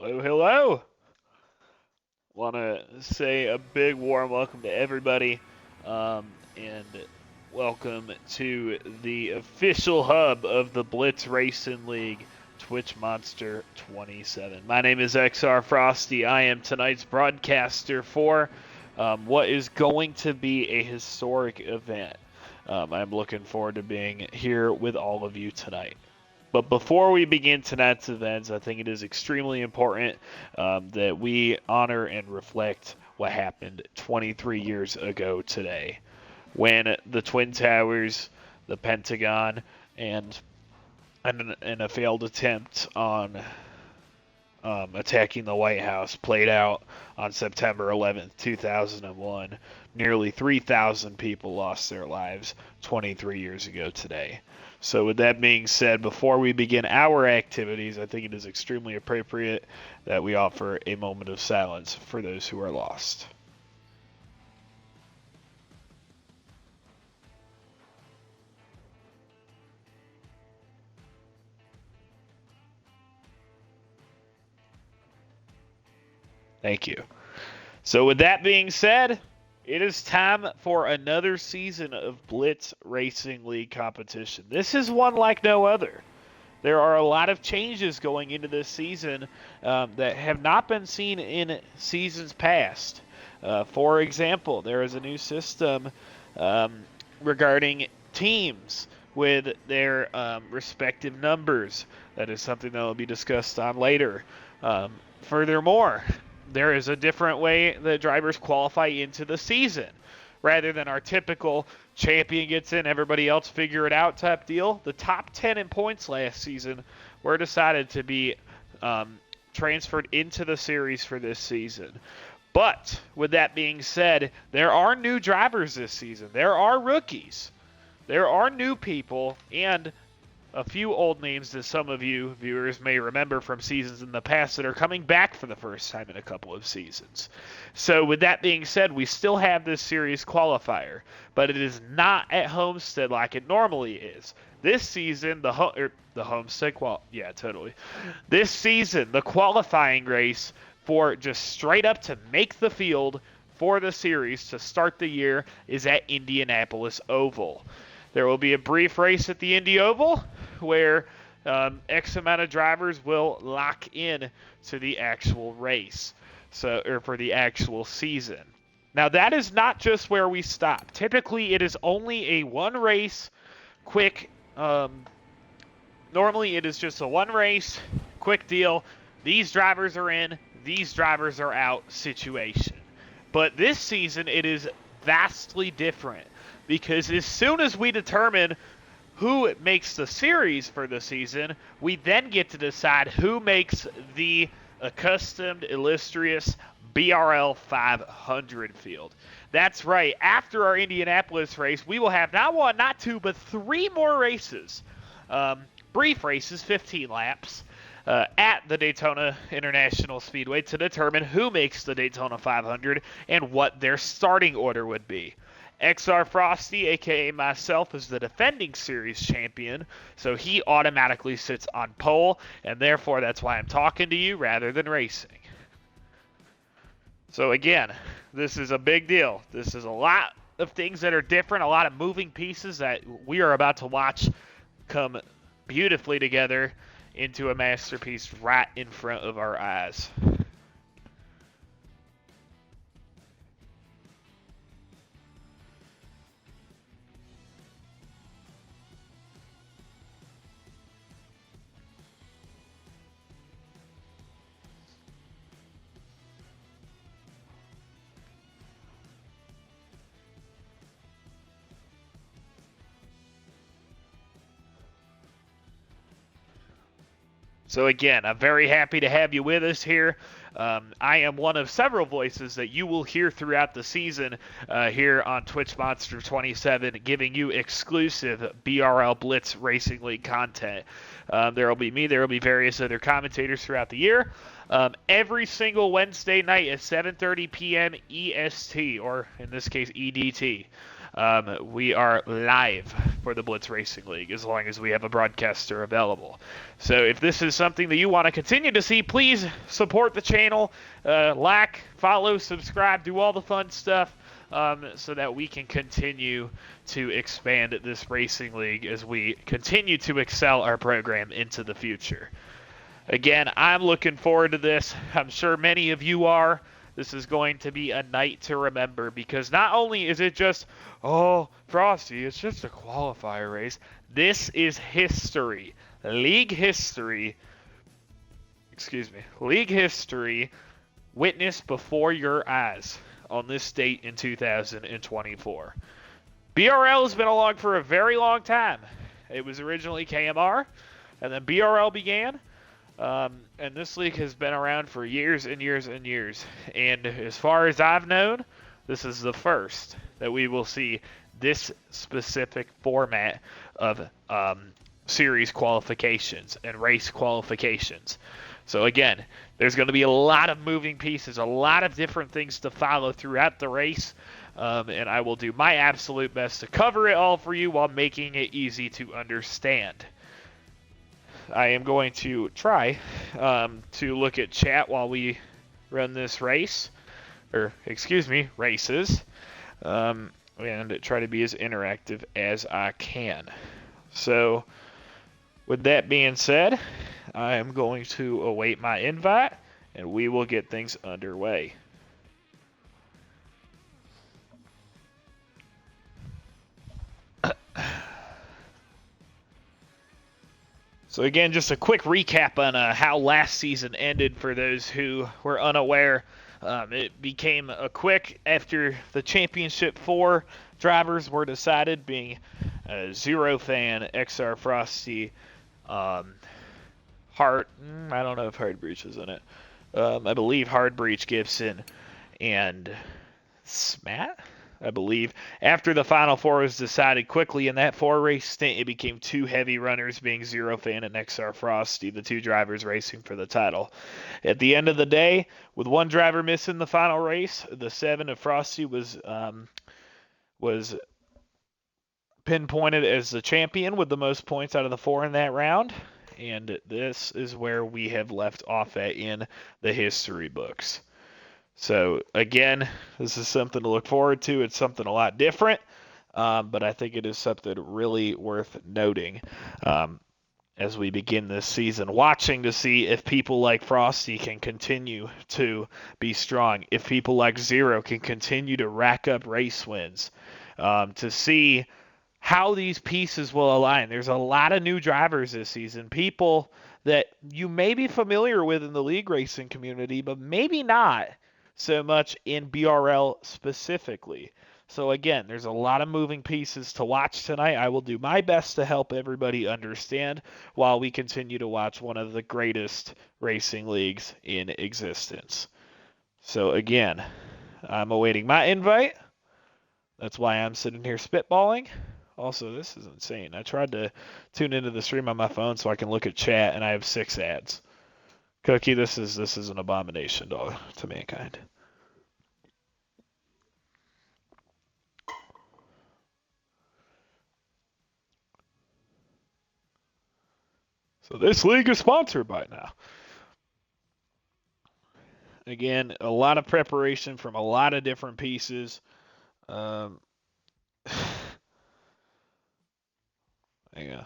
Hello, hello. Want to say a big warm welcome to everybody, and welcome to the official hub of the Blitz Racing League, Twitch Monster 27. My name is XR Frosty. I am tonight's broadcaster for what is going to be a historic event. I'm looking forward to being here with all of you tonight. But before we begin tonight's events, I think it is extremely important that we honor and reflect what happened 23 years ago today, when the Twin Towers, the Pentagon, and a failed attempt on attacking the White House played out on September 11th, 2001. Nearly 3,000 people lost their lives 23 years ago today. So with that being said, before we begin our activities, I think it is extremely appropriate that we offer a moment of silence for those who are lost. Thank you. So with that being said, it is time for another season of Blitz Racing League competition. This is one like no other. There are a lot of changes going into this season that have not been seen in seasons past. For example, there is a new system regarding teams with their respective numbers. That is something that will be discussed on later. Furthermore, there is a different way that drivers qualify into the season. Rather than our typical champion gets in, everybody else figure it out type deal, the top 10 in points last season were decided to be transferred into the series for this season. But with that being said, there are new drivers this season. There are rookies. There are new people, and a few old names that some of you viewers may remember from seasons in the past that are coming back for the first time in a couple of seasons. So with that being said, we still have this series qualifier, but it is not at Homestead like it normally is. This season, the Homestead This season, the qualifying race for just straight up to make the field for the series to start the year is at Indianapolis Oval. There will be a brief race at the Indy Oval where X amount of drivers will lock in to the actual race, or for the actual season. Now, that is not just where we stop. Typically, it is only a one race, quick. Normally, it is just a one race, quick deal. These drivers are in, these drivers are out situation. But this season, it is vastly different, because as soon as we determine who makes the series for the season, we then get to decide who makes the accustomed, illustrious BRL 500 field. That's right. After our Indianapolis race, we will have not one, not two, but three more races. Brief races, 15 laps, at the Daytona International Speedway to determine who makes the Daytona 500 and what their starting order would be. XR Frosty, aka myself, is the defending series champion, so he automatically sits on pole, and therefore that's why I'm talking to you rather than racing. So again, this is a big deal. This is a lot of things that are different, a lot of moving pieces that we are about to watch come beautifully together into a masterpiece right in front of our eyes. So again, I'm very happy to have you with us here. I am one of several voices that you will hear throughout the season here on Twitch Monster 27, giving you exclusive BRL Blitz Racing League content. There will be me, there will be various other commentators throughout the year. Every single Wednesday night at 7:30 p.m. EST, or in this case EDT. We are live for the Blitz Racing League as long as we have a broadcaster available. So if this is something that you want to continue to see, please support the channel, like, follow, subscribe, do all the fun stuff. So that we can continue to expand this racing league as we continue to excel our program into the future. Again, I'm looking forward to this. I'm sure many of you are. This is going to be a night to remember because not only is it just, oh, Frosty, it's just a qualifier race. This is history. League history witnessed before your eyes on this date in 2024. BRL has been along for a very long time. It was originally KMR, and then BRL began, and this league has been around for years and years and years. And as far as I've known, this is the first that we will see this specific format of series qualifications and race qualifications. So again, there's going to be a lot of moving pieces, a lot of different things to follow throughout the race, and I will do my absolute best to cover it all for you while making it easy to understand. I am going to try to look at chat while we run this race, races, and try to be as interactive as I can. So, with that being said, I am going to await my invite, and we will get things underway. So again, just a quick recap on how last season ended for those who were unaware. It became a quick after the championship 4 drivers were decided, being Zero Fan, XR Frosty, Hard. I don't know if Hard Breach is in it. I believe Hard Breach, Gibson, and Smat. I believe. After the Final 4 was decided quickly in that 4-race stint, it became 2 heavy runners, being Zero Fan and XR Frosty, the 2 drivers racing for the title. At the end of the day, with 1 driver missing the final race, the 7 of Frosty was pinpointed as the champion with the most points out of the 4 in that round. And this is where we have left off at in the history books. So, again, this is something to look forward to. It's something a lot different, but I think it is something really worth noting as we begin this season, watching to see if people like Frosty can continue to be strong, if people like Zero can continue to rack up race wins, to see how these pieces will align. There's a lot of new drivers this season, people that you may be familiar with in the league racing community, but maybe not so much in BRL specifically. So again, there's a lot of moving pieces to watch tonight. I will do my best to help everybody understand while we continue to watch one of the greatest racing leagues in existence. So again, I'm awaiting my invite. That's why I'm sitting here spitballing. Also, this is insane. I tried to tune into the stream on my phone so I can look at chat, and I have 6 ads. Cookie, this is an abomination to mankind. So this league is sponsored by now. Again, a lot of preparation from a lot of different pieces. Yeah.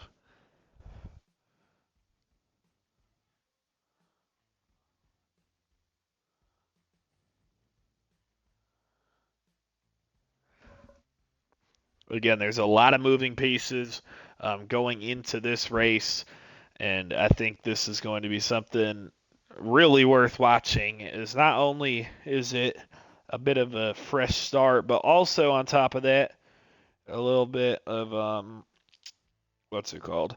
Again, there's a lot of moving pieces going into this race, and I think this is going to be something really worth watching. Is not only is it a bit of a fresh start, but also on top of that, a little bit of what's it called?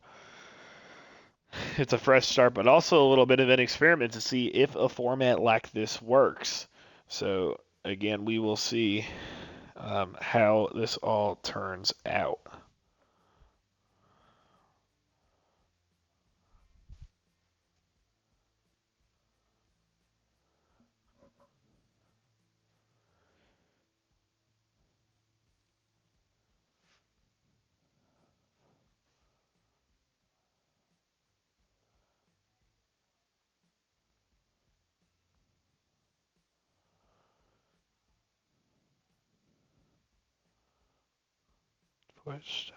It's a fresh start, but also a little bit of an experiment to see if a format like this works. So again, we will see how this all turns out. Twitch.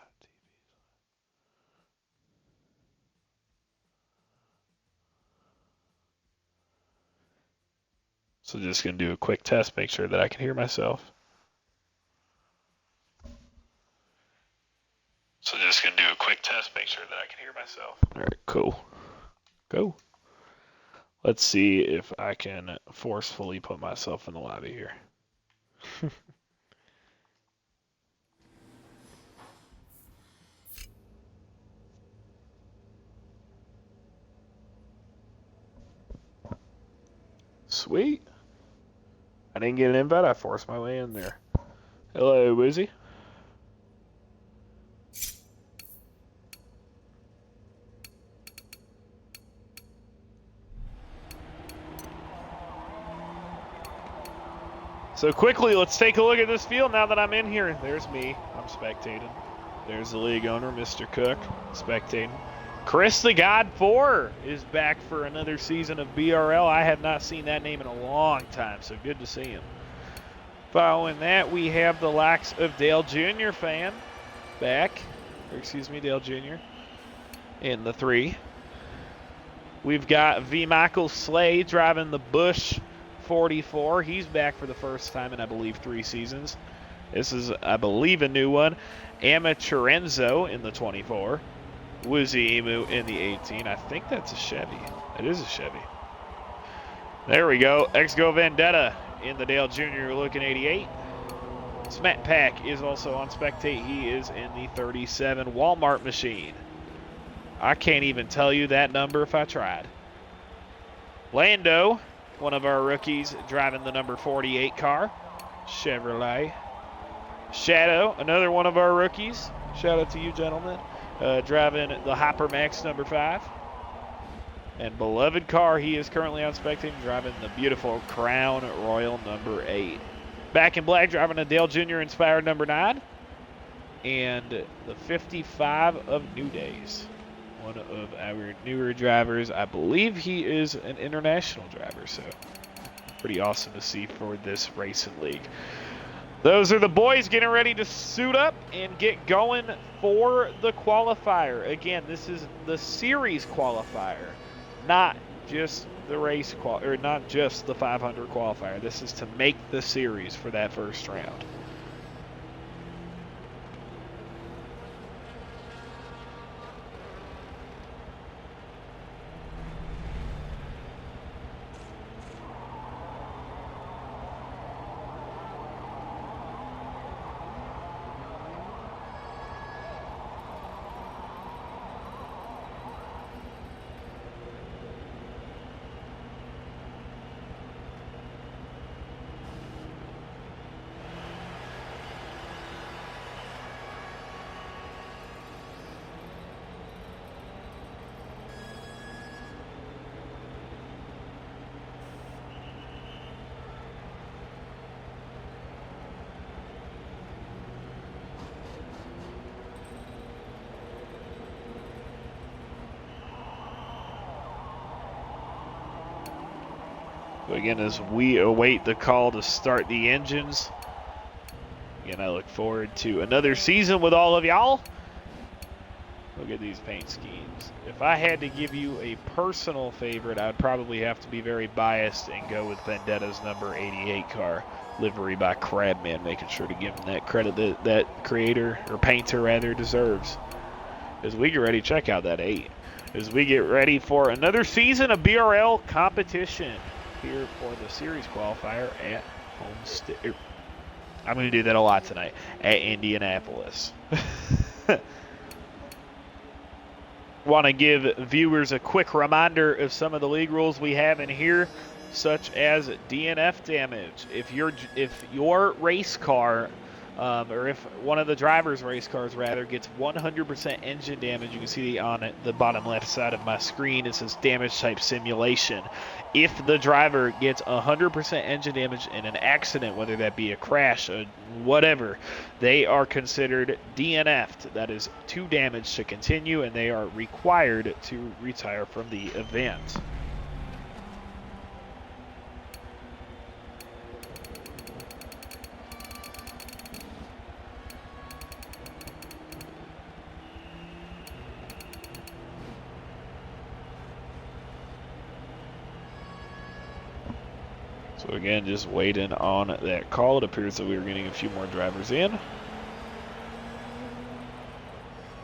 So just going to do a quick test, make sure that I can hear myself. So just going to do a quick test, make sure that I can hear myself. All right, cool. Go. Let's see if I can forcefully put myself in the lobby here. Sweet. I didn't get an invite. I forced my way in there. Hello, Wizzy. So quickly, let's take a look at this field now that I'm in here. There's me. I'm spectating. There's the league owner, Mr. Cook, spectating. Chris the God 4 is back for another season of BRL. I have not seen that name in a long time, so good to see him. Following that, we have the likes of Dale Jr. fan back. Or excuse me, Dale Jr. in the 3. We've got V. Michael Slay driving the Bush 44. He's back for the first time in, I believe, 3 seasons. This is, I believe, a new one. Amaturenzo in the 24. Woozy Emu in the 18. I think that's a Chevy. It is a Chevy. There we go. Exgo Vendetta in the Dale Jr. looking 88. Smat Pack is also on spectate. He is in the 37 Walmart machine. I can't even tell you that number if I tried. Lando, one of our rookies, driving the number 48 car. Chevrolet. Shadow, another one of our rookies. Shout out to you, gentlemen. Driving the Hopper Max number 5. And beloved car, he is currently on spectating, driving the beautiful Crown Royal number 8. Back in black, driving a Dale Jr. inspired number 9. And the 55 of New Days. One of our newer drivers. I believe he is an international driver, so pretty awesome to see for this racing league. Those are the boys getting ready to suit up and get going for the qualifier. Again, this is the series qualifier, not just the race or not just the 500 qualifier. This is to make the series for that first round. Again, as we await the call to start the engines, again, I look forward to another season with all of y'all. Look at these paint schemes. If I had to give you a personal favorite, I'd probably have to be very biased and go with Vendetta's number 88 car, livery by Crabman, making sure to give him that credit that that creator, or painter rather, deserves. As we get ready, check out that 8. As we get ready for another season of BRL competition here for the series qualifier at Homestead. I'm going to do that a lot tonight at Indianapolis. Want to give viewers a quick reminder of some of the league rules we have in here, such as DNF damage. If your race car, or if one of the driver's race cars rather, gets 100% engine damage, you can see on the bottom left side of my screen, it says damage type simulation. If the driver gets 100% engine damage in an accident, whether that be a crash or whatever, they are considered DNF'd. That is too damaged to continue, and they are required to retire from the event. So again, just waiting on that call. It appears that we are getting a few more drivers in.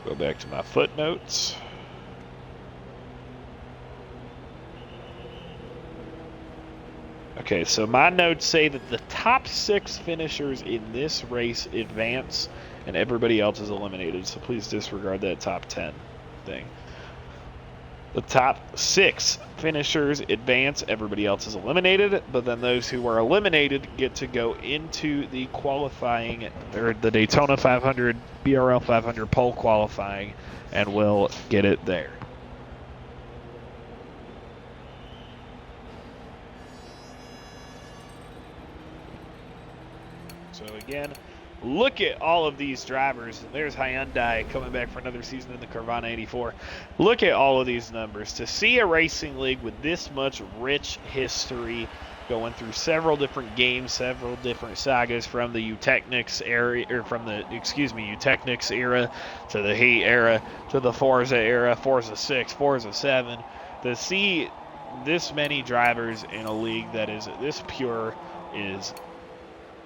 Go back to my footnotes. Okay, so my notes say that the top 6 finishers in this race advance and everybody else is eliminated. So please disregard that top 10 thing. The top 6 finishers advance, everybody else is eliminated, but then those who are eliminated get to go into the qualifying, or the Daytona 500, BRL 500 pole qualifying, and will get it there. So again, look at all of these drivers. There's Hyundai coming back for another season in the Carvana 84. Look at all of these numbers. To see a racing league with this much rich history, going through several different games, several different sagas from the Eutechnics area, or from the Eutechnics era to the Heat era to the Forza era, Forza 6, Forza 7. To see this many drivers in a league that is this pure is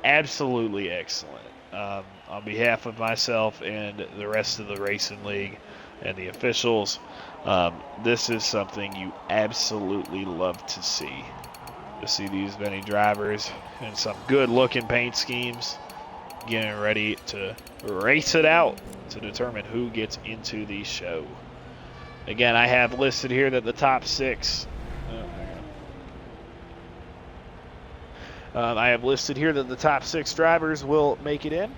absolutely excellent. On behalf of myself and the rest of the racing league and the officials, this is something you absolutely love to see. To see these many drivers and some good looking paint schemes getting ready to race it out to determine who gets into the show. Again, I have listed here that the top 6 I have listed here that the top 6 drivers will make it in.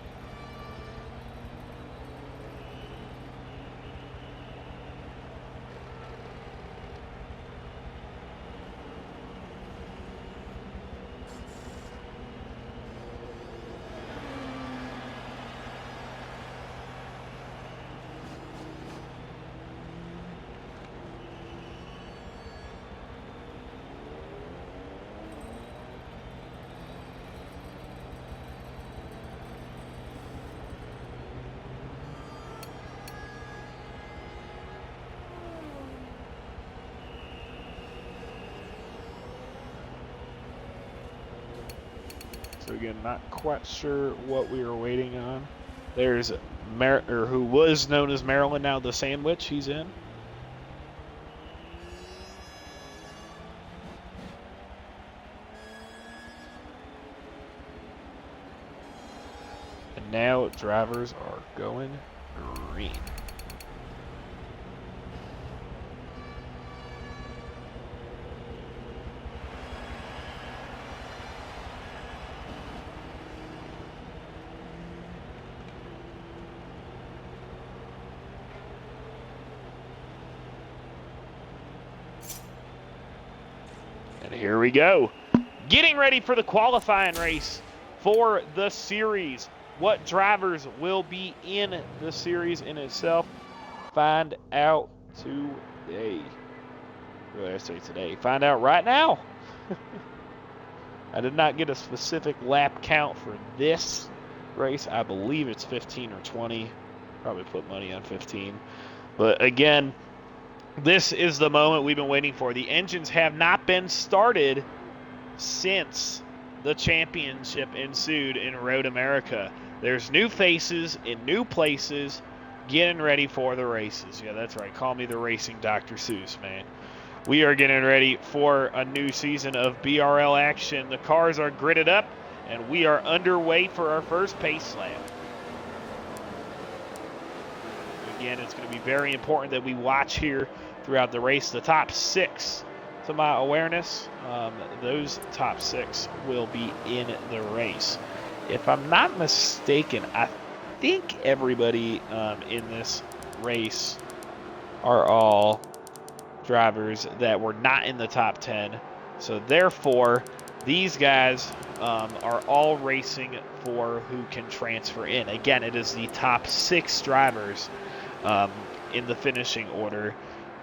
So again, not quite sure what we were waiting on. There's who was known as Maryland, now the Sandwich. He's in. And now drivers are going green. And here we go. Getting ready for the qualifying race for the series. What drivers will be in the series in itself? Find out today. What did I say today? Find out right now. I did not get a specific lap count for this race. I believe it's 15 or 20. Probably put money on 15. But again, this is the moment we've been waiting for. The engines have not been started since the championship ensued in Road America. There's new faces in new places getting ready for the races. Yeah, that's right. Call me the racing Dr. Seuss, man. We are getting ready for a new season of BRL action. The cars are gridded up, and we are underway for our first pace lap. Again, it's going to be very important that we watch here throughout the race. The top 6, to my awareness, those top 6 will be in the race. If I'm not mistaken, I think everybody in this race are all drivers that were not in the top 10. So therefore, these guys are all racing for who can transfer in. Again, it is the top 6 drivers in the finishing order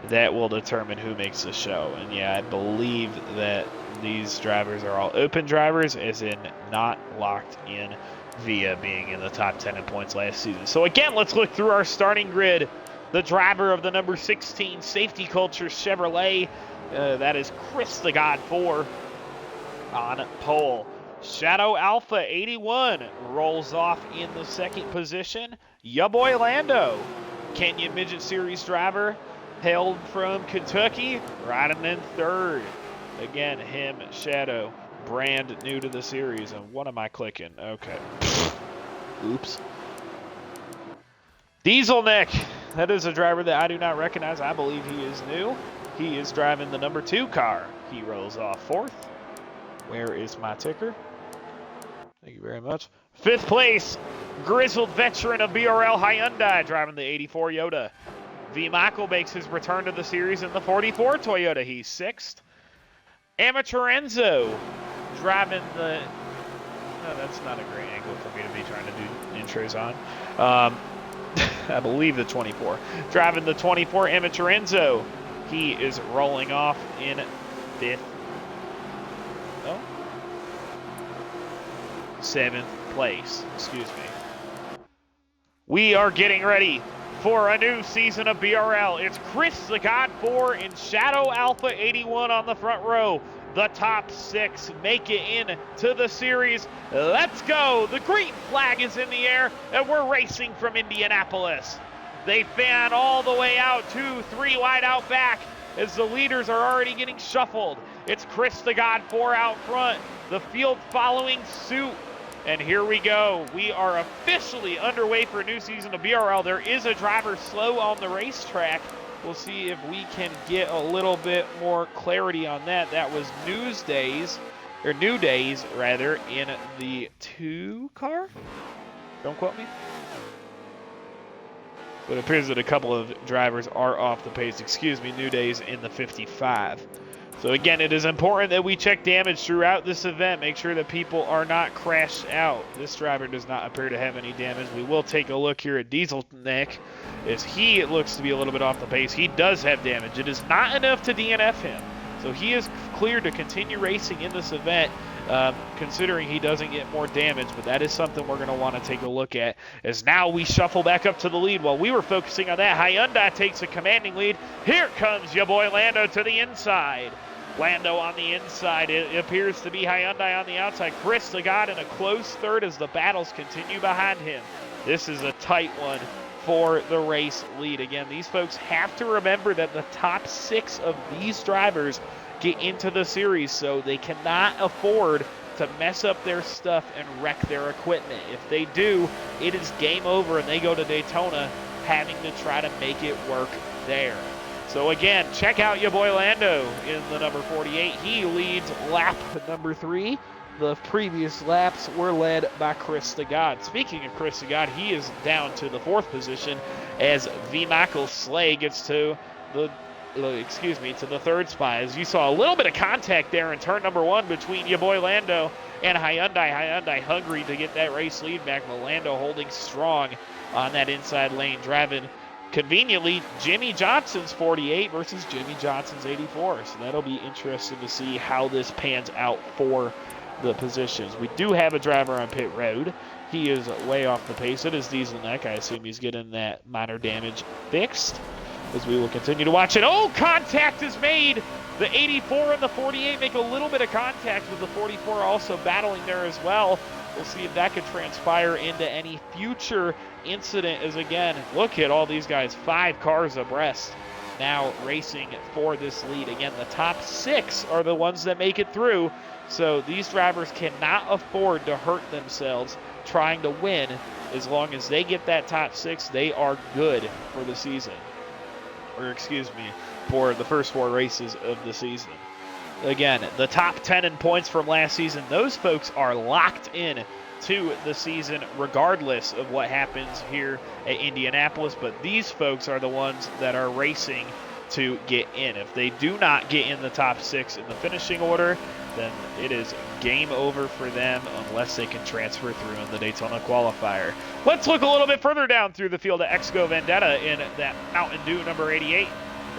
that will determine who makes the show. And yeah, I believe that these drivers are all open drivers, as in not locked in via being in the top 10 in points last season. So again, let's look through our starting grid. The driver of the number 16 Safety Culture Chevrolet, that is Chris the God 4. on pole. Shadow Alpha 81 rolls off in the second position. Ya boy Lando, Kenyan Midget Series driver, hailed from Kentucky, riding in third. Again, him, Shadow, brand new to the series. And what am I clicking? Okay. Oops. Dieselneck, that is a driver that I do not recognize. I believe he is new. He is driving the number 2 car. He rolls off fourth. Where is my ticker? Thank you very much. Fifth place, grizzled veteran of BRL Hyundai, driving the 84 Yoda. V. Michael makes his return to the series in the 44 Toyota. He's sixth. Amateur Enzo, driving the... No, that's not a great angle for me to be trying to do intros on. I believe the 24. Driving the 24 Amateur Enzo. He is rolling off in fifth. Oh. 7th place, excuse me. We are getting ready for a new season of BRL. It's Chris the God 4 and Shadow Alpha 81 on the front row. The top 6 make it in to the series. Let's go. The green flag is in the air, and we're racing from Indianapolis. They fan all the way out, 2, 3 wide out back, as the leaders are already getting shuffled. It's Chris the God 4 out front, the field following suit. And here we go. We are officially underway for a new season of BRL. There is a driver slow on the racetrack. We'll see if we can get a little bit more clarity on that. That was New Days, in the 2 car. Don't quote me. But it appears that a couple of drivers are off the pace. Excuse me, New Days in the 55. So again, it is important that we check damage throughout this event. Make sure that people are not crashed out. This driver does not appear to have any damage. We will take a look here at Dieselneck, as he looks to be a little bit off the pace. He does have damage. It is not enough to DNF him. So he is cleared to continue racing in this event, considering he doesn't get more damage. But that is something we're going to want to take a look at, as now we shuffle back up to the lead. While we were focusing on that, Hyundai takes a commanding lead. Here comes your boy Lando to the inside. Lando on the inside. It appears to be Hyundai on the outside. Chris the God in a close third as the battles continue behind him. This is a tight one for the race lead. Again, these folks have to remember that the top 6 of these drivers get into the series, so they cannot afford to mess up their stuff and wreck their equipment. If they do, it is game over and they go to Daytona having to try to make it work there. So again, check out your boy Lando in the number 48. He leads lap number 3. The previous laps were led by Chris the God. Speaking of Chris the God, he is down to the 4th position as V. Michael Slay gets to the 3rd spot. As you saw a little bit of contact there in turn number 1 between your boy Lando and Hyundai. Hyundai hungry to get that race lead back, but Lando holding strong on that inside lane, driving conveniently Jimmy Johnson's 48 versus Jimmy Johnson's 84. So that'll be interesting to see how this pans out for the positions. We do have a driver on pit road. He is way off the pace. It is Dieselneck. I assume he's getting that minor damage fixed, as we will continue to watch it. Oh, contact is made. The 84 and the 48 make a little bit of contact, with the 44 also battling there as well. We'll see if that could transpire into any future incident, as again, look at all these guys, 5 cars abreast now racing for this lead. Again, the top 6 are the ones that make it through, so these drivers cannot afford to hurt themselves trying to win. As long as they get that top 6, they are good for the season. Or excuse me, for the first 4 races of the season. Again, the top 10 in points from last season, those folks are locked in to the season regardless of what happens here at Indianapolis, but these folks are the ones that are racing to get in. If they do not get in the top 6 in the finishing order, then it is game over for them unless they can transfer through in the Daytona qualifier. Let's look a little bit further down through the field of Exco Vendetta in that Mountain Dew number 88,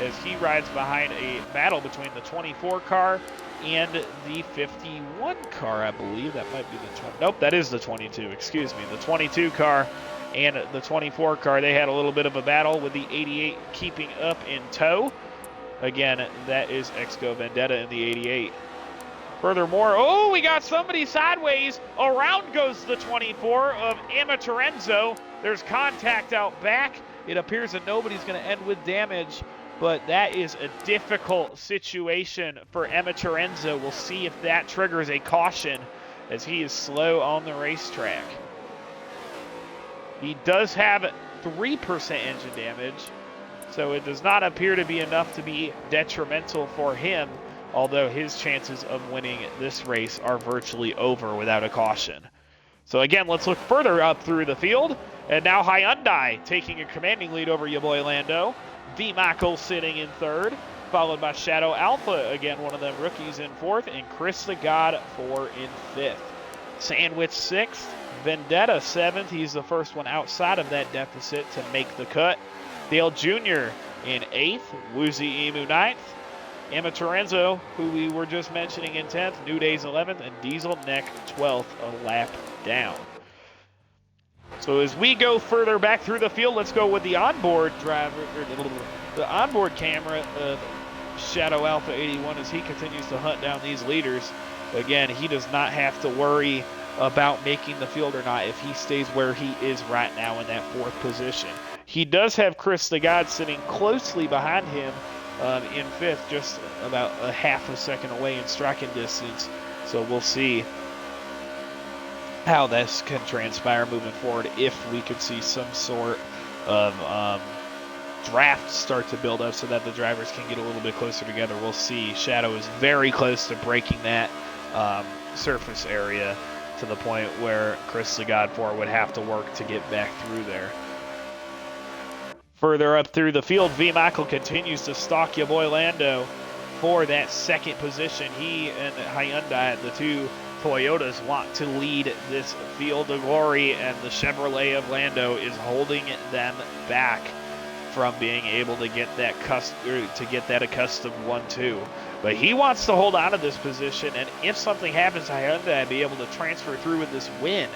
as he rides behind a battle between the 24 car and the 51 car, I believe. That might be the 20. Nope, that is the 22. Excuse me. The 22 car and the 24 car, they had a little bit of a battle, with the 88 keeping up in tow. Again, that is Exco Vendetta in the 88. Furthermore, oh, we got somebody sideways. Around goes the 24 of Amatorenzo. There's contact out back. It appears that nobody's going to end with damage, but that is a difficult situation for Amatorenzo. We'll see if that triggers a caution as he is slow on the racetrack. He does have 3% engine damage, so it does not appear to be enough to be detrimental for him, although his chances of winning this race are virtually over without a caution. So again, let's look further up through the field. And now Hyundai taking a commanding lead over your boy Lando. V. Michael sitting in third, followed by Shadow Alpha, again, one of them rookies, in fourth, and Chris the God 4 in fifth. Sandwich sixth, Vendetta seventh. He's the first one outside of that deficit to make the cut. Dale Jr. in eighth, Woozy Emu ninth. Amatorenzo, who we were just mentioning, in 10th, New Days 11th, and Diesel Neck 12th, a lap down. So as we go further back through the field, let's go with the onboard driver, or the onboard camera of Shadow Alpha 81 as he continues to hunt down these leaders. Again, he does not have to worry about making the field or not if he stays where he is right now in that fourth position. He does have Chris the God sitting closely behind him in fifth, just about a half a second away in striking distance. So we'll see how this can transpire moving forward, if we could see some sort of draft start to build up so that the drivers can get a little bit closer together. We'll see. Shadow is very close to breaking that surface area to the point where Chris the God 4 would have to work to get back through there. Further up through the field, V. Michael continues to stalk your boy Lando for that second position. He and Hyundai, the two Toyotas, want to lead this field of glory, and the Chevrolet of Lando is holding them back from being able to get that accustomed 1-2. But he wants to hold on to this position, and if something happens to Hyundai, be able to transfer through with this win.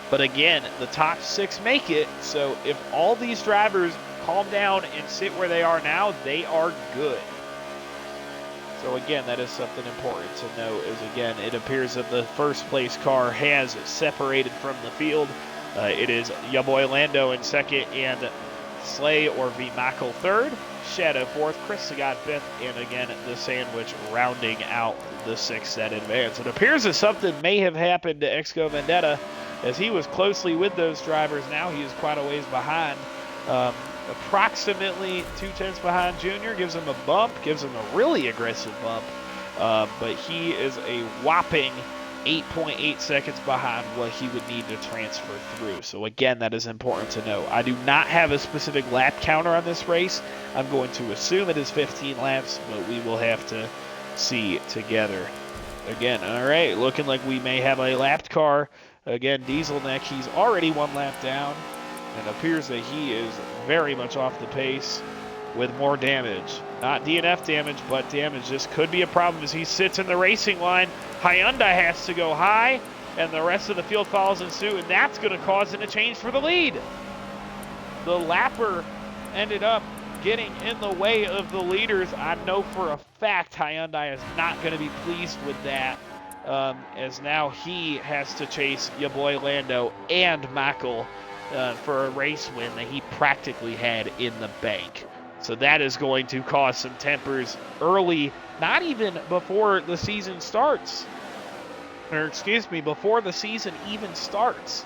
But again, the top six make it, so if all these drivers calm down and sit where they are now, they are good. So again, that is something important to note, is again, it appears that the first place car has separated from the field. It is your boy Lando in second, and Slay or V. Michael third, Shadow fourth, Chris the God fifth, and again, the Sandwich rounding out the sixth set advance. It appears that something may have happened to Exco Vendetta as he was closely with those drivers. Now he is quite a ways behind. Approximately 2/10 behind Junior, gives him a bump, gives him a really aggressive bump, but he is a whopping 8.8 seconds behind what he would need to transfer through. So again, that is important to know. I do not have a specific lap counter on this race. I'm going to assume it is 15 laps, but we will have to see together. Again, all right, looking like we may have a lapped car. Again, Diesel Neck, he's already one lap down, and appears that he is very much off the pace with more damage. Not DNF damage, but damage. This could be a problem as he sits in the racing line. Hyundai has to go high, and the rest of the field follows in suit, and that's going to cause him to change for the lead. The lapper ended up getting in the way of the leaders. I know for a fact Hyundai is not going to be pleased with that, as now he has to chase your boy Lando and Michael for a race win that he practically had in the bank. So that is going to cause some tempers early, not even before the season starts. Or excuse me, before the season even starts.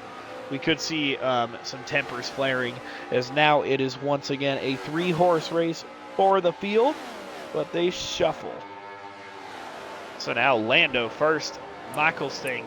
We could see some tempers flaring, as now it is once again a 3-horse race for the field, but they shuffle. So now Lando first, Michael staying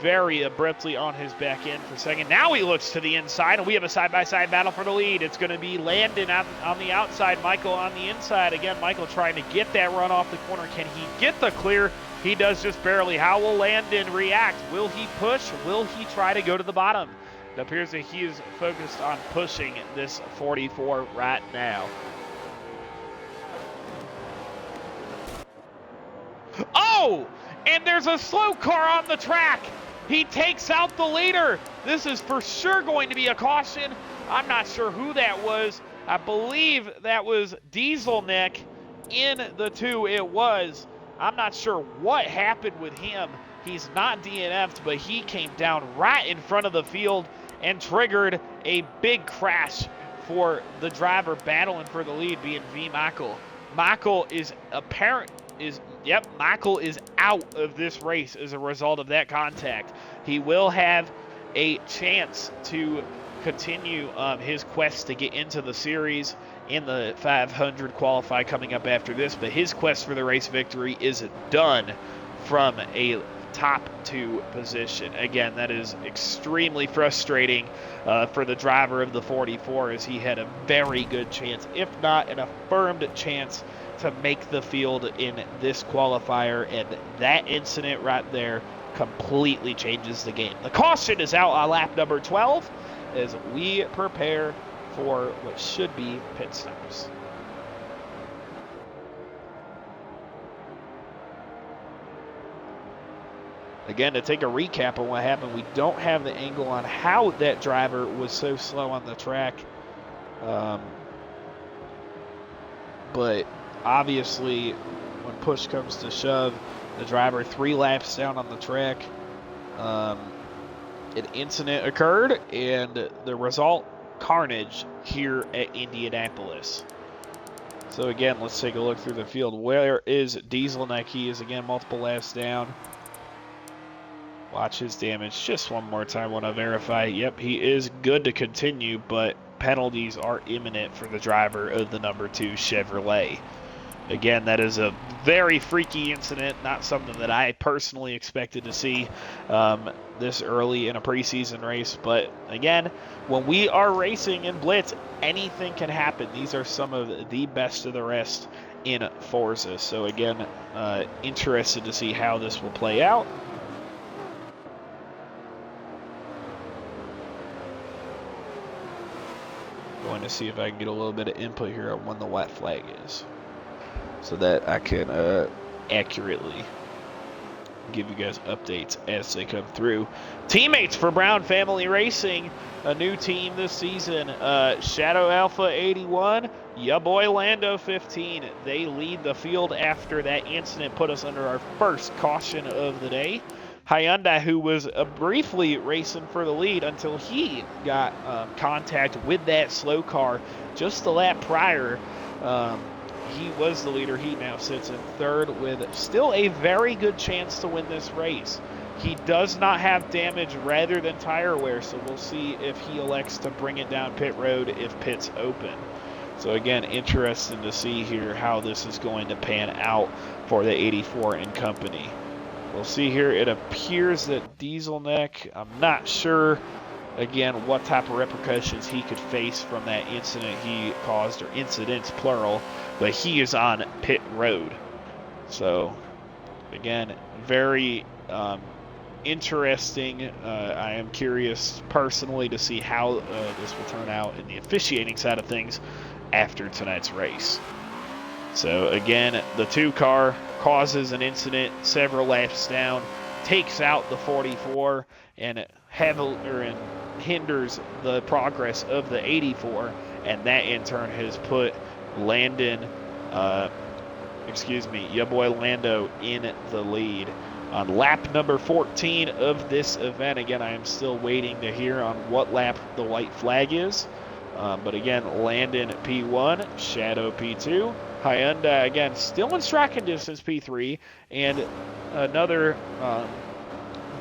very abruptly on his back end for second. Now he looks to the inside, and we have a side-by-side battle for the lead. It's going to be Landon on the outside, Michael on the inside. Again, Michael trying to get that run off the corner. Can he get the clear? He does just barely. How will Landon react? Will he push? Will he try to go to the bottom? It appears that he is focused on pushing this 44 right now. Oh! And there's a slow car on the track. He takes out the leader. This is for sure going to be a caution. I'm not sure who that was. I believe that was Diesel Neck in the 2. It was. I'm not sure what happened with him. He's not DNF'd, but he came down right in front of the field and triggered a big crash for the driver battling for the lead, being V. Michael. Michael is Michael is out of this race as a result of that contact. He will have a chance to continue his quest to get into the series in the 500 qualify coming up after this, but his quest for the race victory is done from a top 2 position. Again, that is extremely frustrating for the driver of the 44, as he had a very good chance, if not an affirmed chance, to make the field in this qualifier, and that incident right there completely changes the game. The caution is out on lap number 12 as we prepare for what should be pit stops. Again, to take a recap on what happened, we don't have the angle on how that driver was so slow on the track. But obviously, when push comes to shove, the driver 3 laps down on the track, an incident occurred, and the result, carnage here at Indianapolis. So again, let's take a look through the field. Where is Dieselneck? He is again multiple laps down. Watch his damage just one more time. Want to verify. Yep, he is good to continue, but penalties are imminent for the driver of the number 2 Chevrolet. Again, that is a very freaky incident, not something that I personally expected to see this early in a preseason race. But again, when we are racing in Blitz, anything can happen. These are some of the best of the rest in Forza. So again, interested to see how this will play out. Going to see if I can get a little bit of input here on when the white flag is, so that I can accurately give you guys updates as they come through. Teammates for Brown Family Racing, a new team this season. Shadow Alpha 81, ya boy Lando 15. They lead the field after that incident put us under our first caution of the day. Hyundai, who was briefly racing for the lead until he got contact with that slow car just the lap prior. He was the leader. He now sits in third with still a very good chance to win this race. He does not have damage rather than tire wear, so we'll see if he elects to bring it down pit road if pit's open. So again, interesting to see here how this is going to pan out for the 84 and company. We'll see here. It appears that Dieselneck, I'm not sure, again, what type of repercussions he could face from that incident he caused, or incidents, plural, but he is on pit road. So, again, very interesting. I am curious personally to see how this will turn out in the officiating side of things after tonight's race. So, again, the 2 car causes an incident several laps down, takes out the 44, and hinders the progress of the 84, and that in turn has put ya boy Lando in the lead on lap number 14 of this event. Again, I am still waiting to hear on what lap the white flag is. But again, Landon P1, Shadow P2, Hyundai again still in striking distance P3, and another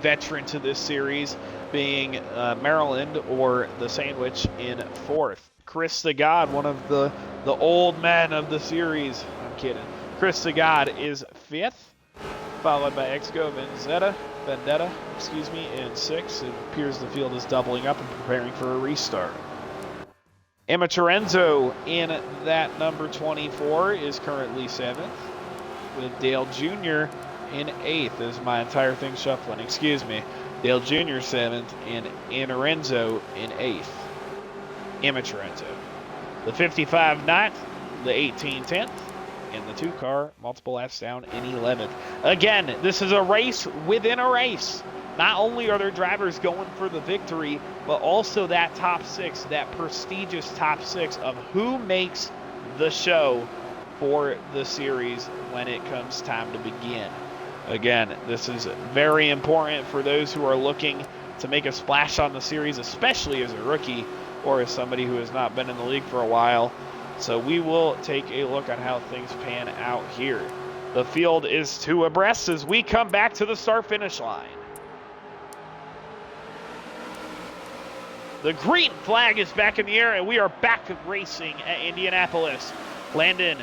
veteran to this series being Maryland, or the Sandwich, in 4th. Chris the God, one of the old men of the series. I'm kidding. Chris the God is 5th, followed by Exco Vendetta, in 6th. It appears the field is doubling up and preparing for a restart. Amatorenzo in that number 24 is currently 7th, with Dale Jr. in 8th. Is my entire thing shuffling? Excuse me. Dale Jr. 7th and Anarenzo in 8th. Amatorenzo. The 55 9th, the 18 10th, and the 2 car multiple laps down in 11th. Again, this is a race within a race. Not only are there drivers going for the victory, but also that top 6, that prestigious top 6 of who makes the show for the series when it comes time to begin. Again, this is very important for those who are looking to make a splash on the series, especially as a rookie or as somebody who has not been in the league for a while. So we will take a look at how things pan out here. The field is two abreast as we come back to the start-finish line. The green flag is back in the air, and we are back racing at Indianapolis. Landon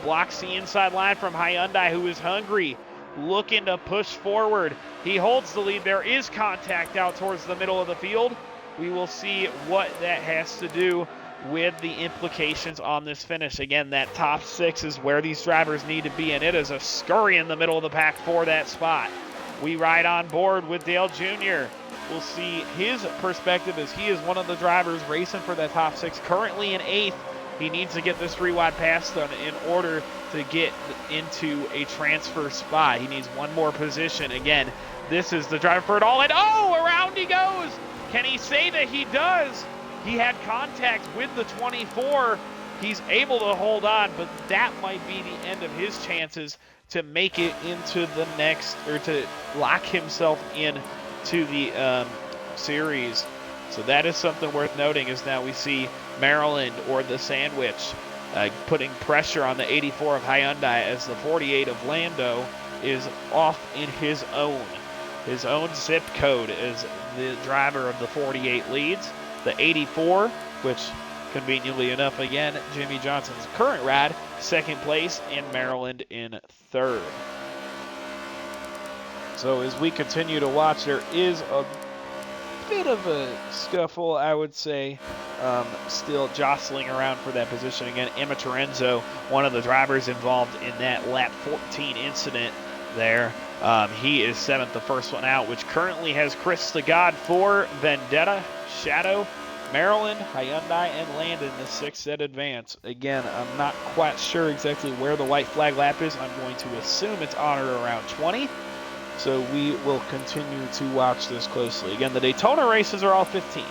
blocks the inside line from Hyundai, who is hungry, looking to push forward. He holds the lead. There is contact out towards the middle of the field. We will see what that has to do with the implications on this finish. Again, that top 6 is where these drivers need to be, and it is a scurry in the middle of the pack for that spot. We ride on board with Dale Jr. We'll see his perspective as he is one of the drivers racing for that top 6, currently in 8th. He needs to get this 3-wide pass done in order to get into a transfer spot. He needs one more position. Again, this is the driver for it all, and around he goes. Can he say that he does? He had contact with the 24. He's able to hold on, but that might be the end of his chances to make it into the next, or to lock himself in to the series. So that is something worth noting, as now we see Maryland, or the Sandwich, putting pressure on the 84 of Hyundai, as the 48 of Lando is off in his own zip code as the driver of the 48 leads. The 84, which conveniently enough, again, Jimmy Johnson's current ride, second place, and Maryland in third. So as we continue to watch, there is a bit of a scuffle, I would say, still jostling around for that position. Again, Emma Terenzo, one of the drivers involved in that lap 14 incident there. He is 7th, the first one out, which currently has Chris Stegod for Vendetta, Shadow, Maryland, Hyundai, and Landon, the 6th at advance. Again, I'm not quite sure exactly where the white flag lap is. I'm going to assume it's on or around 20. So we will continue to watch this closely. Again, the Daytona races are all 15.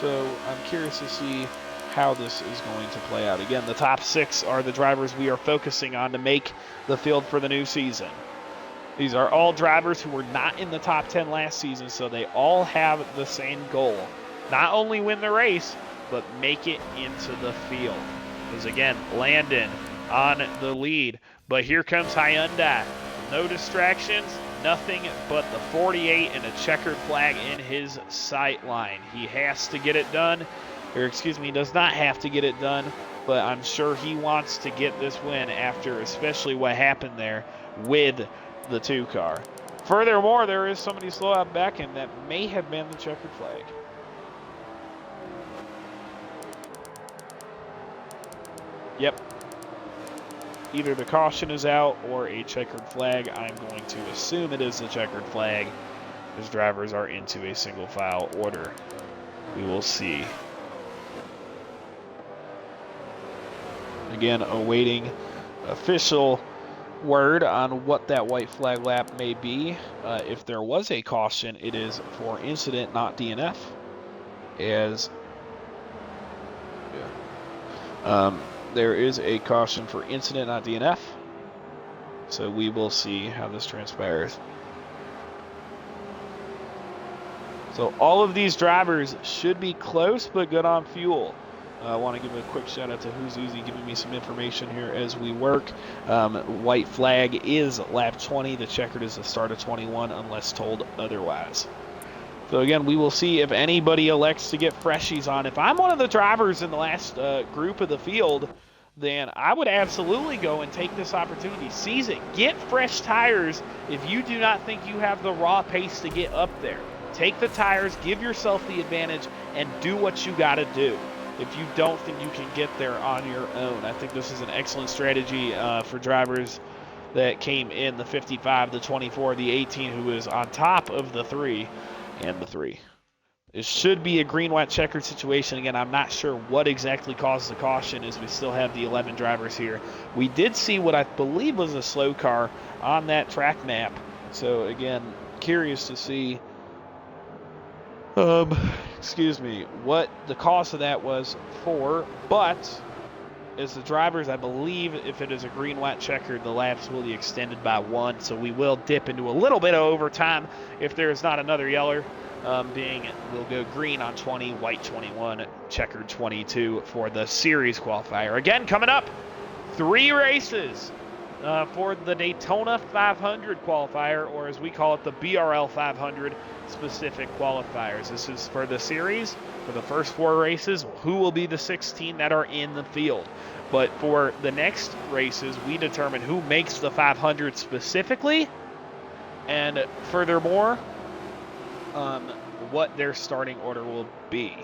So I'm curious to see how this is going to play out. Again, the top 6 are the drivers we are focusing on to make the field for the new season. These are all drivers who were not in the top 10 last season, so they all have the same goal. Not only win the race, but make it into the field. Because again, Landon on the lead. But here comes Hyundai. No distractions, nothing but the 48 and a checkered flag in his sight line. He has to get it done, or excuse me, he does not have to get it done, but I'm sure he wants to get this win after especially what happened there with the 2 car. Furthermore, there is somebody slow out back, and that may have been the checkered flag. Yep. Either the caution is out or a checkered flag. I'm going to assume it is the checkered flag, as drivers are into a single file order. We will see. Again, awaiting official word on what that white flag lap may be. If there was a caution, it is for incident, not DNF. There is a caution for incident, not DNF. So we will see how this transpires. So all of these drivers should be close, but good on fuel. I want to give a quick shout out to Who's Easy giving me some information here as we work. White flag is lap 20. The checkered is the start of 21 unless told otherwise. So again, we will see if anybody elects to get freshies on. If I'm one of the drivers in the last group of the field, then I would absolutely go and take this opportunity. Seize it. Get fresh tires if you do not think you have the raw pace to get up there. Take the tires, give yourself the advantage, and do what you got to do if you don't think you can get there on your own. I think this is an excellent strategy for drivers that came in the 55, the 24, the 18, who is on top of the 3 and the 3. It should be a green-white checkered situation. Again, I'm not sure what exactly caused the caution, as we still have the 11 drivers here. We did see what I believe was a slow car on that track map. So again, curious to see what the cause of that was for, but as the drivers, I believe if it is a green-white checkered, the laps will be extended by 1, so we will dip into a little bit of overtime if there is not another yeller. We'll go green on 20, white 21, checkered 22 for the series qualifier. Again, coming up, 3 races for the Daytona 500 qualifier, or as we call it, the BRL 500 specific qualifiers. This is for the series. For the first 4 races, who will be the 16 that are in the field. But for the next races, we determine who makes the 500 specifically, and furthermore, what their starting order will be.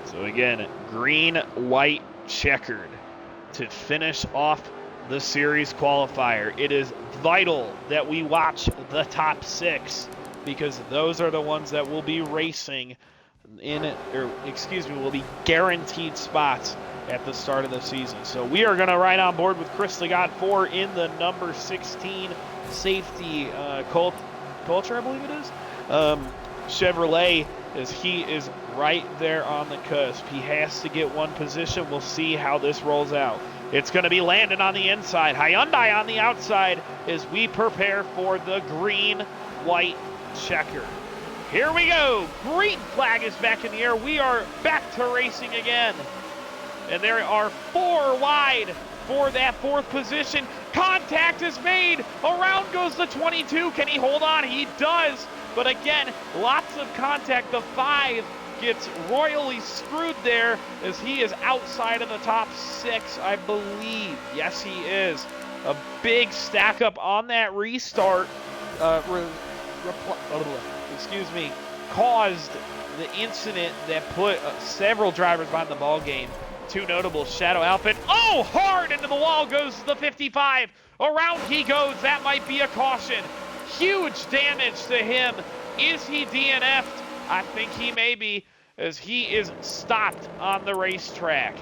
So again, green, white, checkered to finish off the series qualifier. It is vital that we watch the top 6 because those are the ones that will be racing will be guaranteed spots at the start of the season. So we are going to ride on board with Chris the God 4 in the number 16 safety Culture, I believe it is. Chevrolet, as he is right there on the cusp. He has to get one position. We'll see how this rolls out. It's going to be Landon on the inside, Hyundai on the outside as we prepare for the green-white checker. Here we go. Green flag is back in the air. We are back to racing again. And there are 4 wide for that 4th position. Contact is made. Around goes the 22. Can he hold on? He does. But again, lots of contact. The 5 gets royally screwed there as he is outside of the top 6, I believe. Yes, he is. A big stack up on that restart. Caused the incident that put several drivers behind the ball game. 2 notable, Shadow Alpin. Oh, hard into the wall goes the 55. Around he goes. That might be a caution. Huge damage to him. Is he DNF'd? I think he may be, as he is stopped on the racetrack.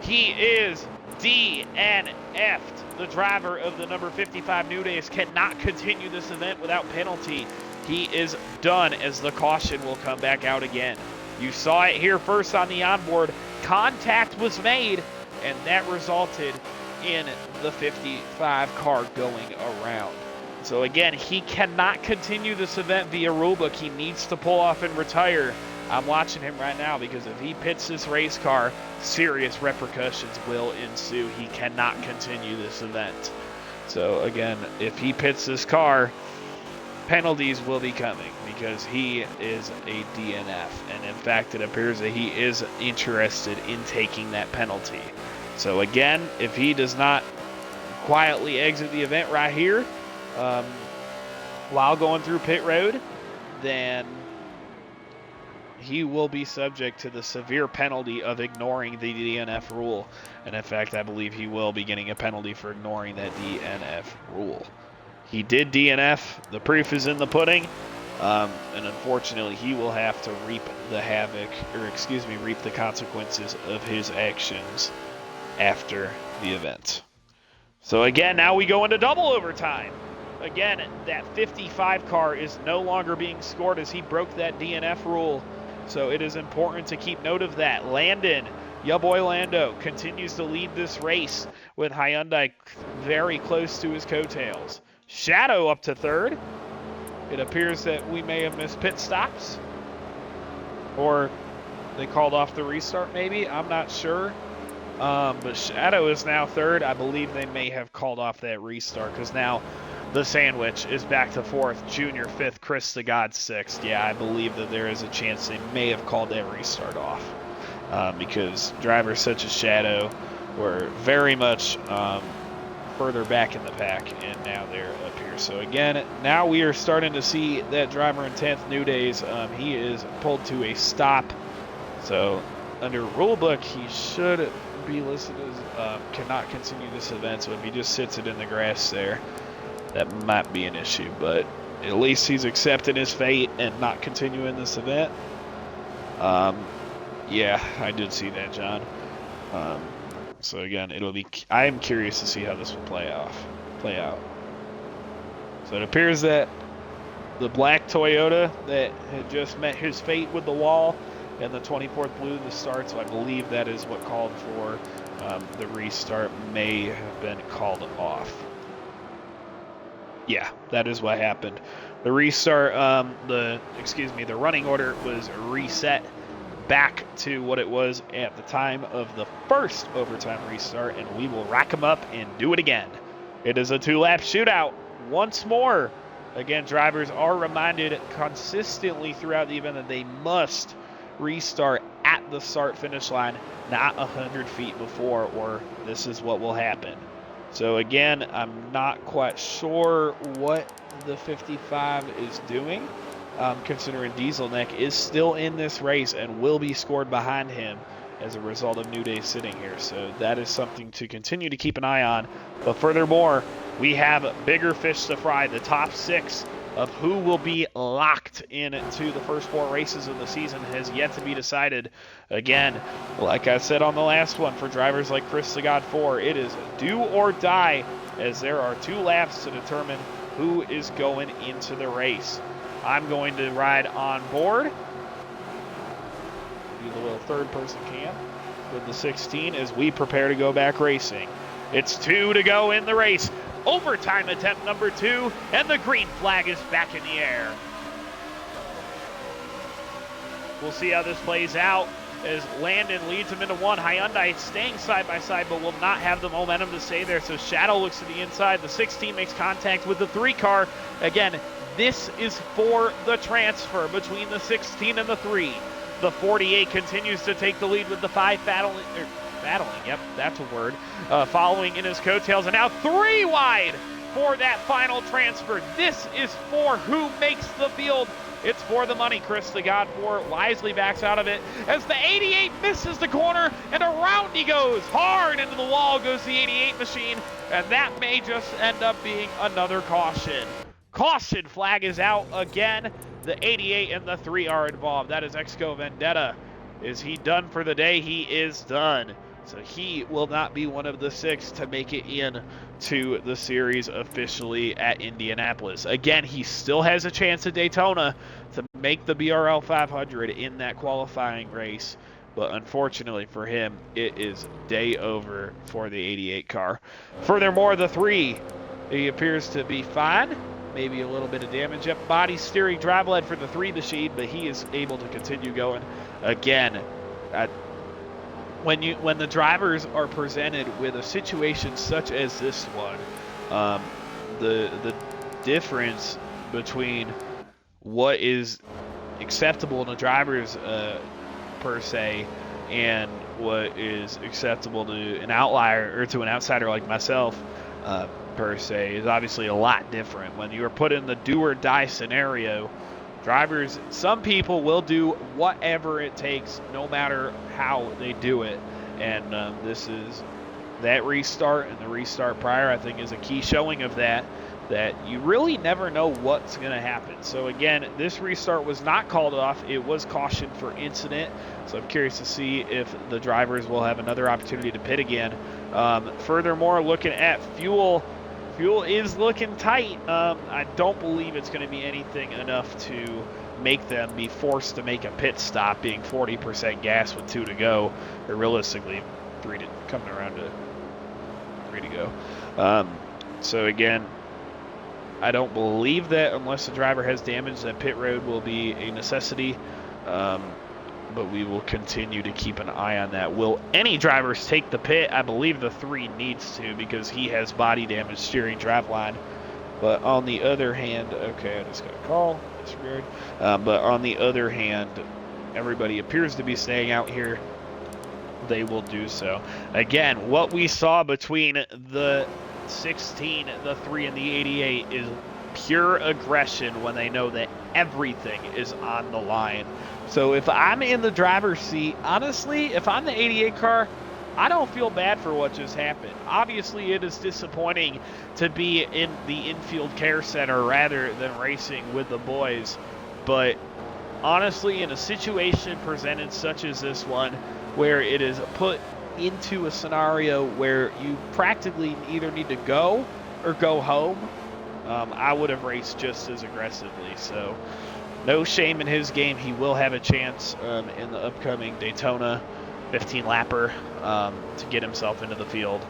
He is DNF'd. The driver of the number 55 New Days cannot continue this event without penalty. He is done as the caution will come back out again. You saw it here first on the onboard. Contact was made, and that resulted in the 55 car going around. So again, he cannot continue this event via rulebook. He needs to pull off and retire. I'm watching him right now because if he pits this race car, serious repercussions will ensue. He cannot continue this event. So again, if he pits this car, penalties will be coming because he is a DNF. And in fact, it appears that he is interested in taking that penalty. So again, if he does not quietly exit the event right here, while going through pit road, then he will be subject to the severe penalty of ignoring the DNF rule. And in fact, I believe he will be getting a penalty for ignoring that DNF rule. He did DNF. The proof is in the pudding. And unfortunately, he will have to reap the consequences of his actions after the event. So again, now we go into double overtime. Again, that 55 car is no longer being scored as he broke that DNF rule. So it is important to keep note of that. Landon, ya boy Lando, continues to lead this race with Hyundai very close to his coattails. Shadow up to 3rd. It appears that we may have missed pit stops. Or they called off the restart maybe. I'm not sure. But Shadow is now 3rd. I believe they may have called off that restart because now the sandwich is back to 4th. Junior 5th. Chris the God 6th. Yeah, I believe that there is a chance they may have called that restart off because drivers such as Shadow were very much further back in the pack, and now they're up here. So again, now we are starting to see that driver in 10th, New Days. He is pulled to a stop. So under rulebook, he should be listed as cannot continue this event. So if he just sits it in the grass there, that might be an issue. But at least he's accepted his fate and not continuing this event. Yeah, I did see that, John. So again, I am curious to see how this will play out. So it appears that the black Toyota that had just met his fate with the wall, and the 24th blew the start, so I believe that is what called for the restart may have been called off. Yeah, that is what happened. The restart, the running order was reset back to what it was at the time of the first overtime restart, and we will rack them up and do it again. It is a 2-lap shootout once more. Again, drivers are reminded consistently throughout the event that they must restart at the start-finish line, not 100 feet before, or this is what will happen. So again, I'm not quite sure what the 55 is doing, considering Dieselneck is still in this race and will be scored behind him as a result of New Day sitting here. So that is something to continue to keep an eye on. But furthermore, we have bigger fish to fry. The top 6 of who will be locked into the first 4 races of the season has yet to be decided. Again, like I said on the last one, for drivers like Chris Sagat 4, it is do or die, as there are 2 laps to determine who is going into the race. I'm going to ride on board, do the little third-person cam with the 16 as we prepare to go back racing. It's 2 to go in the race. Overtime attempt number 2, and the green flag is back in the air. We'll see how this plays out as Landon leads him into 1. Hyundai staying side by side, but will not have the momentum to stay there. So Shadow looks to the inside. The 16 makes contact with the 3 car. Again, this is for the transfer between the 16 and the 3. The 48 continues to take the lead with the 5 battling, yep, that's a word, following in his coattails, and now 3 wide for that final transfer. This is for who makes the field. It's for the money. Chris the God 4 wisely backs out of it as the 88 misses the corner, and around he goes. Hard into the wall goes the 88 machine, and that may just end up being another caution. Caution flag is out again. The 88 and the 3 are involved. That is Exco Vendetta. Is he done for the day? He is done. So he will not be one of the 6 to make it in to the series officially at Indianapolis. Again, he still has a chance at Daytona to make the BRL 500 in that qualifying race. But unfortunately for him, it is day over for the 88 car. Furthermore, the 3, he appears to be fine. Maybe a little bit of damage. Yep, body steering drive lead for the 3 machine, but he is able to continue going. Again, when the drivers are presented with a situation such as this one, the difference between what is acceptable in the drivers per se and what is acceptable to an outlier or to an outsider like myself per se is obviously a lot different. When you are put in the do or die scenario, drivers, some people will do whatever it takes, no matter how they do it. And this is that restart and the restart prior, I think, is a key showing of that you really never know what's going to happen. So again, this restart was not called off. It was cautioned for incident. So I'm curious to see if the drivers will have another opportunity to pit again. Furthermore, looking at fuel is looking tight. I don't believe it's going to be anything enough to make them be forced to make a pit stop, being 40% gas with 2 to go, or realistically coming around to 3 to go. So again, I don't believe that unless the driver has damage, that pit road will be a necessity. But we will continue to keep an eye on that. Will any drivers take the pit? I believe the 3 needs to, because he has body damage steering drive line. But on the other hand, okay, I just got a call. Disregard. But on the other hand, everybody appears to be staying out here. They will do so. Again, what we saw between the 16, the 3, and the 88 is pure aggression when they know that everything is on the line. So if I'm in the driver's seat, honestly, if I'm the 88 car, I don't feel bad for what just happened. Obviously, it is disappointing to be in the infield care center rather than racing with the boys. But honestly, in a situation presented such as this one, where it is put into a scenario where you practically either need to go or go home, I would have raced just as aggressively. So no shame in his game. He will have a chance in the upcoming Daytona 15-lapper to get himself into the field,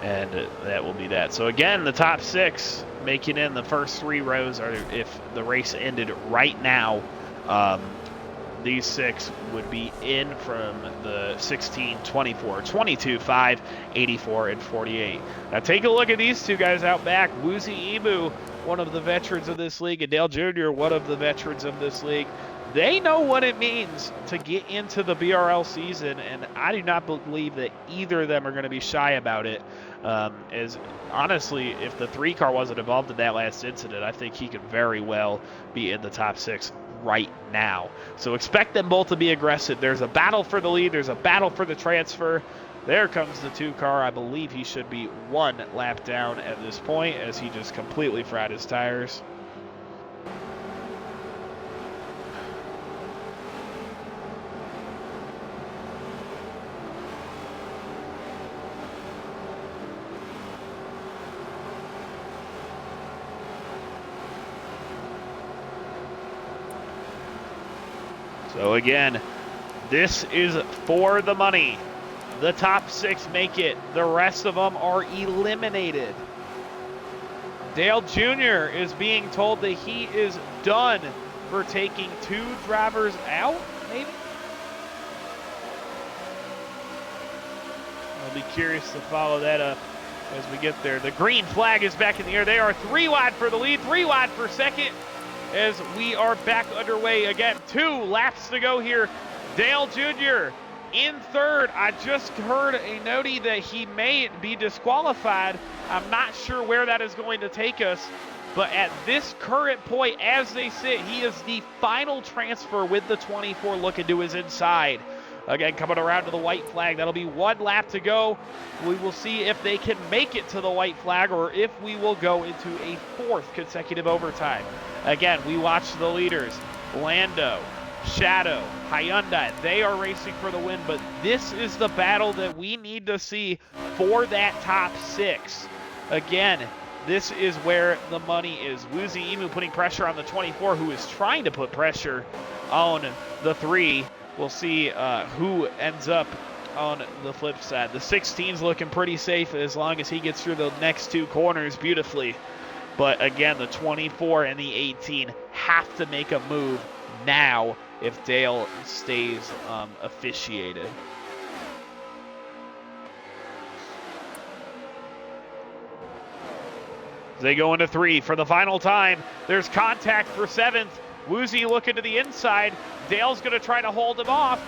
and that will be that. So again, the top 6 making in the first 3 rows are, if the race ended right now, these 6 would be in from the 16, 24, 22, 5, 84, and 48. Now take a look at these 2 guys out back. Woozy Emu, one of the veterans of this league, and Dale Jr., one of the veterans of this league. They know what it means to get into the BRL season, and I do not believe that either of them are going to be shy about it. As honestly, if the 3 car wasn't involved in that last incident, I think he could very well be in the top 6 right now. So expect them both to be aggressive. There's a battle for the lead. There's a battle for the transfer. There comes the 2 car. I believe he should be 1 lap down at this point, as he just completely fried his tires. So again, this is for the money. The top 6 make it. The rest of them are eliminated. Dale Jr. is being told that he is done for taking 2 drivers out, maybe? I'll be curious to follow that up as we get there. The green flag is back in the air. They are 3 wide for the lead, 3 wide for second, as we are back underway again. 2 laps to go here. Dale Jr. in 3rd. I just heard a notey that he may be disqualified. I'm not sure where that is going to take us, but at this current point, as they sit, he is the final transfer with the 24 looking to his inside. Again, coming around to the white flag. That'll be 1 lap to go. We will see if they can make it to the white flag, or if we will go into a 4th consecutive overtime. Again, we watch the leaders. Lando, Shadow, Hyundai, they are racing for the win, but this is the battle that we need to see for that top 6. Again, this is where the money is. Woozy Emu putting pressure on the 24, who is trying to put pressure on the 3. We'll see who ends up on the flip side. The 16's looking pretty safe as long as he gets through the next 2 corners beautifully. But again, the 24 and the 18 have to make a move now if Dale stays officiated. They go into 3 for the final time. There's contact for 7th. Woozy looking to the inside. Dale's going to try to hold him off.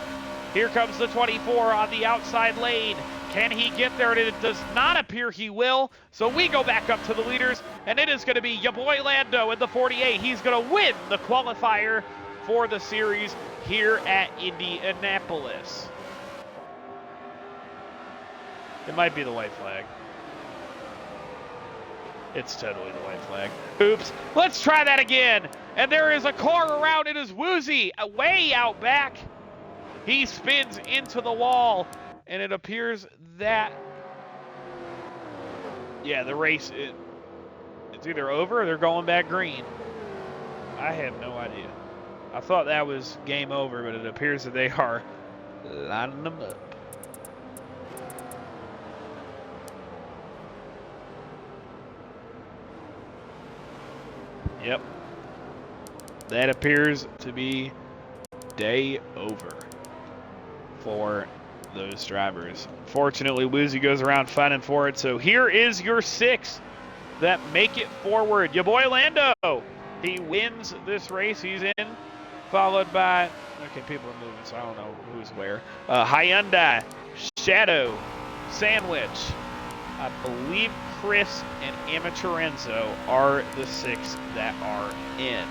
Here comes the 24 on the outside lane. Can he get there? It does not appear he will. So we go back up to the leaders, and it is going to be your boy Lando in the 48. He's going to win the qualifier for the series here at Indianapolis. It might be the white flag. It's totally the white flag. Oops. Let's try that again. And there is a car around. It is Woozy way out back. He spins into the wall, and it appears that, yeah, the race, it's either over or they're going back green. I have no idea. I thought that was game over, but it appears that they are lining them up. Yep. That appears to be day over for those drivers. Unfortunately, Woozy goes around fighting for it. So here is your 6 that make it forward. Your boy Lando, he wins this race. He's in, followed by, okay, people are moving, so I don't know who's where. Hyundai, Shadow, Sandwich. I believe Chris and Amatorenzo are the 6 that are in.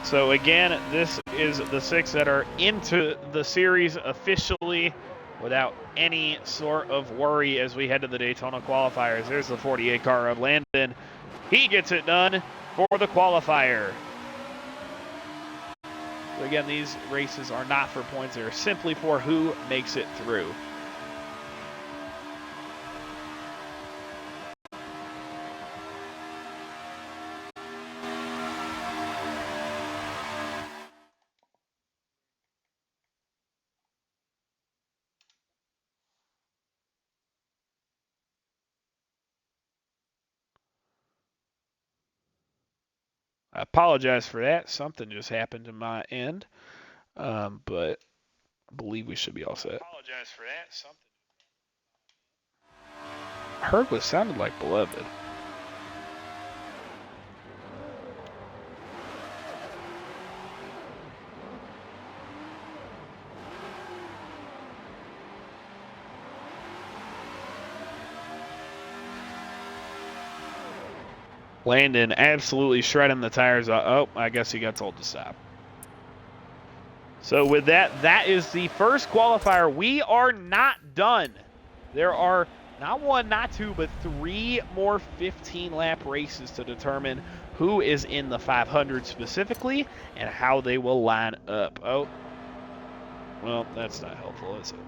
So again, this is the 6 that are into the series officially without any sort of worry as we head to the Daytona qualifiers. There's the 48 car of Landon. He gets it done for the qualifier. Again, these races are not for points. They are simply for who makes it through. I apologize for that. Something just happened to my end, but I believe we should be all set. I apologize for that. I heard what sounded like Beloved. Landon absolutely shredding the tires. Oh, I guess he got told to stop. So with that, that is the first qualifier. We are not done. There are not one, not two, but 3 more 15-lap races to determine who is in the 500 specifically and how they will line up. Oh, well, that's not helpful, is it?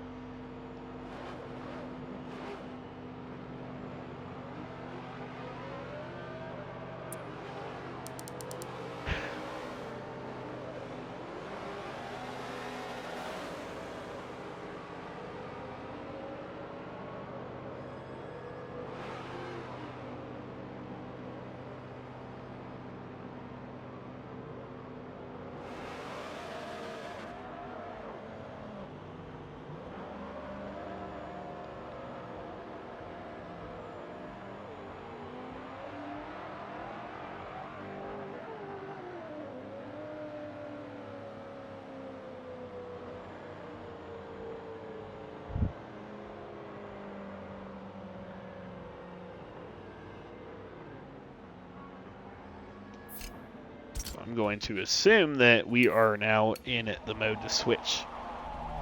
I'm going to assume that we are now in the mode to switch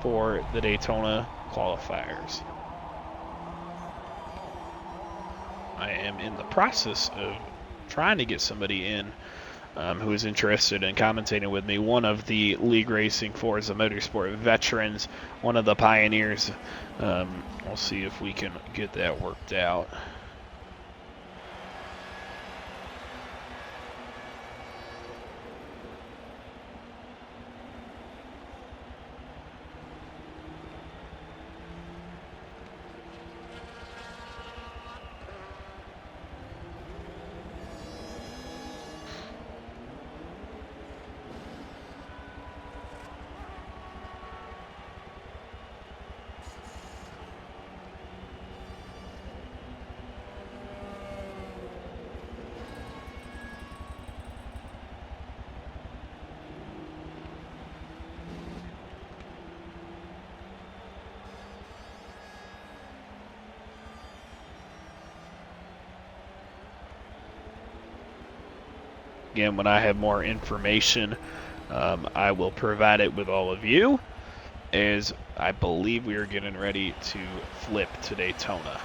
for the Daytona qualifiers. I am in the process of trying to get somebody in who is interested in commentating with me. One of the League Racing Forza Motorsport veterans, one of the pioneers. We'll see if we can get that worked out. Again, when I have more information, I will provide it with all of you, as I believe we are getting ready to flip to Daytona.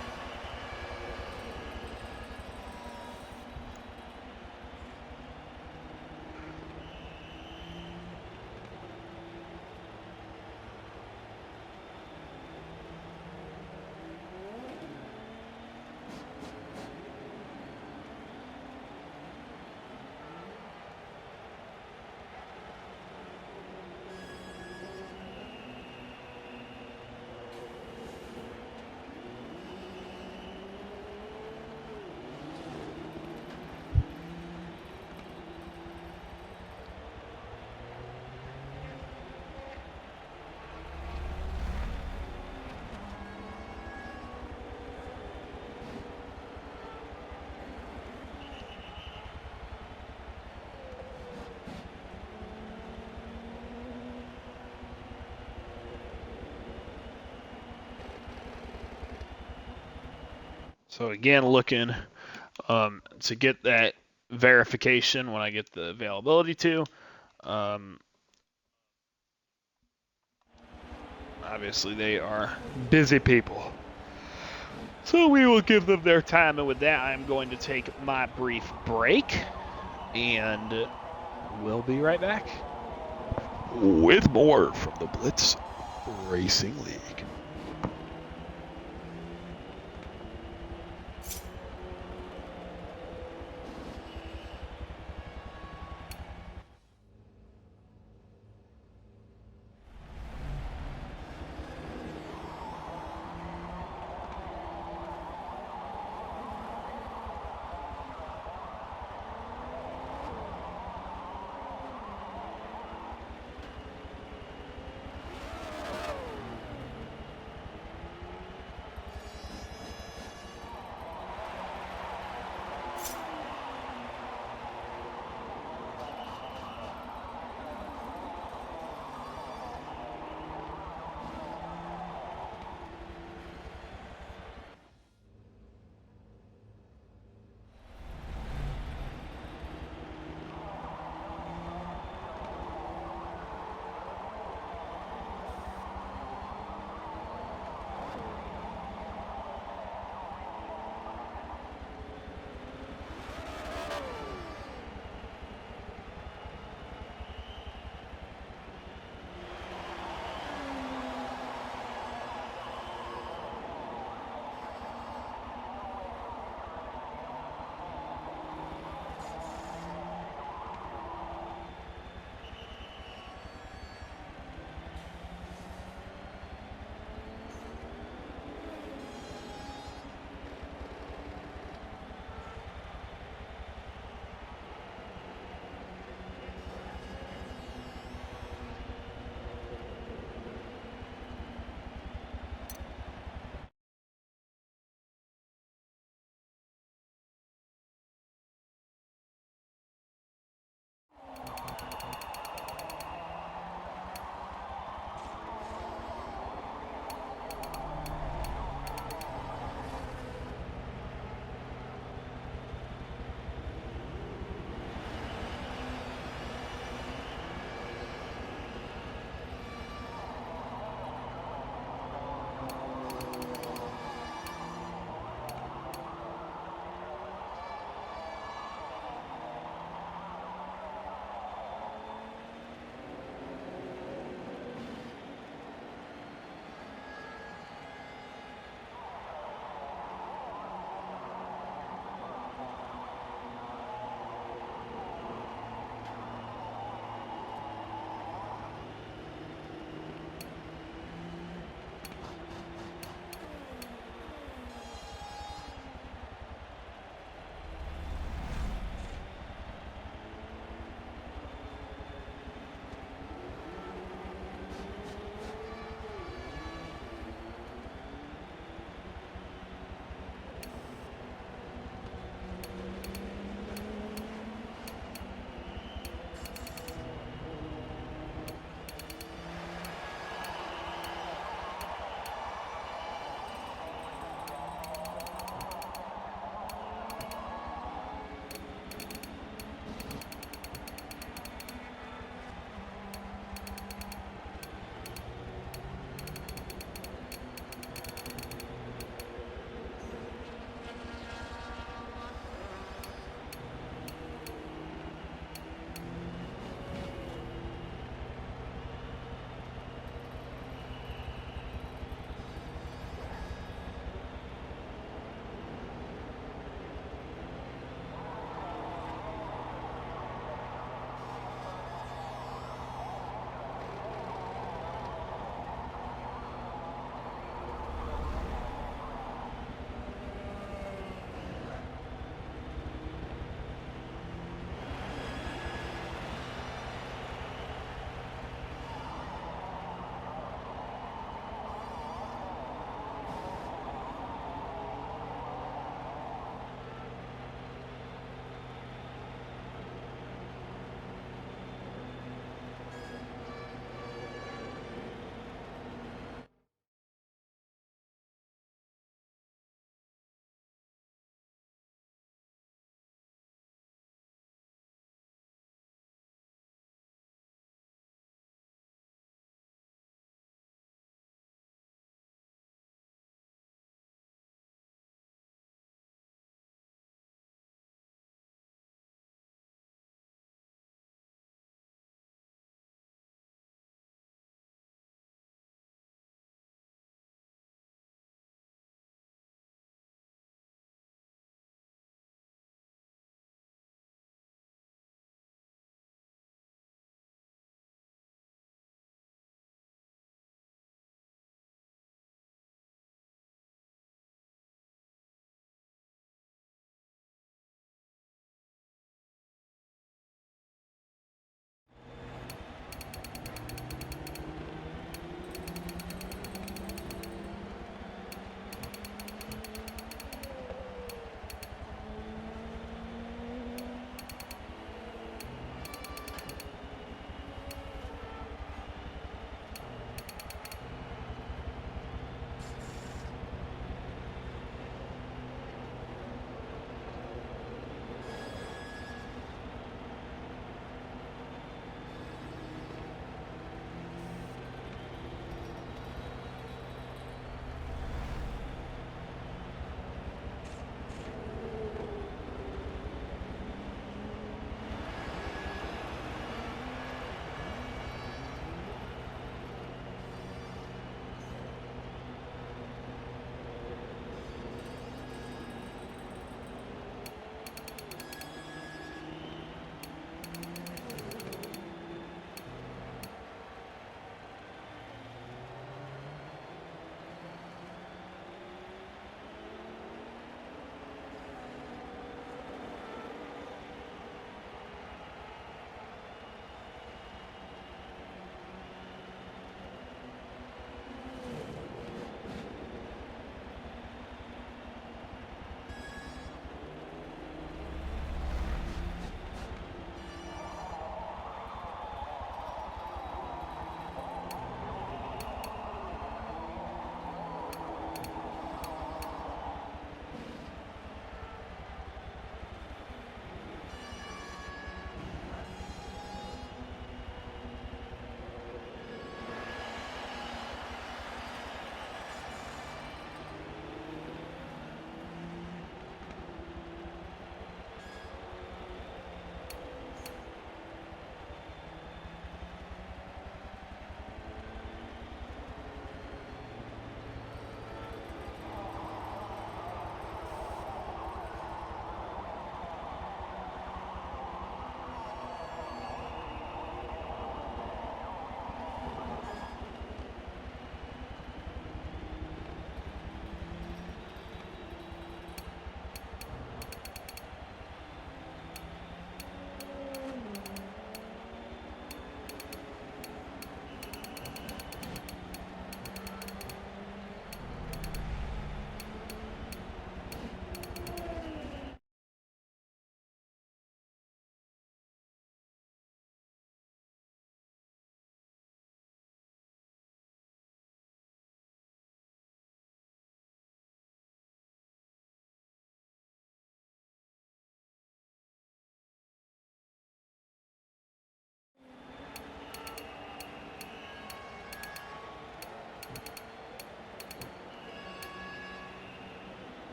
So again, looking to get that verification when I get the availability to. Obviously, they are busy people. So we will give them their time, and with that, I'm going to take my brief break, and we'll be right back. with more from the Blitz Racing League.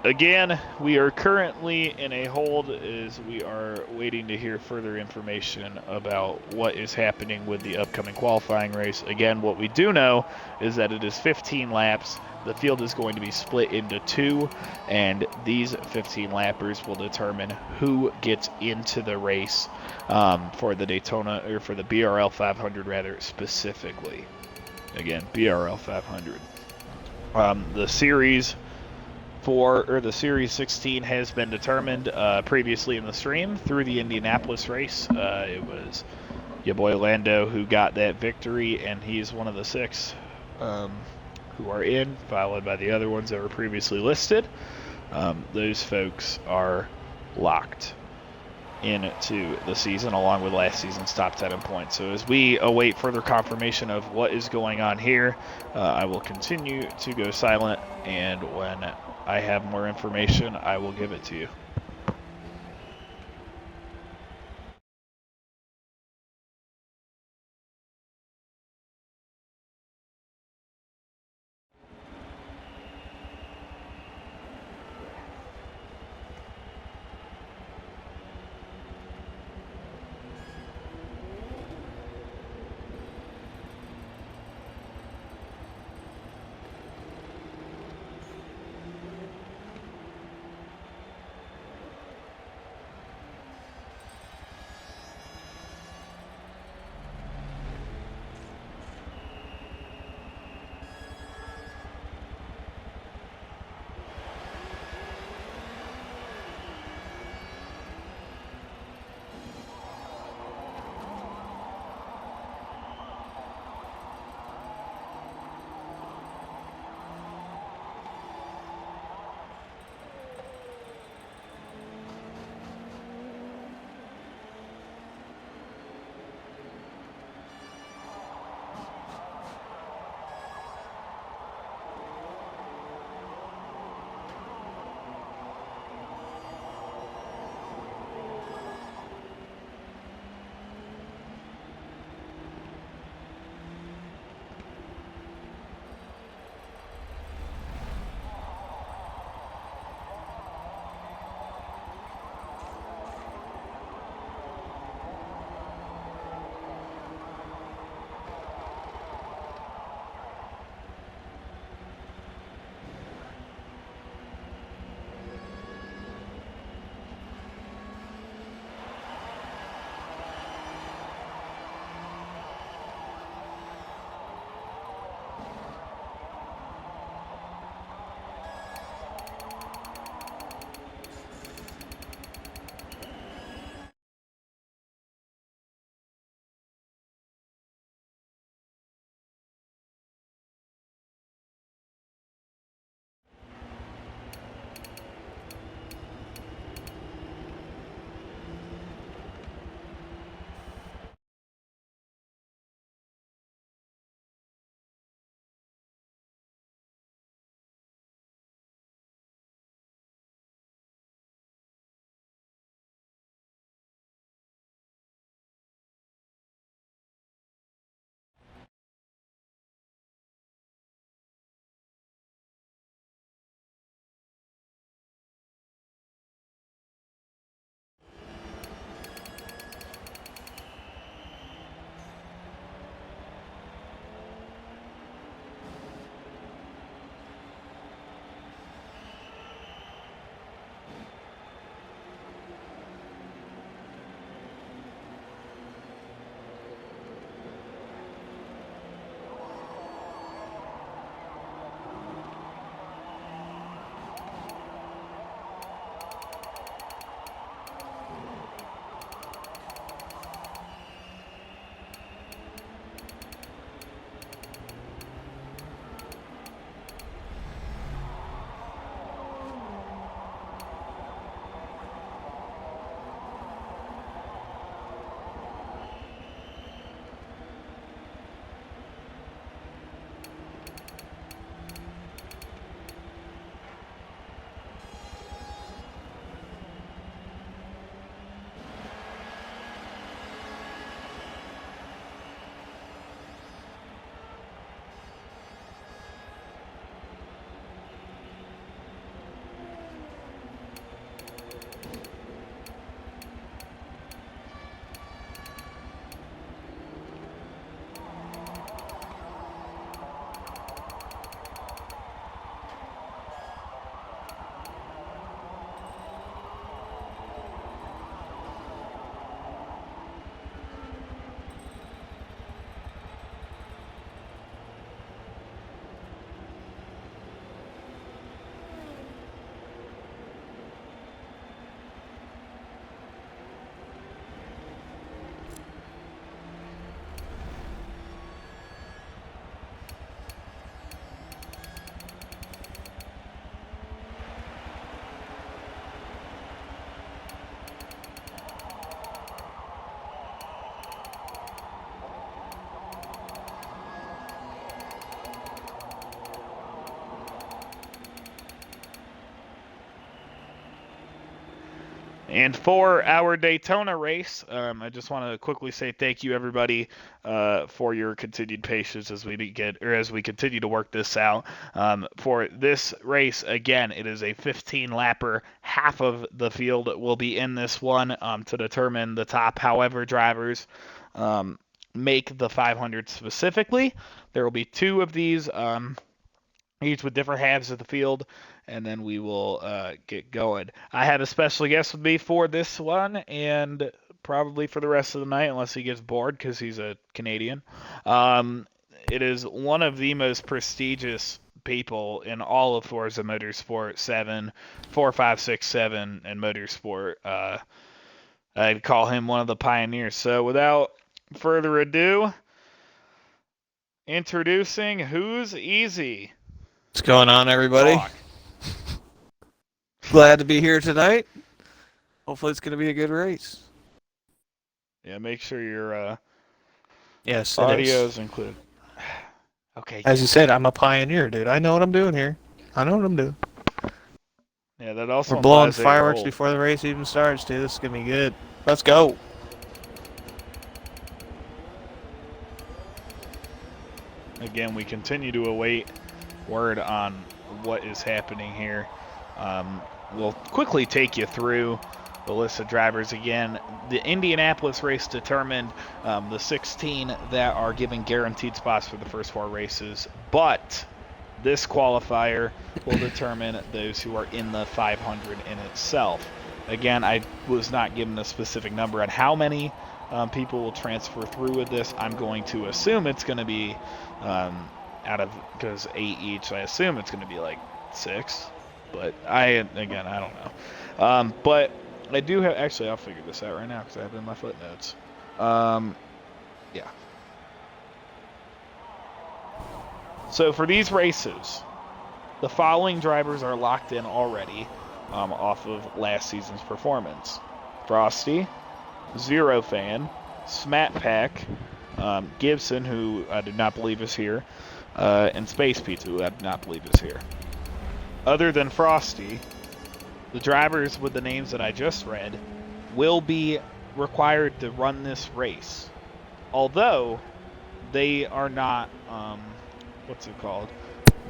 Again, we are currently in a hold as we are waiting to hear further information about what is happening with the upcoming qualifying race. Again, what we do know is that it is 15 laps. The field is going to be split into two, and these 15 lappers will determine who gets into the race for the Daytona, or for the BRL 500 rather specifically. Again, BRL 500. The series the Series 16 has been determined previously in the stream through the Indianapolis race. It was your boy Lando who got that victory, and he's one of the six who are in, followed by the other ones that were previously listed. Those folks are locked into the season along with last season's top 10 in points. So as we await further confirmation of what is going on here, I will continue to go silent, and when I have more information, I will give it to you. And for our Daytona race, I just want to quickly say thank you, everybody, for your continued patience as we continue to work this out. For this race, again, it is a 15-lapper. Half of the field will be in this one to determine the top. However, drivers make the 500 specifically. There will be 2 of these, each with different halves of the field, and then we will get going. I have a special guest with me for this one, and probably for the rest of the night, unless he gets bored because he's a Canadian. It is one of the most prestigious people in all of Forza Motorsport 7, 4, 5, 6, 7, and Motorsport. I'd call him one of the pioneers. So without further ado, introducing Who's Easy. What's going on, everybody? Talk. Glad to be here tonight. Hopefully it's going to be a good race. Yeah, make sure your Yes, audio is included. Okay. As you said, I'm a pioneer, dude. I know what I'm doing here. I know what I'm doing. Yeah, that also We're blowing implies that fireworks you're old. before the race even starts, dude. This is going to be good. Let's go. Again, we continue to await word on what is happening here. We'll quickly take you through the list of drivers again. The Indianapolis race determined the 16 that are given guaranteed spots for the first 4 races, but this qualifier will determine those who are in the 500 in itself. Again, I was not given a specific number on how many people will transfer through with this. I'm going to assume it's going to be because 8 each, I assume it's going to be like 6. But I don't know. But I do have, actually, I'll figure this out right now because I have it in my footnotes. Yeah. So for these races, the following drivers are locked in already off of last season's performance: Frosty, Zero Fan, Smat Pack, Gibson, who I did not believe is here, and Space Pizza, who I did not believe is here. Other than Frosty, the drivers with the names that I just read will be required to run this race. Although they are not,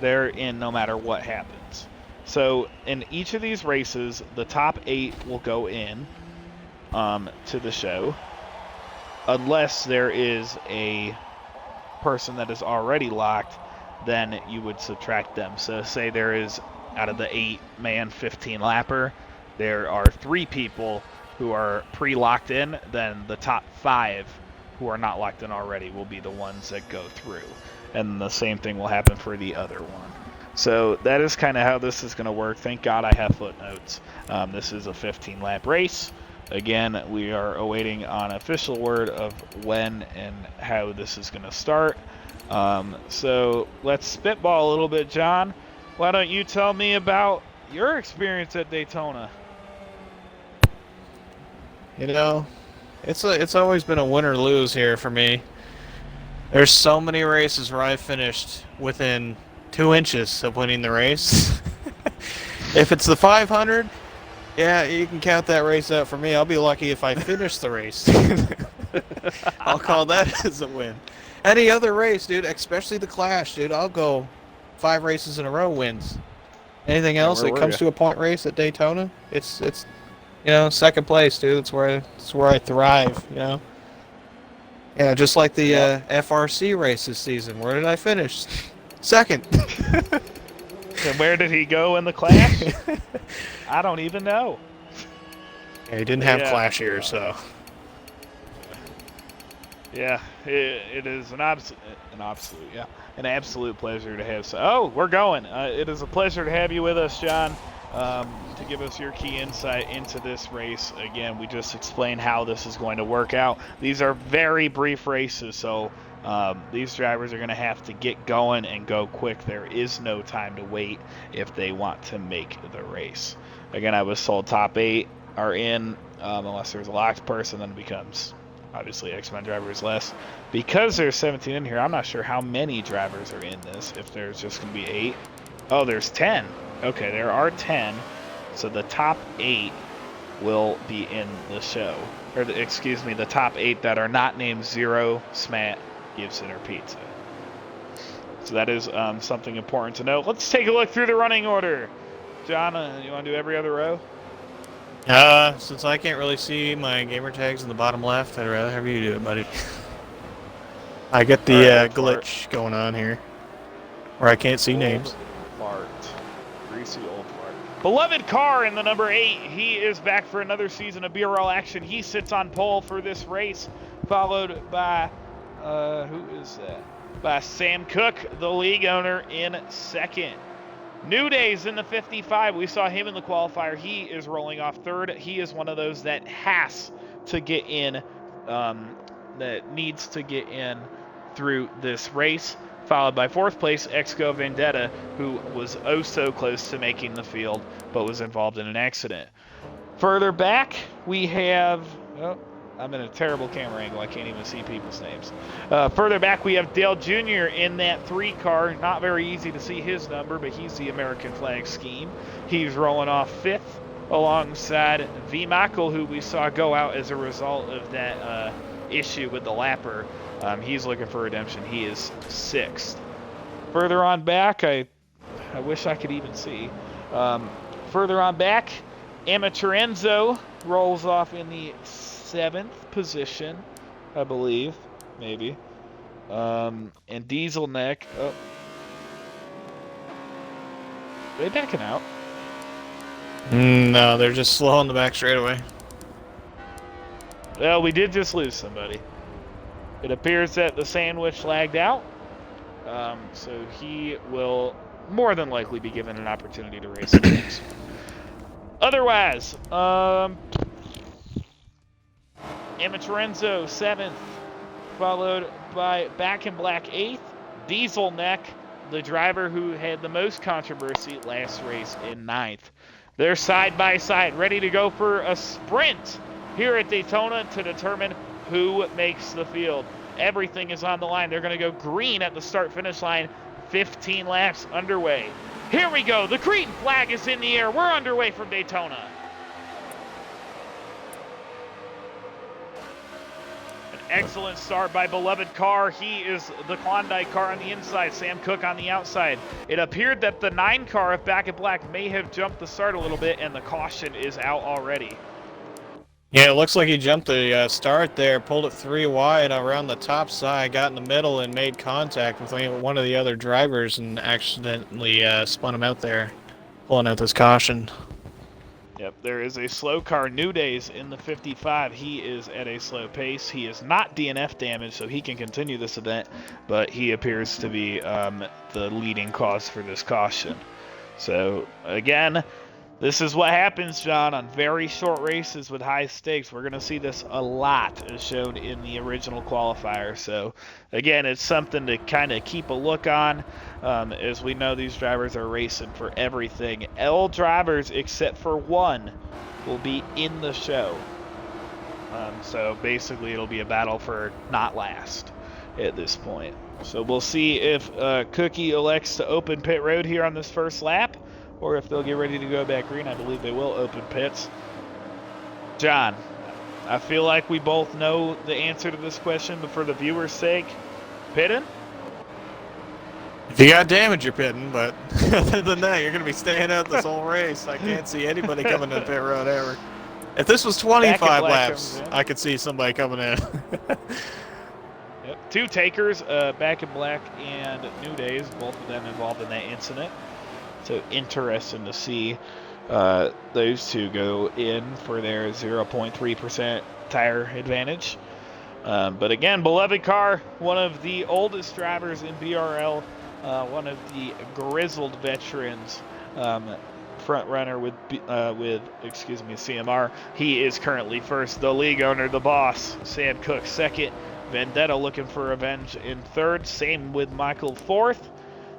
they're in no matter what happens. So in each of these races, the top 8 will go in to the show, unless there is a person that is already locked, then you would subtract them. So say there is, out of the 8-man 15-lapper, there are 3 people who are pre-locked in, then the top 5 who are not locked in already will be the ones that go through. And the same thing will happen for the other one. So that is kind of how this is going to work. Thank God I have footnotes. This is a 15-lap race. Again, we are awaiting on official word of when and how this is going to start. So let's spitball a little bit, John. Why don't you tell me about your experience at Daytona? You know, it's always been a win or lose here for me. There's so many races where I finished within 2 inches of winning the race. If it's the 500, yeah, you can count that race out for me. I'll be lucky if I finish the race. I'll call that as a win. Any other race, dude, especially the Clash, dude, I'll go 5 races in a row wins. Anything else that comes to a point race at Daytona, it's second place, dude. It's where I thrive, you know. Yeah, just like the FRC race this season. Where did I finish? Second. And where did he go in the Clash? I don't even know. Yeah, he didn't have Clash here, so. Yeah, it is an absolute pleasure to have. Oh, we're going. It is a pleasure to have you with us, John, to give us your key insight into this race. Again, we just explained how this is going to work out. These are very brief races, so these drivers are going to have to get going and go quick. There is no time to wait if they want to make the race. Again, I was told top 8 are in, unless there's a locked person, then it becomes obviously X-Men drivers less. Because there's 17 in here, I'm not sure how many drivers are in this, if there's just going to be 8. Oh, there's 10. Okay, there are 10. So the top 8 will be in the show. Or, excuse me, the top 8 that are not named Zero, Smat, Gibson, or Pizza. So that is something important to know. Let's take a look through the running order. John, you want to do every other row? Since I can't really see my gamer tags in the bottom left, I'd rather have you do it, buddy. I get the glitch going on here, where I can't see names. Fart. Greasy old fart. Beloved Car in the number 8. He is back for another season of BRL action. He sits on pole for this race, followed by, who is that? By Sam Cook, the league owner, in second. New Days in the 55. We saw him in the qualifier. He is rolling off third. He is one of those that has to get in, that needs to get in through this race. Followed by fourth place, Exco Vendetta, who was oh so close to making the field, but was involved in an accident. Further back, we have... Oh, I'm in a terrible camera angle. I can't even see people's names. Further back, we have Dale Jr. in that 3 car. Not very easy to see his number, but he's the American flag scheme. He's rolling off 5th alongside V. Michael, who we saw go out as a result of that issue with the lapper. He's looking for redemption. He is 6th. Further on back, I wish I could even see. Further on back, Amateur Enzo rolls off in the 7th position, I believe, maybe. And Diesel Neck. Oh, are they backing out? No, they're just slow on the back straightaway. Well, we did just lose somebody. It appears that the sandwich lagged out, so he will more than likely be given an opportunity to race the next one. Otherwise, Amatorenzo 7th, followed by Back in Black 8th, Diesel Neck, the driver who had the most controversy last race, in 9th. They're side by side, ready to go for a sprint here at Daytona to determine who makes the field. Everything is on the line. They're going to go green at the start-finish line. 15 laps underway. Here we go. The green flag is in the air. We're underway from Daytona. An excellent start by Beloved Car. He is the Klondike car on the inside. Sam Cook on the outside. It appeared that the 9 car of Back in Black may have jumped the start a little bit, and the caution is out already. Yeah, it looks like he jumped the start there, pulled it 3 wide around the top side, got in the middle, and made contact with one of the other drivers and accidentally spun him out there, pulling out this caution. Yep, there is a slow car, New Days, in the 55. He is at a slow pace. He is not DNF damaged, so he can continue this event, but he appears to be the leading cause for this caution. So, again... this is what happens, John, on very short races with high stakes. We're going to see this a lot, as shown in the original qualifier. So, again, it's something to kind of keep a look on, as we know these drivers are racing for everything. All drivers, except for one, will be in the show. So, basically, it'll be a battle for not last at this point. So, we'll see if Cookie elects to open pit road here on this first lap, or if they'll get ready to go back green. I believe they will open pits. John, I feel like we both know the answer to this question, but for the viewer's sake, pitting? If you got damage, you're pitting, but other than that, you're going to be staying out this whole race. I can't see anybody coming to pit road ever. If this was 25 laps, I could see somebody coming in. Yep. 2 takers, Back in Black and New Days, both of them involved in that incident. So interesting to see those two go in for their 0.3% tire advantage. But again, Beloved Car, one of the oldest drivers in BRL, one of the grizzled veterans, front runner with CMR. He is currently first. The league owner, the boss, Sam Cook, second. Vendetta looking for revenge in third. Same with Michael, fourth.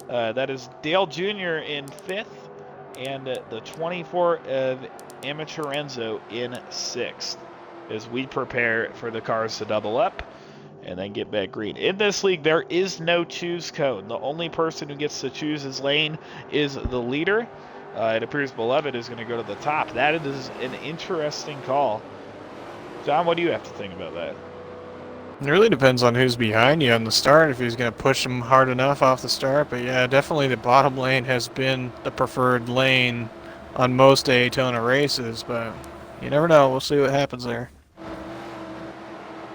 That is Dale Jr. in 5th, and the 24 of Amatorenzo in 6th, as we prepare for the cars to double up and then get back green. In this league, there is no choose cone. The only person who gets to choose his lane is the leader. It appears Beloved is going to go to the top. That is an interesting call. John, what do you have to think about that? It really depends on who's behind you on the start, if he's going to push them hard enough off the start. But yeah, definitely the bottom lane has been the preferred lane on most Daytona races. But you never know. We'll see what happens there.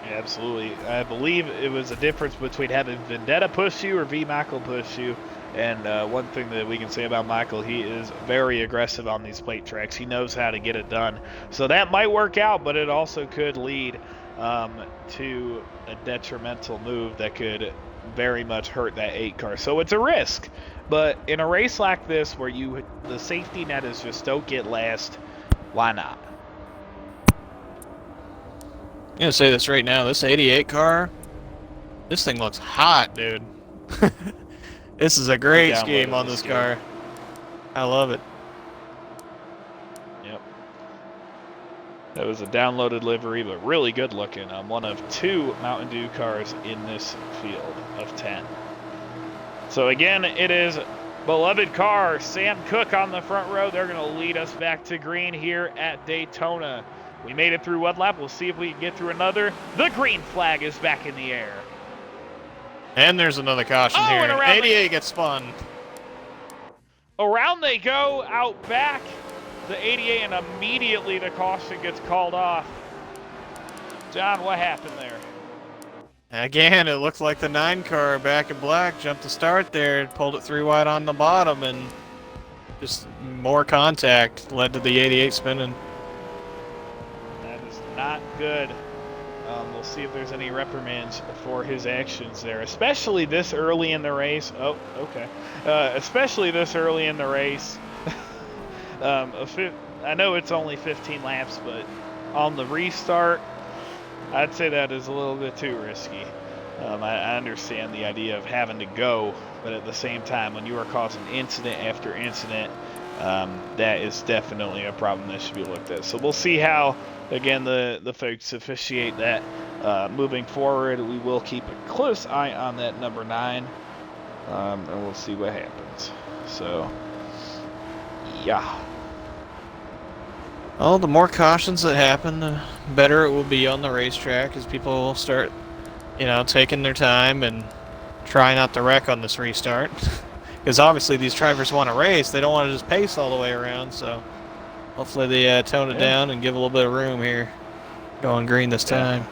Yeah, absolutely. I believe it was a difference between having Vendetta push you or V. Michael push you. And one thing that we can say about Michael, he is very aggressive on these plate tracks. He knows how to get it done. So that might work out, but it also could lead to a detrimental move that could very much hurt that 8 car. So it's a risk. But in a race like this where the safety net is just don't get last, why not? I'm going to say this right now. This 88 car, this thing looks hot, dude. This is a great scheme on this car. I love it. Yep. That was a downloaded livery, but really good looking. One of 2 Mountain Dew cars in this field of 10. So again, it is Beloved car, Sam Cook on the front row. They're going to lead us back to green here at Daytona. We made it through one lap. We'll see if we can get through another. The green flag is back in the air. And there's another caution here. 88 gets spun. Around they go, out back. The 88, and immediately the caution gets called off. John, what happened there? Again, it looked like the 9 car back in black jumped the start there, pulled it 3 wide on the bottom, and just more contact led to the 88 spinning. That is not good. We'll see if there's any reprimands for his actions there, especially this early in the race. Oh, okay. Especially this early in the race. I know it's only 15 laps, but on the restart, I'd say that is a little bit too risky. I understand the idea of having to go, but at the same time, when you are causing incident after incident, that is definitely a problem that should be looked at. So we'll see how, again, the folks officiate that moving forward. We will keep a close eye on that number 9, and we'll see what happens. So, yeah. Well, the more cautions that happen, the better it will be on the racetrack as people will start, taking their time and try not to wreck on this restart. Because obviously these drivers want to race. They don't want to just pace all the way around, so hopefully they tone it down and give a little bit of room here. Going green this time.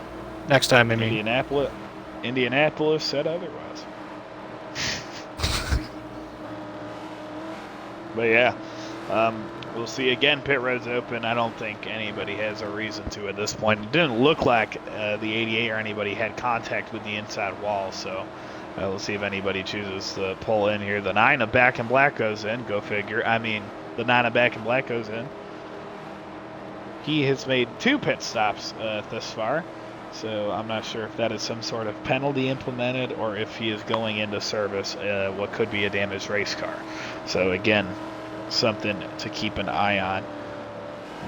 Next time, I mean. Indianapolis said otherwise. But yeah, we'll see. Again, pit road's open. I don't think anybody has a reason to at this point. It didn't look like the 88 or anybody had contact with the inside wall, so we'll see if anybody chooses to pull in here. The 9 of back in black goes in. Go figure. I mean, the 9 of back in black goes in. He has made 2 pit stops thus far, so I'm not sure if that is some sort of penalty implemented or if he is going into service what could be a damaged race car. So again, something to keep an eye on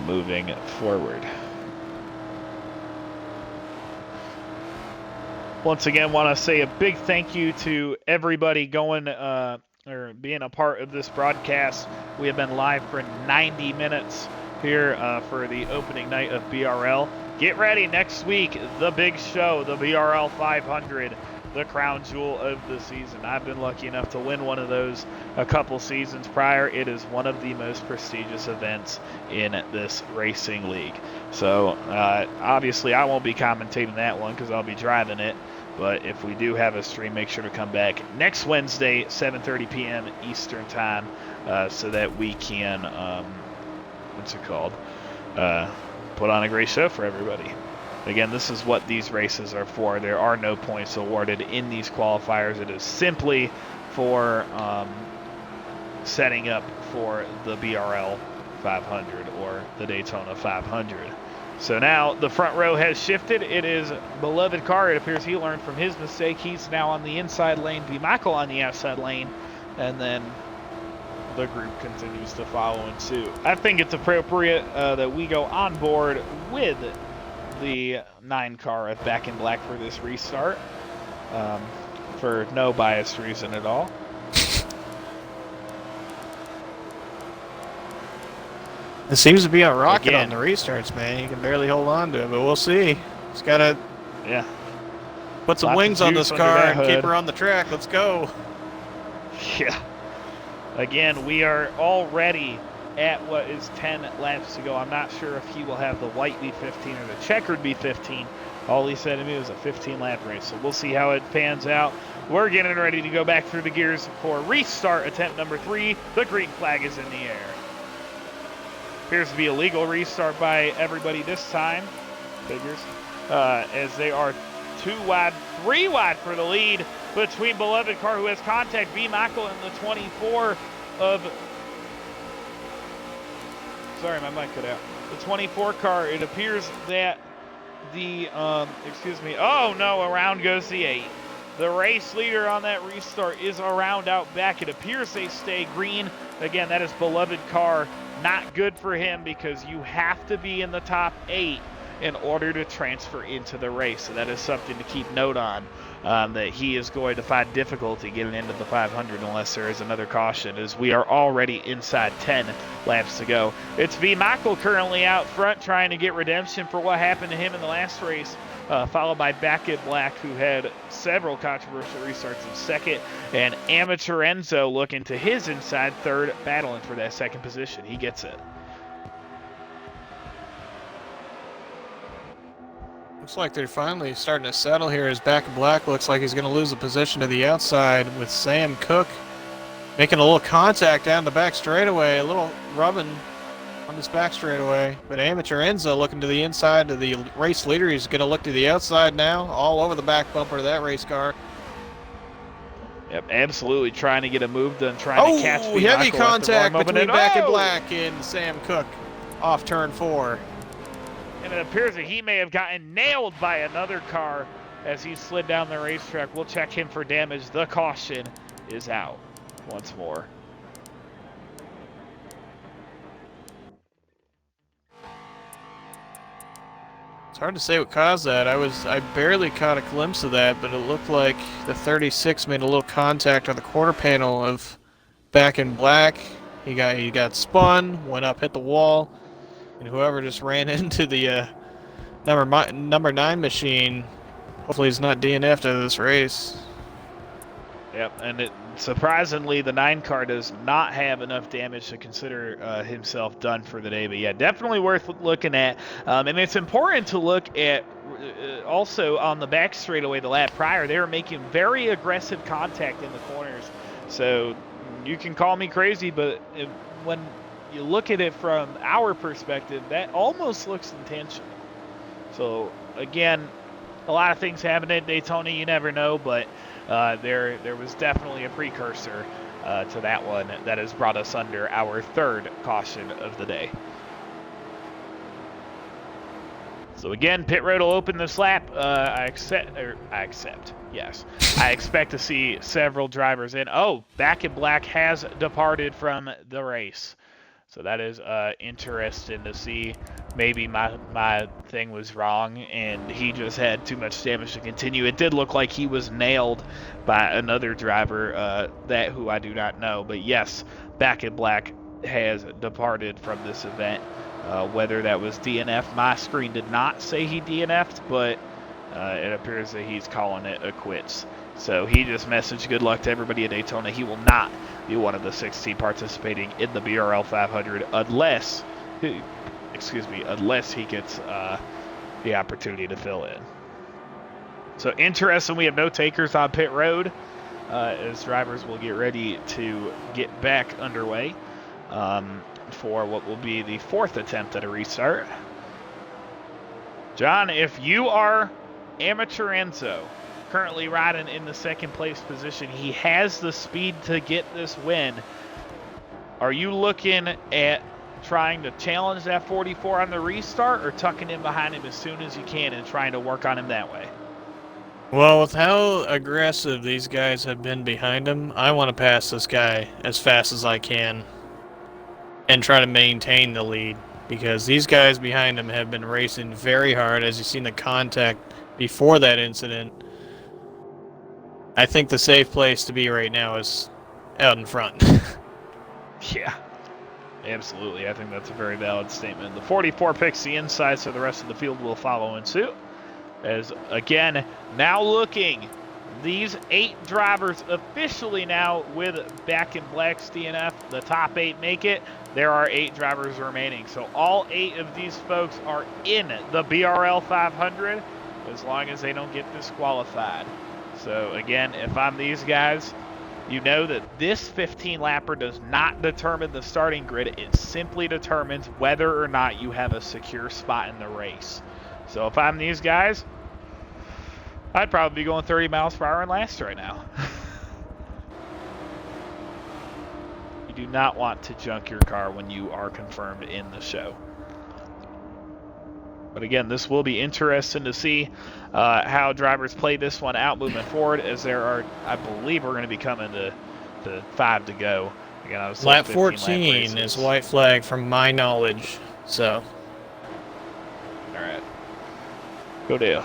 moving forward. Once again, want to say a big thank you to everybody going or being a part of this broadcast. We have been live for 90 minutes here for the opening night of BRL. Get ready next week, the big show, the BRL 500, the crown jewel of the season. I've been lucky enough to win one of those a couple seasons prior. It is one of the most prestigious events in this racing league. So obviously I won't be commentating that one because I'll be driving it. But if we do have a stream, make sure to come back next Wednesday, 7:30 p.m. Eastern Time, so that we can, put on a great show for everybody. Again, this is what these races are for. There are no points awarded in these qualifiers. It is simply for setting up for the BRL 500 or the Daytona 500. So now the front row has shifted. It is Beloved car. It appears he learned from his mistake. He's now on the inside lane. B. Michael on the outside lane. And then the group continues to follow in suit. I think it's appropriate that we go on board with the 9 car at back in black for this restart. For no biased reason at all. It seems to be a rocket Again. on the restarts, man. You can barely hold on to it, but we'll see. He's got to put some wings on this car and keep her on the track. Let's go. Yeah. Again, we are already at what is 10 laps to go. I'm not sure if he will have the white B15 or the checkered B15. All he said to me was a 15-lap race, so we'll see how it pans out. We're getting ready to go back through the gears for restart attempt number 3. The green flag is in the air. Appears to be a legal restart by everybody this time. Figures. As they are 2 wide, 3 wide for the lead between beloved car who has contact, V. Michael, and the 24 of... Sorry, my mic cut out. The 24 car, it appears that the, oh no, around goes the 8. The race leader on that restart is around out back. It appears they stay green. Again, that is beloved car. Not good for him because you have to be in the top 8 in order to transfer into the race. So that is something to keep note on, that he is going to find difficulty getting into the 500 unless there is another caution, as we are already inside 10 laps to go. It's V. Michael currently out front trying to get redemption for what happened to him in the last race, followed by Back in Black, who had several controversial restarts in second, and Amateur Enzo looking to his inside third, battling for that second position. He gets it. Looks like they're finally starting to settle here as Back in Black looks like he's going to lose a position to the outside, with Sam Cook making a little contact down the back straightaway, a little rubbing on this back straightaway. But Amateur Enzo looking to the inside of the race leader. He's going to look to the outside now, all over the back bumper of that race car. Yep, absolutely trying to get a move done, trying to catch V. Heavy Michael contact between Back in Black and Sam Cook off turn 4. And it appears that he may have gotten nailed by another car as he slid down the racetrack. We'll check him for damage. The caution is out once more. It's hard to say what caused that. I barely caught a glimpse of that, but it looked like the 36 made a little contact on the quarter panel of Back in Black. He got spun, went up, hit the wall. And whoever just ran into the number 9 machine, hopefully he's not DNF'd out of this race. Yep, and surprisingly, the 9 car does not have enough damage to consider himself done for the day. But yeah, definitely worth looking at. And it's important to look at also on the back straightaway the lap prior. They were making very aggressive contact in the corners. So you can call me crazy, but when you look at it from our perspective, that almost looks intentional. So again, a lot of things happen at Daytona, you never know, but there was definitely a precursor to that one that has brought us under our 3rd caution of the day. So again, pit road will open this lap. I expect to see several drivers in. Oh, Back in Black has departed from the race. So that is interesting to see. Maybe my thing was wrong and he just had too much damage to continue. It did look like he was nailed by another driver, who I do not know. But yes, Back in Black has departed from this event. Whether that was DNF, my screen did not say he DNF'd, but it appears that he's calling it a quits. So he just messaged good luck to everybody at Daytona. He will not be one of the 16 participating in the BRL 500 unless he gets the opportunity to fill in. So interesting, we have no takers on pit road as drivers will get ready to get back underway for what will be the 4th attempt at a restart. John, if you are Amateur Enzo, currently riding in the 2nd place position, he has the speed to get this win. Are you looking at trying to challenge that 44 on the restart, or tucking in behind him as soon as you can and trying to work on him that way? Well, with how aggressive these guys have been behind him, I want to pass this guy as fast as I can and try to maintain the lead, because these guys behind him have been racing very hard. As you've seen the contact before that incident, I think the safe place to be right now is out in front. Yeah. Absolutely. I think that's a very valid statement. The 44 picks the inside, so the rest of the field will follow in suit. As, again, now looking, these 8 drivers officially now with Back in Black's DNF. The top 8 make it. There are 8 drivers remaining. So all 8 of these folks are in the BRL 500 as long as they don't get disqualified. So, again, if I'm these guys, you know that this 15-lapper does not determine the starting grid. It simply determines whether or not you have a secure spot in the race. So if I'm these guys, I'd probably be going 30 miles per hour in last right now. You do not want to junk your car when you are confirmed in the show. But again, this will be interesting to see how drivers play this one out moving forward, as there are, I believe we're going to be coming to 5 to go. Again, I was lap 14 is white flag from my knowledge. So, all right, go Dale.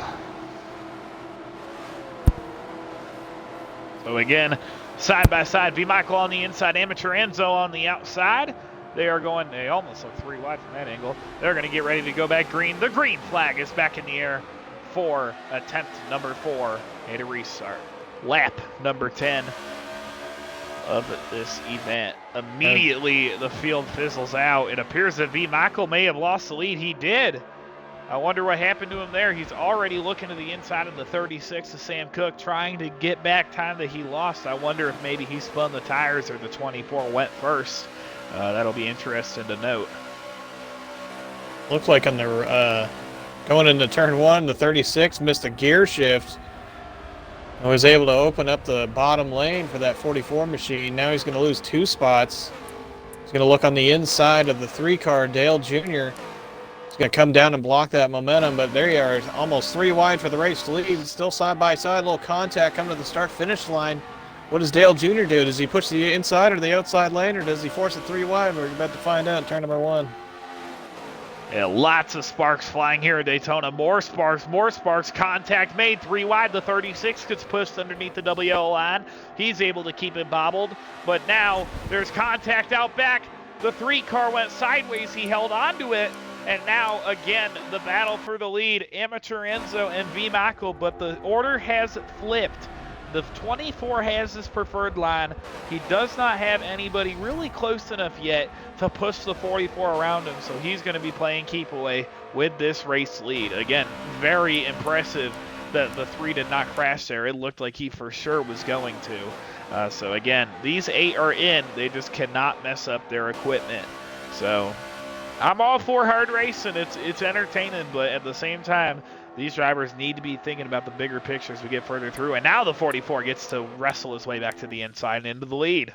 So again, side by side, V. Michael on the inside, Amateur Enzo on the outside. They almost look 3 wide from that angle. They're going to get ready to go back green. The green flag is back in the air for attempt number 4 and a restart. Lap number 10 of this event. Immediately, the field fizzles out. It appears that V. Michael may have lost the lead. He did. I wonder what happened to him there. He's already looking to the inside of the 36 of Sam Cook, trying to get back time that he lost. I wonder if maybe he spun the tires or the 24 went first. That'll be interesting to note. Looks like on the going into turn 1, the 36 missed a gear shift. I was able to open up the bottom lane for that 44 machine. Now he's going to lose 2 spots. He's going to look on the inside of the 3 car, Dale Jr. He's going to come down and block that momentum, but there you are, almost 3 wide for the race to lead. Still side by side, a little contact coming to the start-finish line. What does Dale Jr. do? Does he push the inside or the outside lane, or does he force it 3 wide? We're about to find out in turn number 1. Yeah, lots of sparks flying here at Daytona. More sparks. Contact made 3 wide. The 36 gets pushed underneath the WL line. He's able to keep it bobbled, but now there's contact out back. The 3 car went sideways. He held onto it, and now again the battle for the lead. Amateur Enzo and V. Michael, but the order has flipped. The 24 has his preferred line. He does not have anybody really close enough yet to push the 44 around him, so he's going to be playing keep away with this race lead. Again, very impressive that the 3 did not crash there. It looked like he for sure was going to. So again, these 8 are in. They just cannot mess up their equipment. So I'm all for hard racing. It's entertaining, but at the same time, these drivers need to be thinking about the bigger picture as we get further through. And now the 44 gets to wrestle his way back to the inside and into the lead.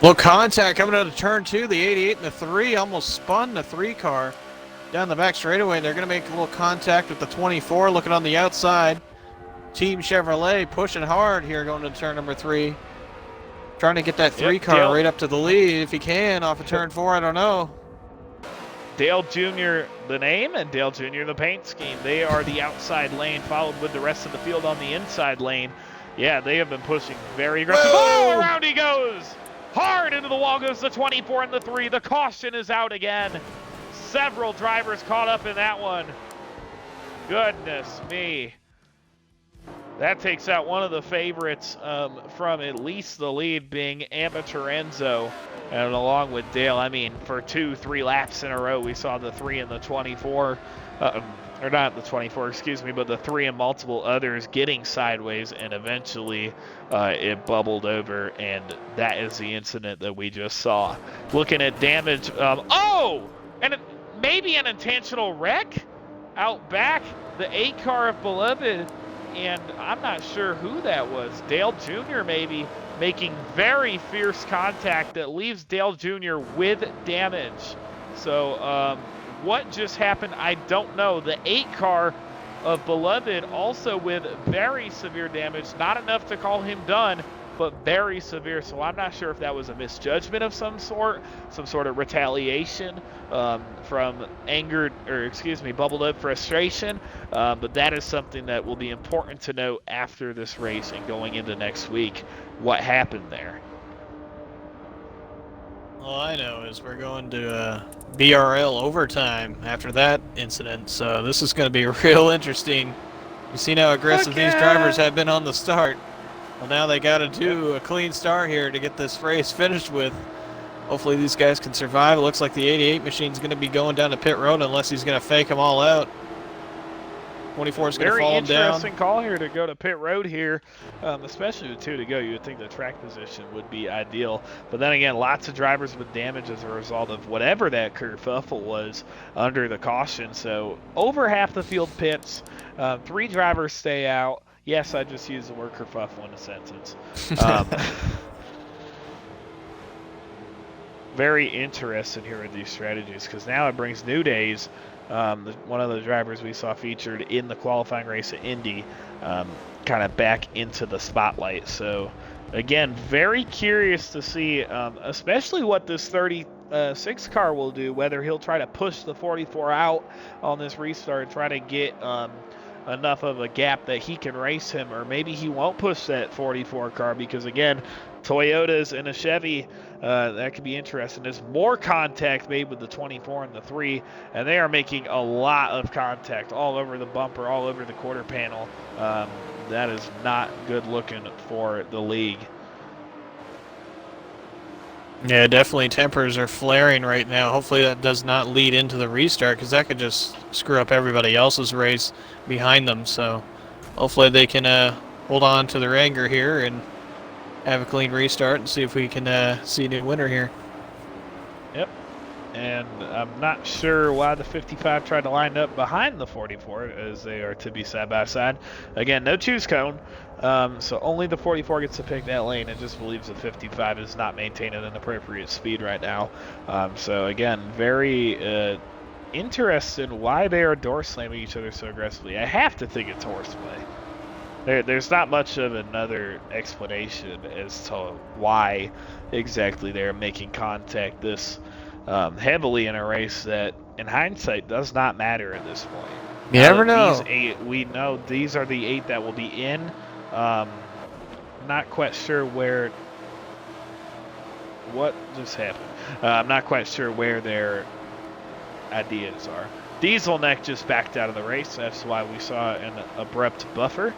Little contact coming out of turn 2. The 88 and the 3 almost spun the 3 car down the back straightaway. They're going to make a little contact with the 24 looking on the outside. Team Chevrolet pushing hard here going into turn number 3. Trying to get that 3 car right up to the lead if he can off of turn 4. I don't know. Dale Jr. the name and Dale Jr. the paint scheme. They are the outside lane, followed with the rest of the field on the inside lane. Yeah, they have been pushing very aggressive. Oh, around he goes! Hard into the wall goes the 24 and the 3. The caution is out again. Several drivers caught up in that one. Goodness me. That takes out one of the favorites from at least the lead being Amateur Enzo. And along with Dale, I mean, for 2-3 laps in a row, we saw the 3 and the 24, or not the 24, excuse me, but the 3 and multiple others getting sideways, and eventually it bubbled over, and that is the incident that we just saw. Looking at damage, and maybe an intentional wreck out back, the 8 car of Beloved, and I'm not sure who that was. Dale Jr. maybe making very fierce contact that leaves Dale Jr. with damage. So what just happened, I don't know. The 8 car of Beloved also with very severe damage. Not enough to call him done, but very severe. So I'm not sure if that was a misjudgment of some sort of retaliation from bubbled up frustration. But that is something that will be important to know after this race and going into next week. What happened there? All I know is we're going to BRL overtime after that incident, so this is going to be real interesting. You've seen how aggressive these drivers have been on the start. Well, now they got to do a clean start here to get this race finished with. Hopefully these guys can survive. It looks like the 88 machine's going to be going down to pit road unless he's going to fake them all out. 24 is going to fall him down. Very interesting call here to go to pit road here, especially with 2 to go. You would think the track position would be ideal. But then again, lots of drivers with damage as a result of whatever that kerfuffle was under the caution. So over half the field pits, 3 drivers stay out. Yes, I just used the word kerfuffle in a sentence. Very interested here with these strategies because now it brings New Days, one of the drivers we saw featured in the qualifying race at Indy, kind of back into the spotlight. So again, very curious to see, especially what this 36 car will do, whether he'll try to push the 44 out on this restart, try to get enough of a gap that he can race him, or maybe he won't push that 44 car because, again, Toyotas and a Chevy, that could be interesting. There's more contact made with the 24 and the 3, and they are making a lot of contact all over the bumper, all over the quarter panel. That is not good looking for the league. Yeah, definitely tempers are flaring right now. Hopefully that does not lead into the restart because that could just screw up everybody else's race behind them. So hopefully they can hold on to their anger here and have a clean restart and see if we can see a new winner here. Yep. And I'm not sure why the 55 tried to line up behind the 44 as they are to be side by side. Again, no choose cone. So only the 44 gets to pick that lane and just believes the 55 is not maintaining an appropriate speed right now. So again, very interested why they are door slamming each other so aggressively. I have to think it's horseplay. There's not much of another explanation as to why exactly they're making contact this heavily in a race that, in hindsight, does not matter at this point. You never know. We know these are the 8 that will be in. Not quite sure what just happened. I'm not quite sure where their ideas are. Dieselneck just backed out of the race. That's why we saw an abrupt buffer.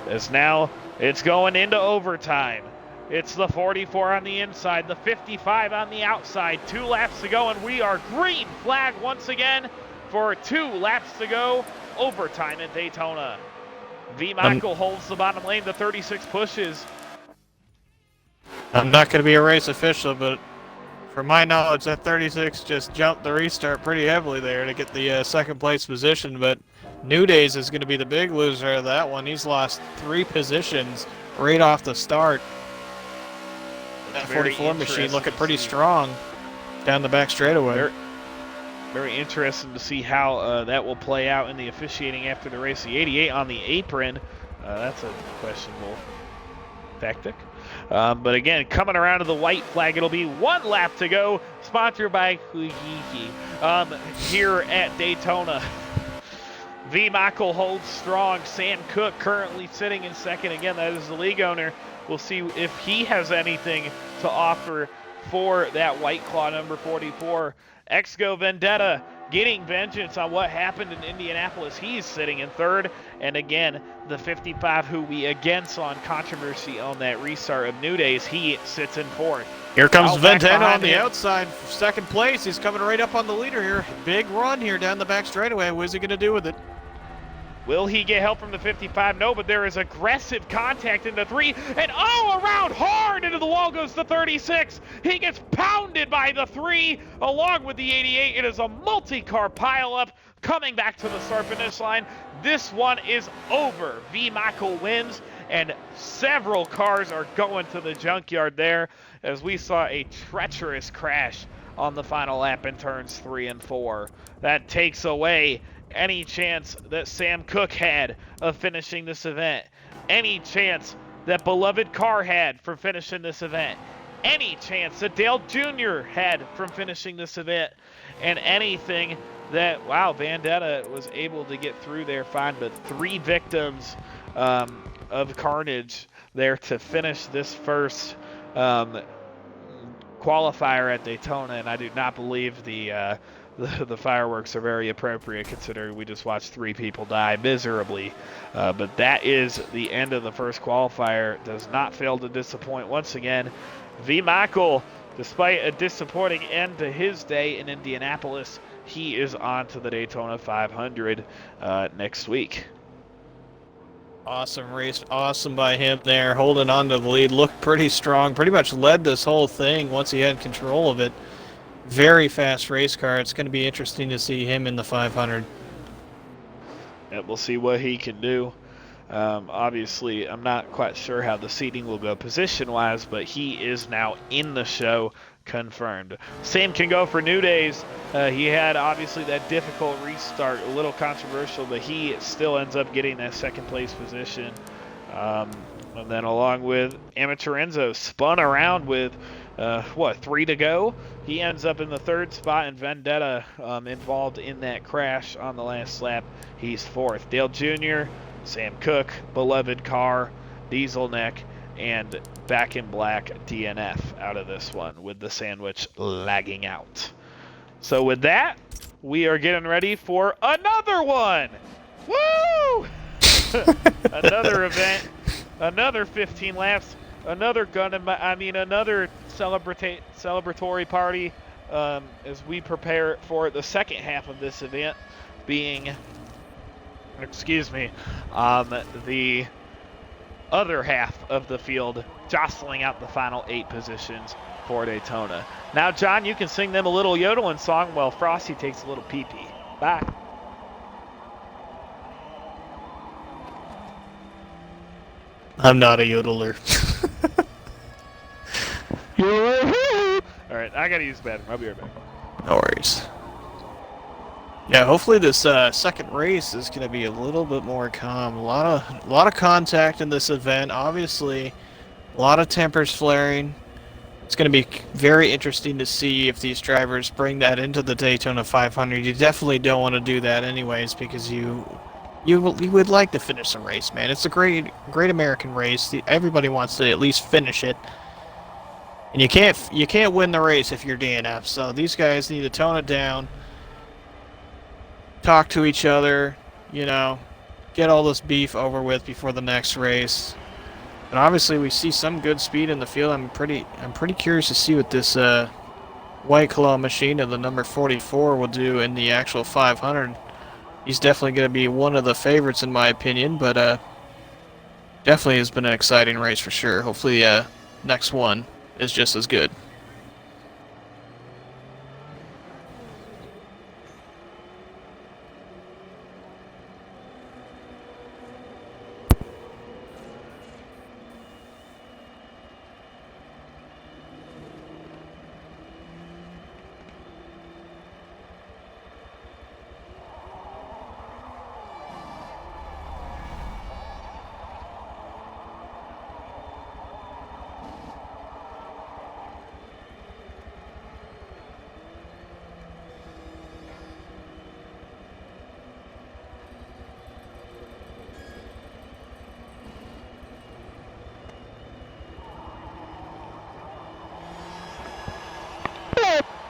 As now it's going into overtime. It's the 44 on the inside, the 55 on the outside. 2 laps to go, and we are green flag once again for 2 laps to go. Overtime at Daytona. V. Michael holds the bottom lane. The 36 pushes. I'm not going to be a race official, but from my knowledge, that 36 just jumped the restart pretty heavily there to get the second place position. But New Days is going to be the big loser of that one. He's lost 3 positions right off the start. That 44 machine looking pretty strong down the back straightaway. Very interesting to see how that will play out in the officiating after the race. The 88 on the apron, that's a questionable tactic. But again, coming around to the white flag, it'll be 1 lap to go, sponsored by here at Daytona. V. Michael holds strong. Sam Cook currently sitting in second. Again, that is the league owner. We'll see if he has anything to offer for that White Claw number 44. Exgo Vendetta getting vengeance on what happened in Indianapolis. He's sitting in third. And again, the 55 who we again saw in controversy on that restart of New Days, he sits in fourth. Here comes Vendetta on the outside, second place. He's coming right up on the leader here. Big run here down the back straightaway. What is he going to do with it? Will he get help from the 55? No, but there is aggressive contact in the 3. And around hard into the wall goes the 36. He gets pounded by the 3 along with the 88. It is a multi-car pileup coming back to the start-finish line. This one is over. V. Michael wins, and several cars are going to the junkyard there as we saw a treacherous crash on the final lap in turns 3 and 4. That takes away any chance that Sam Cook had of finishing this event, any chance that Beloved Carr had from finishing this event, any chance that Dale Jr. had from finishing this event, and anything that, wow, Vendetta was able to get through there fine, but 3 victims of carnage there to finish this first qualifier at Daytona, and I do not believe the fireworks are very appropriate considering we just watched 3 people die miserably. But that is the end of the first qualifier. Does not fail to disappoint once again. V. Michael, despite a disappointing end to his day in Indianapolis, he is on to the Daytona 500 next week. Awesome race. Awesome by him there, holding on to the lead. Looked pretty strong. Pretty much led this whole thing once he had control of it. Very fast race car. It's going to be interesting to see him in the 500. Yeah, we'll see what he can do. Obviously, I'm not quite sure how the seating will go position-wise, but he is now in the show, confirmed. Same can go for New Days. He had, obviously, that difficult restart, a little controversial, but he still ends up getting that second-place position. And then along with Amateur Enzo, spun around with, 3 to go? He ends up in the 3rd spot, and Vendetta involved in that crash on the last lap. He's 4th. Dale Jr., Sam Cook, Beloved Car, Diesel Neck, and Back in Black DNF out of this one with the sandwich lagging out. So with that, we are getting ready for another one. Woo! Another event, another 15 laps, another another celebratory party as we prepare for the second half of this event being the other half of the field jostling out the final 8 positions for Daytona. Now, John, you can sing them a little yodeling song while Frosty takes a little pee-pee. Bye. I'm not a yodeler. All right, I gotta use the bathroom. I'll be right back. No worries. Yeah, hopefully this second race is going to be a little bit more calm. A lot of contact in this event. Obviously, a lot of tempers flaring. It's going to be very interesting to see if these drivers bring that into the Daytona 500. You definitely don't want to do that anyways because you would like to finish the race, man. It's a great American race. Everybody wants to at least finish it. And you can't win the race if you're DNF. So these guys need to tone it down. Talk to each other, get all this beef over with before the next race. And obviously we see some good speed in the field. I'm pretty curious to see what this White Claw machine of the number 44 will do in the actual 500. He's definitely going to be one of the favorites in my opinion, but definitely has been an exciting race for sure. Hopefully next one is just as good.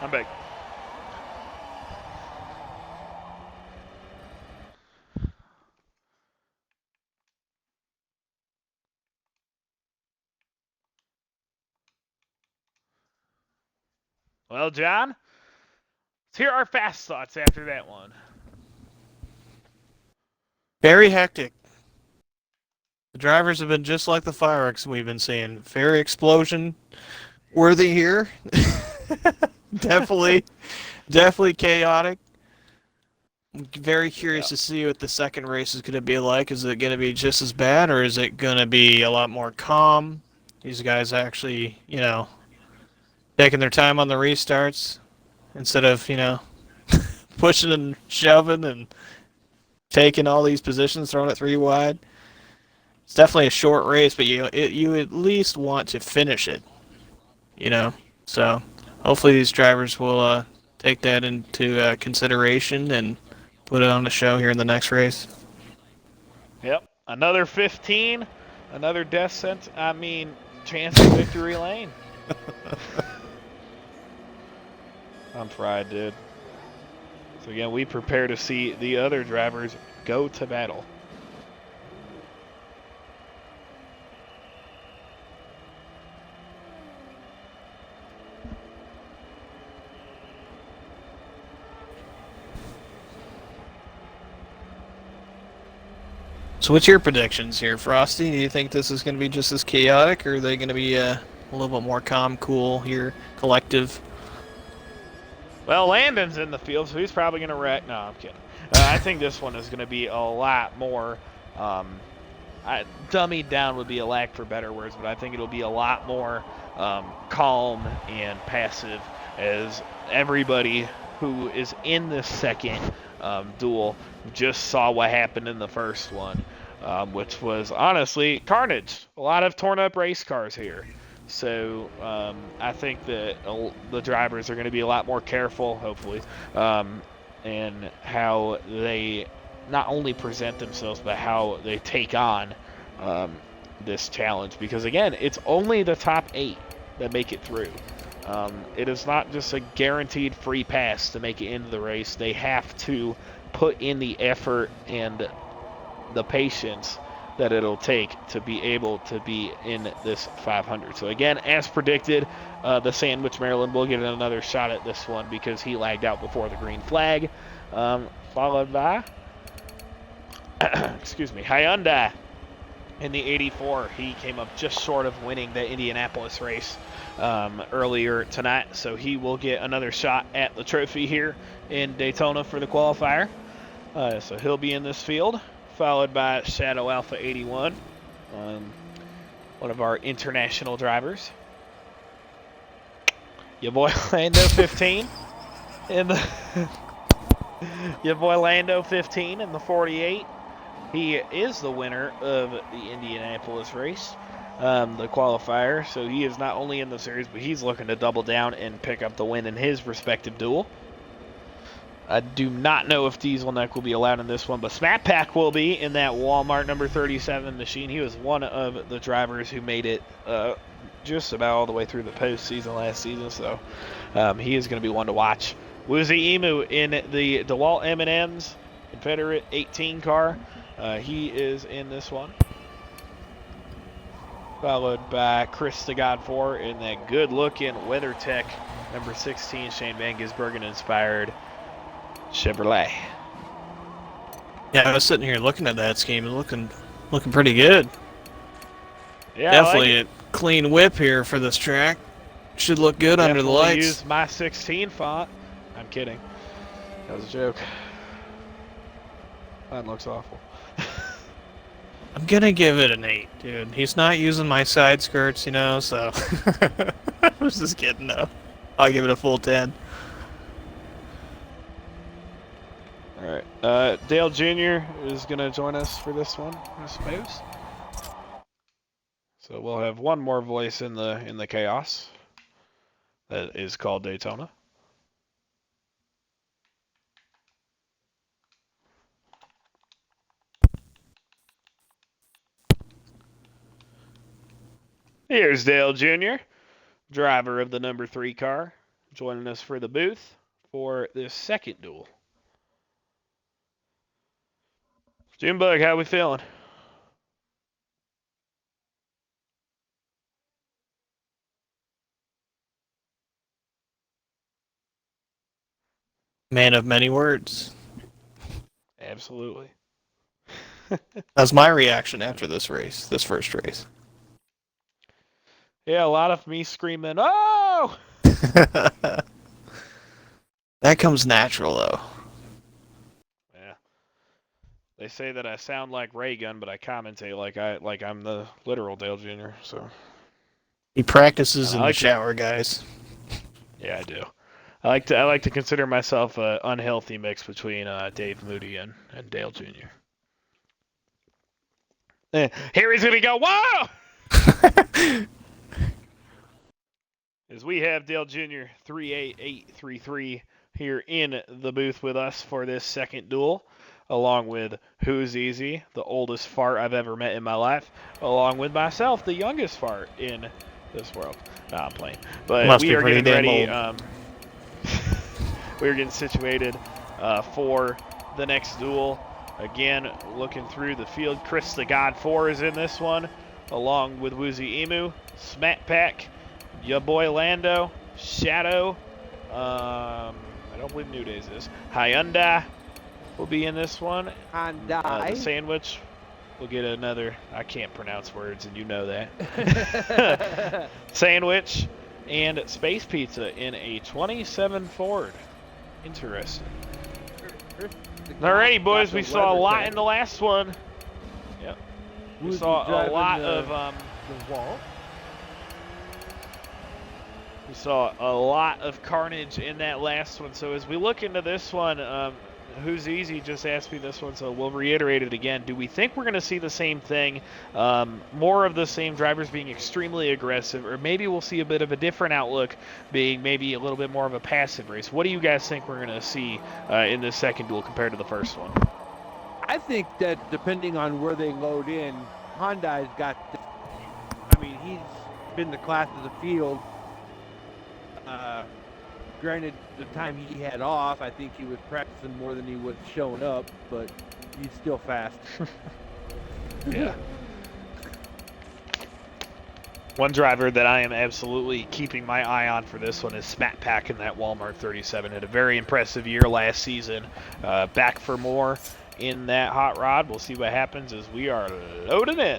I'm back. Well, John, let's hear our fast thoughts after that one. Very hectic. The drivers have been just like the fireworks we've been seeing. Very explosion worthy here. Definitely chaotic. I'm very curious to see what the second race is going to be like. Is it going to be just as bad, or is it going to be a lot more calm? These guys actually, taking their time on the restarts instead of, pushing and shoving and taking all these positions, throwing it 3 wide. It's definitely a short race, but you at least want to finish it, So hopefully these drivers will take that into consideration and put it on the show here in the next race. Yep, another 15, another chance of victory lane. I'm fried, dude. So again, we prepare to see the other drivers go to battle. So what's your predictions here, Frosty? Do you think this is going to be just as chaotic, or are they going to be a little bit more calm, cool here, collective? Well, Landon's in the field, so he's probably going to wreck. No, I'm kidding. I think this one is going to be a lot more dummied down would be a lack for better words, but I think it'll be a lot more calm and passive as everybody who is in this second duel just saw what happened in the first one, which was honestly carnage. A lot of torn up race cars here. So I think that the drivers are going to be a lot more careful, hopefully, in how they not only present themselves, but how they take on this challenge. Because again, it's only the top 8 that make it through. It is not just a guaranteed free pass to make it into the race. They have to put in the effort and the patience that it'll take to be able to be in this 500. So again, as predicted, the Sandwich Maryland will get another shot at this one because he lagged out before the green flag, followed by excuse me, Hyundai in the 84. He came up just short of winning the Indianapolis race earlier tonight, so he will get another shot at the trophy here in Daytona for the qualifier. So he'll be in this field, followed by Shadow Alpha 81, one of our international drivers. Your boy Lando 15 in the your boy Lando 15 in the 48. He is the winner of the Indianapolis race, the qualifier. So he is not only in the series, but he's looking to double down and pick up the win in his respective duel. I do not know if Diesel Neck will be allowed in this one, but Smat Pack will be in that Walmart number 37 machine. He was one of the drivers who made it just about all the way through the postseason last season, so he is going to be one to watch. Woozy Emu in the DeWalt M&M's Confederate 18 car. He is in this one. Followed by Chris the God 4 in that good-looking WeatherTech number 16 Shane Van Gisbergen inspired Chevrolet. Yeah, I was sitting here looking at that scheme and looking pretty good. Yeah, definitely like a clean whip here for this track. Should look good under the lights. Use my 16 font. I'm kidding. That was a joke. That looks awful. I'm gonna give it an 8, dude. He's not using my side skirts, you know, so I was just kidding though. I'll give it a full 10. Alright. Dale Jr. is gonna join us for this one, I suppose. So we'll have one more voice in the chaos. That is called Daytona. Here's Dale Jr., driver of the number 3 car, joining us for the booth for this second duel. Junebug, how we feeling? Man of many words. Absolutely. That's my reaction after this first race. Yeah, a lot of me screaming, "Oh!" That comes natural, though. Yeah. They say that I sound like Raygun, but I commentate like I'm the literal Dale Jr. So He practices in the shower, guys. Yeah, I do. I like to consider myself an unhealthy mix between Dave Moody and Dale Jr. Here he's gonna go. Whoa! As we have Dale Jr. 38833 here in the booth with us for this second duel, along with Who's Easy, the oldest fart I've ever met in my life, along with myself, the youngest fart in this world. Nah, I'm playing. But we are getting ready. we're getting situated for the next duel. Again, looking through the field, Chris the God 4 is in this one, along with Woozy Emu, Smat Pack, ya boy Lando, Shadow, I don't believe New Days is, Hyundai will be in this one. Hyundai. The Sandwich will get another, I can't pronounce words and you know that. Sandwich and Space Pizza in a 27 Ford. Interesting. Alrighty, boys, we saw a lot in the last one. Yep. We saw a lot of the wall. We saw a lot of carnage in that last one. So as we look into this one, Who's Easy just asked me this one, so we'll reiterate it again. Do we think we're going to see the same thing, more of the same drivers being extremely aggressive, or maybe we'll see a bit of a different outlook, being maybe a little bit more of a passive race? What do you guys think we're going to see in this second duel compared to the first one? I think that depending on where they load in, Hyundai's got, he's been the class of the field. Granted, the time he had off, I think he was practicing more than he was showing up, but he's still fast. Yeah. One driver that I am absolutely keeping my eye on for this one is Smat Pack in that Walmart 37. Had a very impressive year last season. Back for more in that hot rod. We'll see what happens as we are loading in.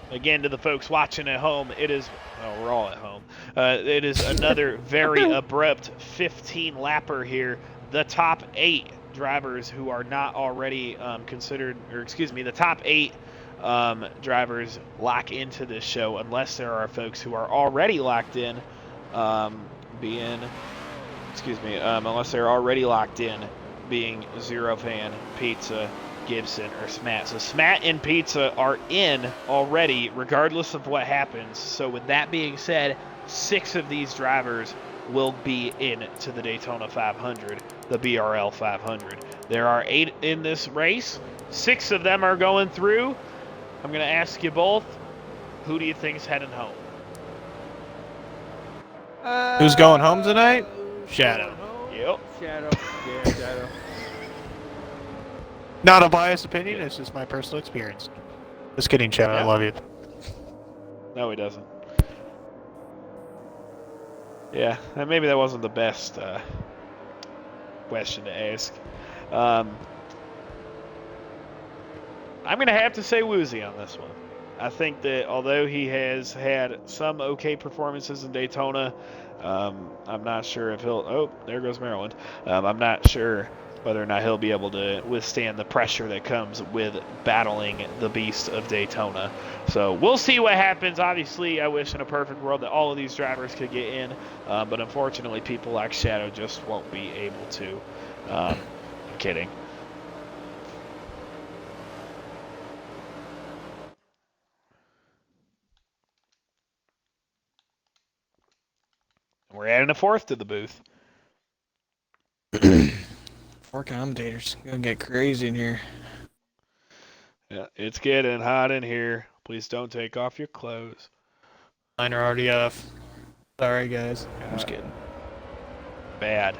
Again, to the folks watching at home, it is, well, we're all at home. It is another very abrupt 15-lapper here. The top 8 drivers who are not already the top 8 drivers lock into this show, unless there are folks who are already locked in, unless they're already locked in, being Zero Fan, Pizza, Gibson, or Smat. So Smat and Pizza are in already, regardless of what happens. So with that being said, 6 of these drivers will be in to the Daytona 500, the BRL 500. There are 8 in this race. 6 of them are going through. I'm going to ask you both, who do you think's heading home? Who's going home tonight? Shadow. Yep. Shadow. Yeah, Shadow. Not a biased opinion, it's just my personal experience. Just kidding, Shadow, I love you. No, he doesn't. Yeah, maybe that wasn't the best question to ask. I'm going to have to say Woozy on this one. I think that although he has had some okay performances in Daytona, I'm not sure if he'll... Oh, there goes Maryland. I'm not sure whether or not he'll be able to withstand the pressure that comes with battling the beast of Daytona. So we'll see what happens. Obviously, I wish in a perfect world that all of these drivers could get in, but unfortunately, people like Shadow just won't be able to. I'm kidding. We're adding a 4th to the booth. 4 commentators. Gonna get crazy in here. Yeah, it's getting hot in here. Please don't take off your clothes. Mine are already off. Sorry, guys. I'm just kidding. Bad.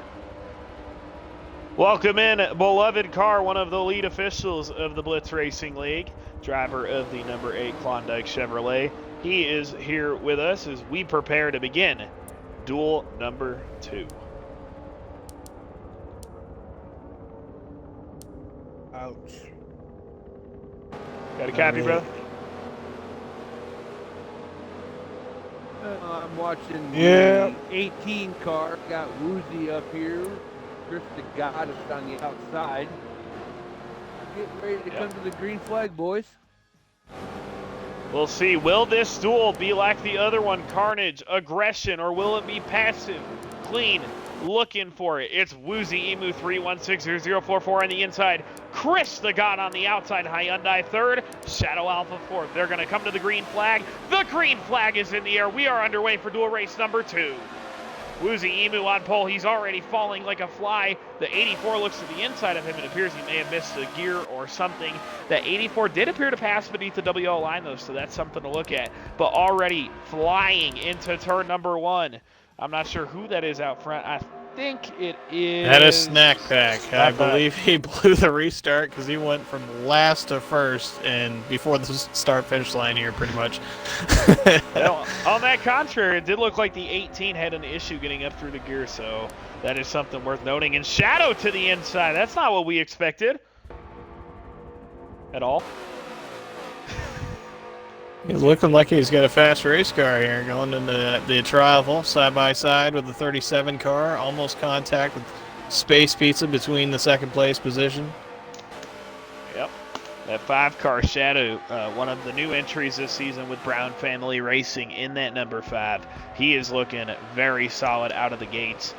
Welcome in, beloved car, one of the lead officials of the Blitz Racing League, driver of the number 8 Klondike Chevrolet. He is here with us as we prepare to begin duel number 2. Ouch. Got a copy, brother? I'm watching the 18 car. Got Woozy up here. Chris the God is on the outside. Getting ready to come to the green flag, boys. We'll see. Will this duel be like the other one, carnage, aggression, or will it be passive, clean, looking for it? It's Woozy Emu 3160044 on the inside. Chris the God on the outside. Hyundai 3rd. Shadow Alpha 4th. They're going to come to the green flag. The green flag is in the air. We are underway for duel race number 2. Woozy Emu on pole. He's already falling like a fly. The 84 looks to the inside of him. It appears he may have missed a gear or something. That 84 did appear to pass beneath the WL line, though, so that's something to look at. But already flying into turn number 1. I'm not sure who that is out front. I think it is... That is Snack Pack. I thought- believe he blew the restart because he went from last to first and before the start-finish line here, pretty much. Well, on that contrary, it did look like the 18 had an issue getting up through the gear, so that is something worth noting. And Shadow to the inside. That's not what we expected at all. He's looking like he's got a fast race car here, going into the trial side-by-side with the 37 car. Almost contact with Space Pizza between the second place position. Yep. That 5-car Shadow, one of the new entries this season with Brown Family Racing in that number 5. He is looking very solid out of the gates.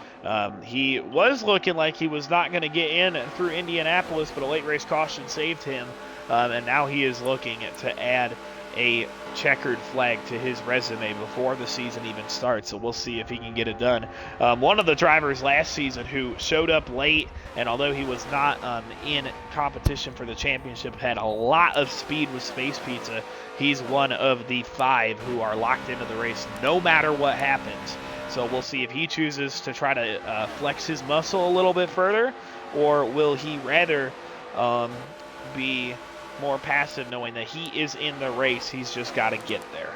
He was looking like he was not going to get in through Indianapolis, but a late race caution saved him. And now he is looking to add a checkered flag to his resume before the season even starts, so we'll see if he can get it done. One of the drivers last season who showed up late, and although he was not in competition for the championship, had a lot of speed with Space Pizza. He's one of the 5 who are locked into the race no matter what happens. So we'll see if he chooses to try to flex his muscle a little bit further, or will he rather be more passive, knowing that he is in the race. He's just got to get there.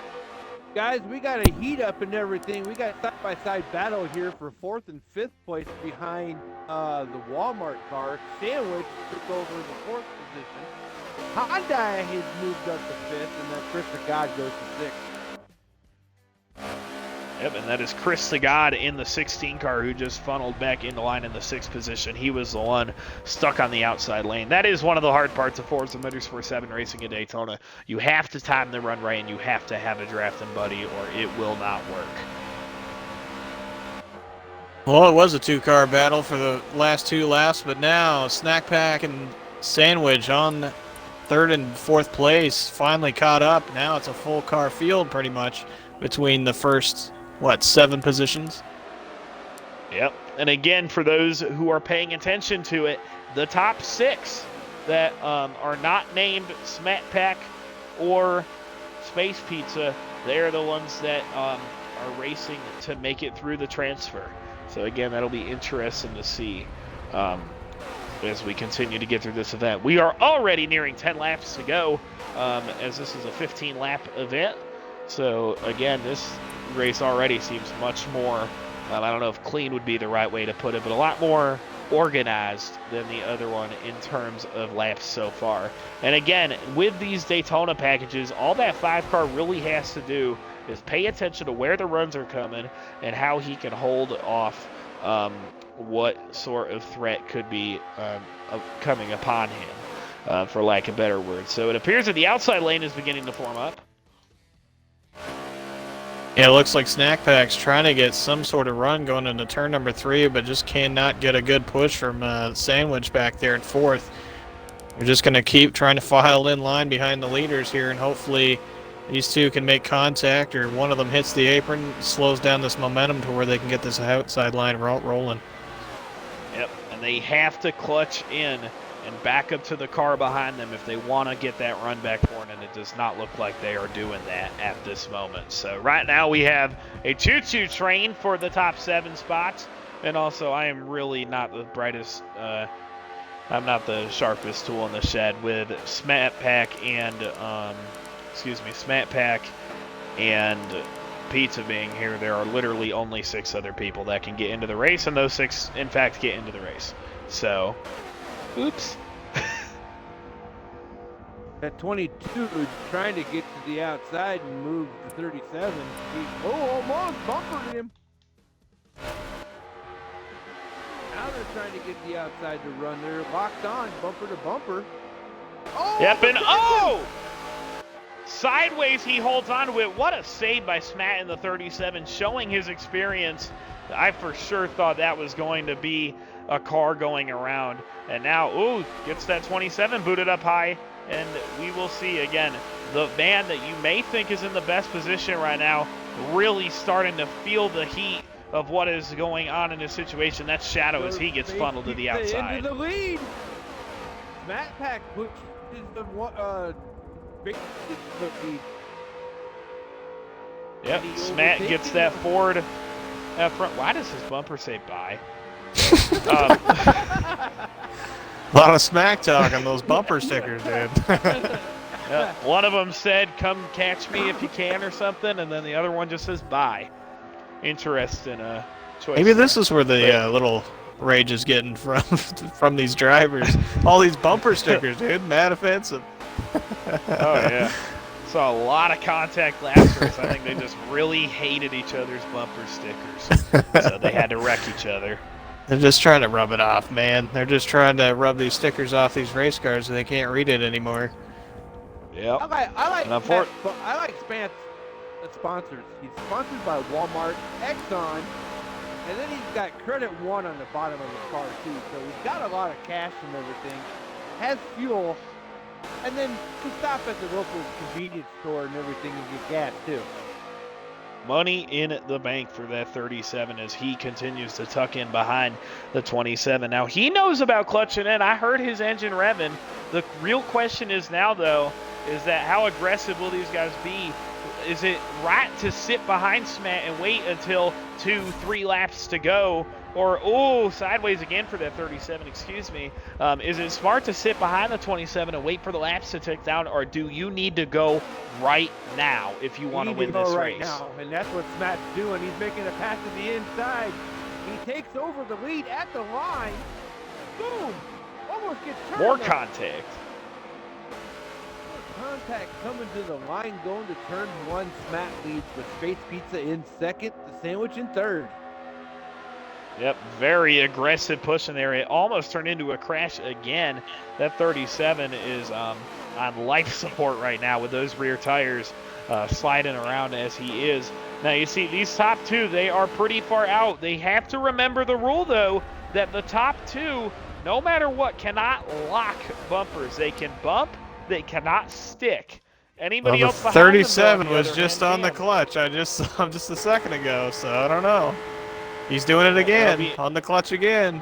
Guys, we got a heat up and everything. We got side-by-side battle here for 4th and 5th place behind the Walmart car. Sandwich took over the 4th position. Hyundai has moved up to 5th, and then Chris God goes to 6th. Yep, and that is Chris the God in the 16 car who just funneled back into line in the 6th position. He was the one stuck on the outside lane. That is one of the hard parts of Forza Motorsport 7 racing at Daytona. You have to time the run right, and you have to have a drafting buddy, or it will not work. Well, it was a 2-car battle for the last 2 laps, but now Snack Pack and Sandwich on 3rd and 4th place finally caught up. Now it's a full car field pretty much between the first 7 positions? Yep. And again, for those who are paying attention to it, the top 6 that are not named Smat Pack or Space Pizza, they're the ones that are racing to make it through the transfer. So again, that'll be interesting to see as we continue to get through this event. We are already nearing 10 laps to go, as this is a 15-lap event. So again, this race already seems much more, I don't know if clean would be the right way to put it, but a lot more organized than the other one in terms of laps so far. And again, with these Daytona packages, all that 5-car really has to do is pay attention to where the runs are coming and how he can hold off what sort of threat could be coming upon him, for lack of better words. So it appears that the outside lane is beginning to form up. Yeah, it looks like Snack Pack's trying to get some sort of run going into turn number 3, but just cannot get a good push from Sandwich back there in 4th. We're just going to keep trying to file in line behind the leaders here, and hopefully these 2 can make contact, or one of them hits the apron, slows down this momentum to where they can get this outside line rolling. Yep, and they have to clutch in and back up to the car behind them if they want to get that run back for it, and it does not look like they are doing that at this moment. So right now we have a choo-choo train for the top 7 spots, and also I am really not the brightest, I'm not the sharpest tool in the shed with Smat Pack and, Smat Pack and Pizza being here. There are literally only 6 other people that can get into the race, and those 6, in fact, get into the race. So... oops. At 22, trying to get to the outside and move to 37. Almost bumpered him. Now they're trying to get the outside to run. They're locked on, bumper to bumper. Oh! Yep, and sideways he holds on to it. What a save by Smat in the 37, showing his experience. I for sure thought that was going to be a car going around. And now, gets that 27 booted up high. And we will see, again, the man that you may think is in the best position right now really starting to feel the heat of what is going on in this situation. That's Shadow as he gets funneled to the outside. Into the lead. Smat Pack pushes the big lead. Yep, Smat gets that forward front. Why does his bumper say bye? A lot of smack talk on those bumper stickers, dude. One of them said, "Come catch me if you can," or something, and then the other one just says bye. Interesting choice. Maybe this is where the little rage is getting from these drivers. All these bumper stickers, dude. Mad offensive. Oh, yeah. Saw a lot of contact last race. I think they just really hated each other's bumper stickers. So they had to wreck each other. They're just trying to rub it off, man. They're just trying to rub these stickers off these race cars so they can't read it anymore. Yep. I like Spance, the sponsors. He's sponsored by Walmart, Exxon, and then he's got Credit One on the bottom of his car too. So he's got a lot of cash and everything. Has fuel. And then to stop at the local convenience store and everything and get gas too. Money in the bank for that 37 as he continues to tuck in behind the 27. Now, he knows about clutching in. I heard his engine revving. The real question is now, though, is that how aggressive will these guys be? Is it right to sit behind Smat and wait until 2-3 laps to go? Or, sideways again for that 37, excuse me. Is it smart to sit behind the 27 and wait for the laps to tick down, or do you need to go right now if you want to win this right race? Now, and that's what Smat's doing. He's making a pass to the inside. He takes over the lead at the line. Boom! Almost gets turned. More contact. Contact coming to the line, going to turn one. Smat leads with Space Pizza in second, the sandwich in third. Yep, very aggressive push in there. It almost turned into a crash again. That 37 is on life support right now with those rear tires sliding around as he is. Now, you see, these top two, they are pretty far out. They have to remember the rule, though, that the top two, no matter what, cannot lock bumpers. They can bump, they cannot stick. Anybody else behind 37 them, was just on the clutch. I just saw him just a second ago, so I don't know. He's doing it again, on the clutch again.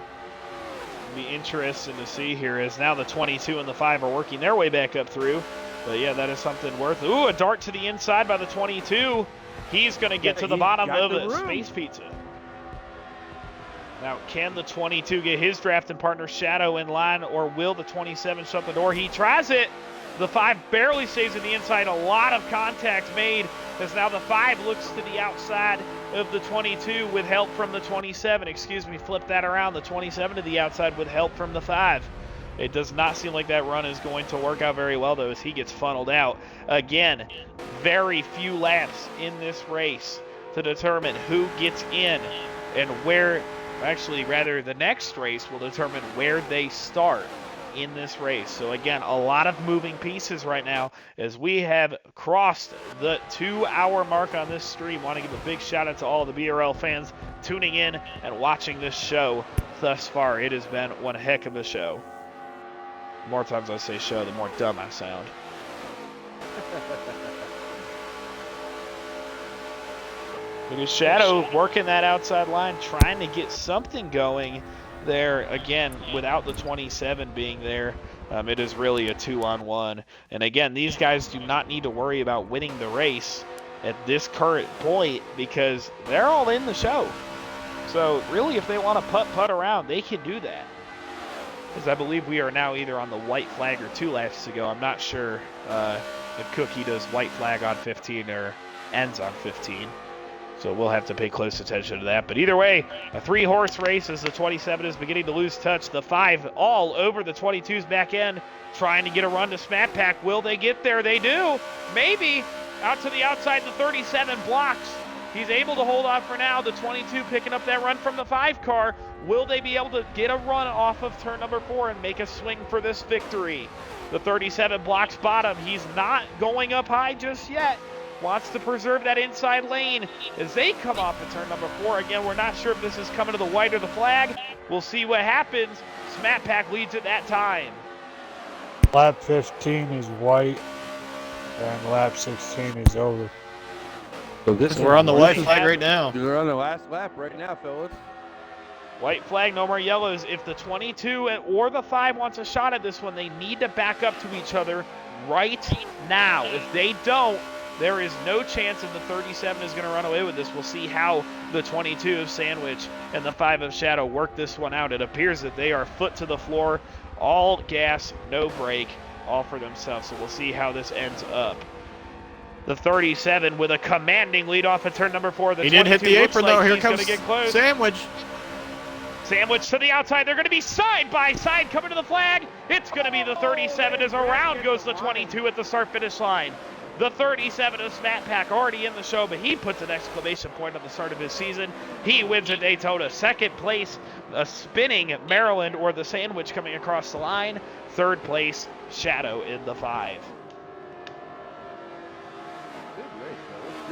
Be interesting to see here as now the 22 and the 5 are working their way back up through. But yeah, that is something worth. Ooh, a dart to the inside by the 22. He's going to get to the bottom of Space Pizza. Now, can the 22 get his drafting partner Shadow in line, or will the 27 shut the door? He tries it. The 5 barely stays in the inside. A lot of contact made as now the 5 looks to the outside of the 22 with help from the 27. Excuse me, flip that around. The 27 to the outside with help from the 5. It does not seem like that run is going to work out very well, though, as he gets funneled out. Again, very few laps in this race to determine who gets in and where, actually, rather, the next race will determine where they start in this race. So again, a lot of moving pieces right now as we have crossed the 2-hour mark on this stream. Want to give a big shout out to all the BRL fans tuning in and watching this show thus far. It has been one heck of a show. The more times I say show, the more dumb I sound. Look at Shadow working that outside line, trying to get something going there. Again, without the 27 being there, it is really a 2-on-1. And again, these guys do not need to worry about winning the race at this current point because they're all in the show. So really, if they want to putt around, they can do that. Because I believe we are now either on the white flag or 2 laps to go. I'm not sure if Cookie does white flag on 15 or ends on 15. So we'll have to pay close attention to that. But either way, a 3-horse race as the 27 is beginning to lose touch. The 5 all over the 22's back end, trying to get a run to Smat Pack. Will they get there? They do. Maybe. Out to the outside, the 37 blocks. He's able to hold off for now. The 22 picking up that run from the 5 car. Will they be able to get a run off of turn number 4 and make a swing for this victory? The 37 blocks bottom. He's not going up high just yet. Wants to preserve that inside lane as they come off at turn number 4. Again, we're not sure if this is coming to the white or the flag. We'll see what happens. Smat Pack leads at that time. Lap 15 is white, and lap 16 is over. So We're on the white flag right now. We're on the last lap right now, fellas. White flag, no more yellows. If the 22 or the 5 wants a shot at this one, they need to back up to each other right now. If they don't, there is no chance that the 37 is going to run away with this. We'll see how the 22 of Sandwich and the 5 of Shadow work this one out. It appears that they are foot to the floor, all gas, no brake, all for themselves. So we'll see how this ends up. The 37 with a commanding lead off at turn number 4. The he did hit the apron, though. Here comes get close. Sandwich. Sandwich to the outside. They're going to be side by side coming to the flag. It's going to be the 37 as around goes the 22 at the start-finish line. The 37 of Smat Pack already in the show, but he puts an exclamation point on the start of his season. He wins at Daytona. Second place, a spinning Maryland or the Sandwich coming across the line. Third place, Shadow in the 5.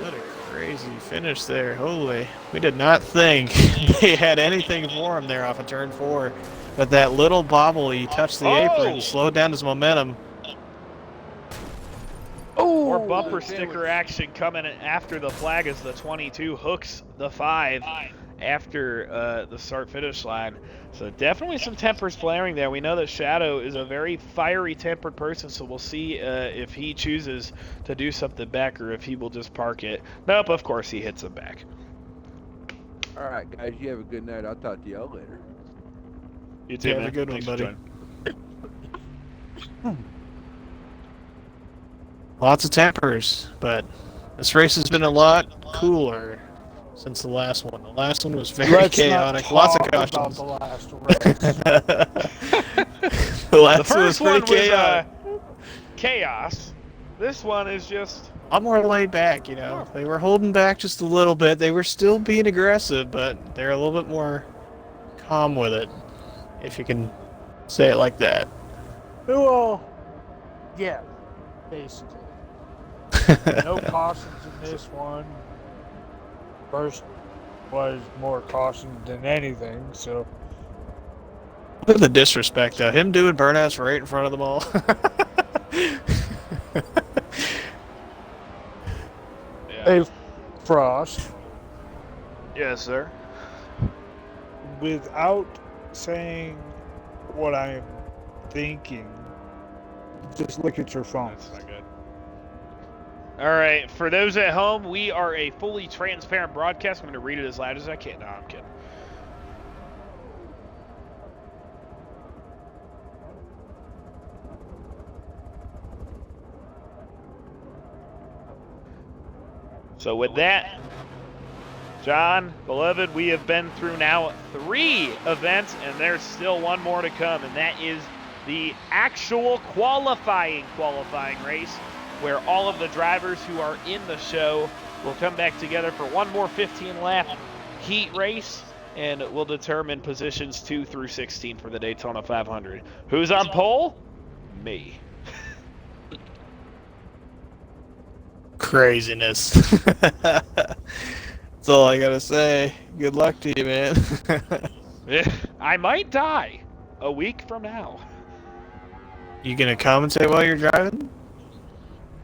What a crazy finish there. Holy. We did not think they had anything for him there off of turn 4. But that little bobble, he touched the apron, slowed down his momentum. More bumper sticker action coming after the flag as the 22 hooks the 5 after the start-finish line. So definitely some tempers flaring there. We know that Shadow is a very fiery tempered person, so we'll see if he chooses to do something back or if he will just park it. Nope, of course he hits him back. All right, guys, you have a good night. I'll talk to y'all later. You too, Have man. a good one, Thanks for buddy. joining. Lots of tempers, but this race has been a lot cooler since the last one. The last one was very chaotic. Lots of cautions. The last race. The last The one was first one pretty chaotic. was chaos. This one is just... A lot more laid back, you know. They were holding back just a little bit. They were still being aggressive, but they're a little bit more calm with it, if you can say it like that. Well, yeah, basically. No cautions in this one. First was more caution than anything, so. Look at the disrespect, though. Him doing burnouts right in front of them all. Hey, Frost, Yes, sir. without saying what I am thinking, just look at your phone. That's not good. All right, for those at home, we are a fully transparent broadcast. I'm going to read it as loud as I can. No, I'm kidding. So with that, John, beloved, we have been through now 3 events, and there's still one more to come, and that is the actual qualifying race, where all of the drivers who are in the show will come back together for one more 15-lap heat race, and we'll determine positions 2 through 16 for the Daytona 500. Who's on pole? Me. Craziness. That's all I gotta say. Good luck to you, man. I might die a week from now. You gonna commentate while you're driving?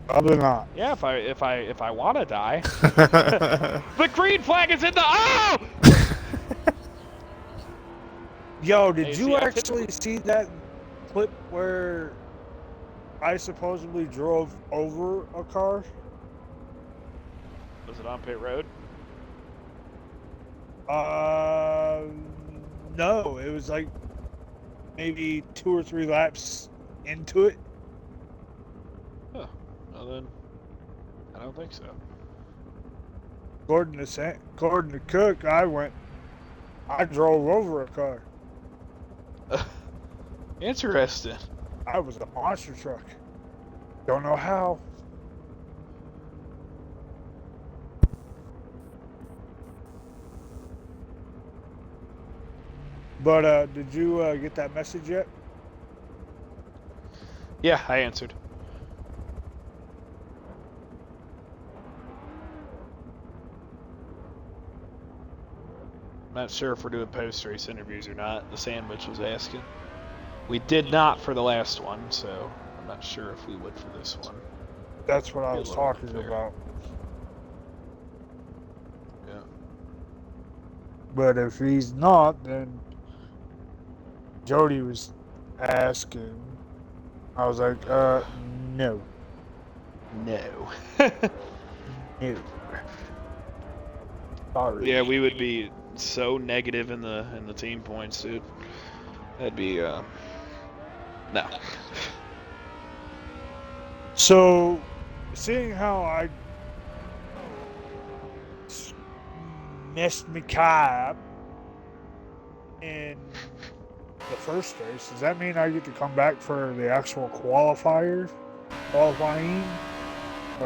Probably not. Yeah, if I want to die. The green flag is in the Yo, did Hey, you see, I actually see that clip where I supposedly drove over a car? Was it on pit road? No, it was like maybe 2 or 3 laps into it. Huh. Well then, I don't think so. According to Cook, I drove over a car. Interesting. I was a monster truck. Don't know how. But did you get that message yet? Yeah, I answered. I'm not sure if we're doing post-race interviews or not. The Sandwich was asking. We did not for the last one, so I'm not sure if we would for this one. That's what I Be a was little talking unfair. about. Yeah. But if he's not, then Jody was asking. I was like, no. No. No. Sorry. Yeah, we would be so negative in the team points, dude. That'd be no. So, seeing how I messed my car up in the first race, does that mean I get to come back for the actual qualifying? Or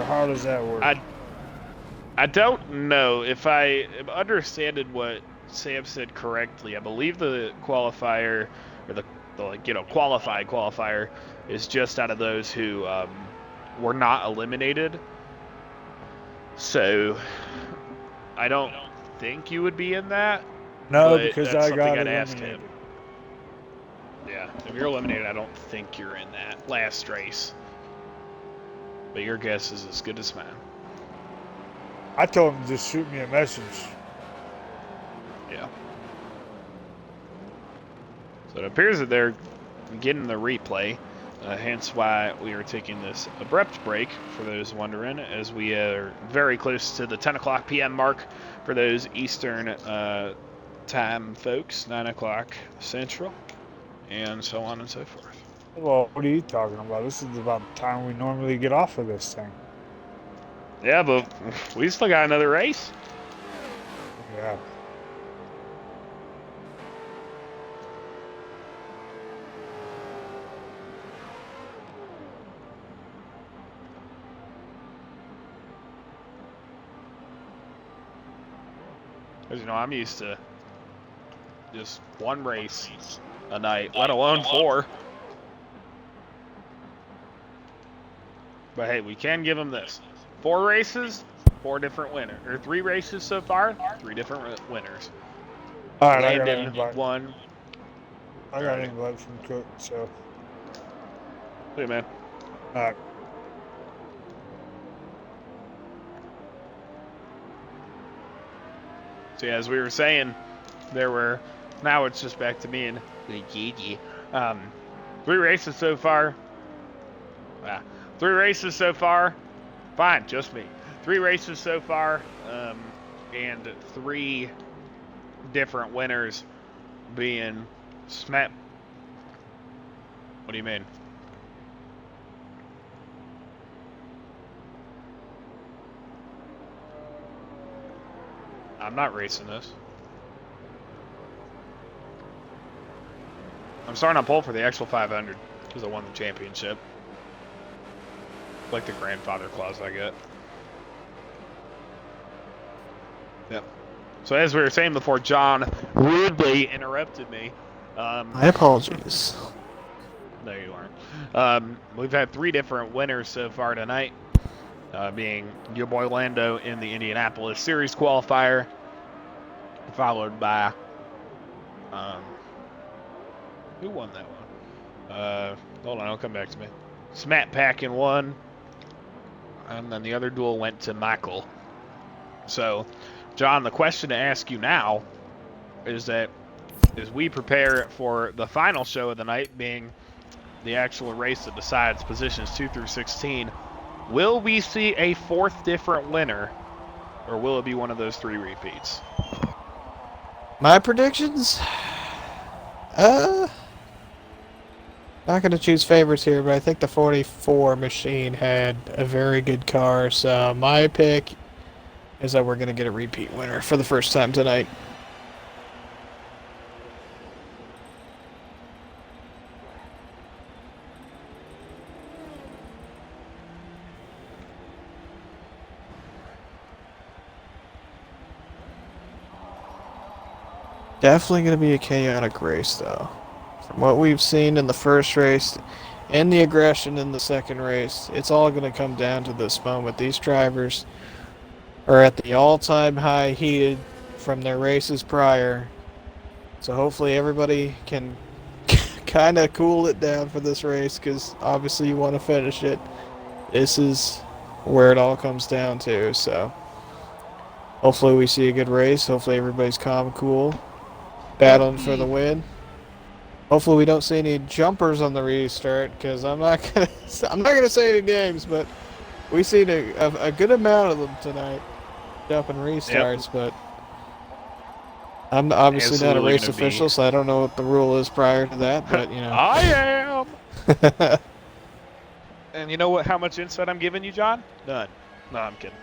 how does that work? I don't know if I understood what Sam said correctly. I believe the qualifier, or the qualified qualifier, is just out of those who were not eliminated. So I don't think you would be in that. No, but because that's I got something I'd asked eliminated. him. Yeah, if you're eliminated, I don't think you're in that last race. But your guess is as good as mine. I told him to just shoot me a message. Yeah. So it appears that they're getting the replay, hence why we are taking this abrupt break, for those wondering, as we are very close to the 10 o'clock p.m. mark for those Eastern time folks, 9 o'clock Central, and so on and so forth. Well, what are you talking about? This is about the time we normally get off of this thing. Yeah, but we still got another race. Yeah. Because, I'm used to just one race a night, let alone 4. But hey, we can give them this. 4 races, 4 different winners. Or 3 races so far, 3 different winners. All right, Landon won. I got an invite from Cook, so. Hey, man. All right. So yeah, as we were saying, there were, now it's just back to me and Gigi. 3 races so far. 3 races so far. Fine, just me. 3 races so far, and 3 different winners being smacked. What do you mean? I'm not racing this. I'm starting on pole for the actual 500 because I won the championship. Like the grandfather clause I get. Yep. So as we were saying before, John rudely interrupted me. My apologies. No, you aren't. We've had 3 different winners so far tonight, being your boy Lando in the Indianapolis Series Qualifier, followed by who won that one? Hold on, it'll come back to me. Smat Pack in 1, and then the other duel went to Michael. So, John, the question to ask you now is that as we prepare for the final show of the night, being the actual race that decides positions 2 through 16, will we see a 4th different winner, or will it be one of those 3 repeats? My predictions? Not going to choose favorites here, but I think the 44 machine had a very good car, so my pick is that we're going to get a repeat winner for the first time tonight. Definitely going to be a chaotic race, though. From what we've seen in the first race and the aggression in the second race, it's all going to come down to this moment. These drivers are at the all-time high heated from their races prior. So hopefully everybody can kind of cool it down for this race, because obviously you want to finish it. This is where it all comes down to. So hopefully we see a good race. Hopefully everybody's calm and cool, battling for the win. Hopefully we don't see any jumpers on the restart, because I'm not gonna say any names, but We seen a good amount of them tonight, jumping restarts, but I'm obviously not a Absolutely race gonna be. official, so I don't know what the rule is prior to that, but, you know. I am. And you know what? How much insight I'm giving you, John? None. No, I'm kidding.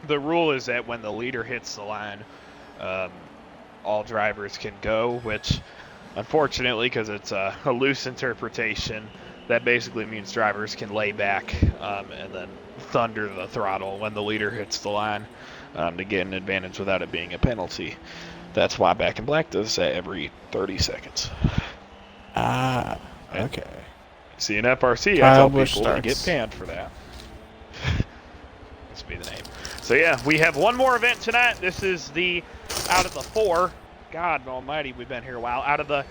The rule is that when the leader hits the line, all drivers can go, which, unfortunately, because it's a loose interpretation, that basically means drivers can lay back and then thunder the throttle when the leader hits the line to get an advantage without it being a penalty. That's why Back in Black does that every 30 seconds. Ah, okay. See, in FRC, I Kyle tell Busch people to get starts. banned for that. Must be the name. So yeah, we have one more event tonight. This is the, out of the 4, God almighty, we've been here a while. Out of the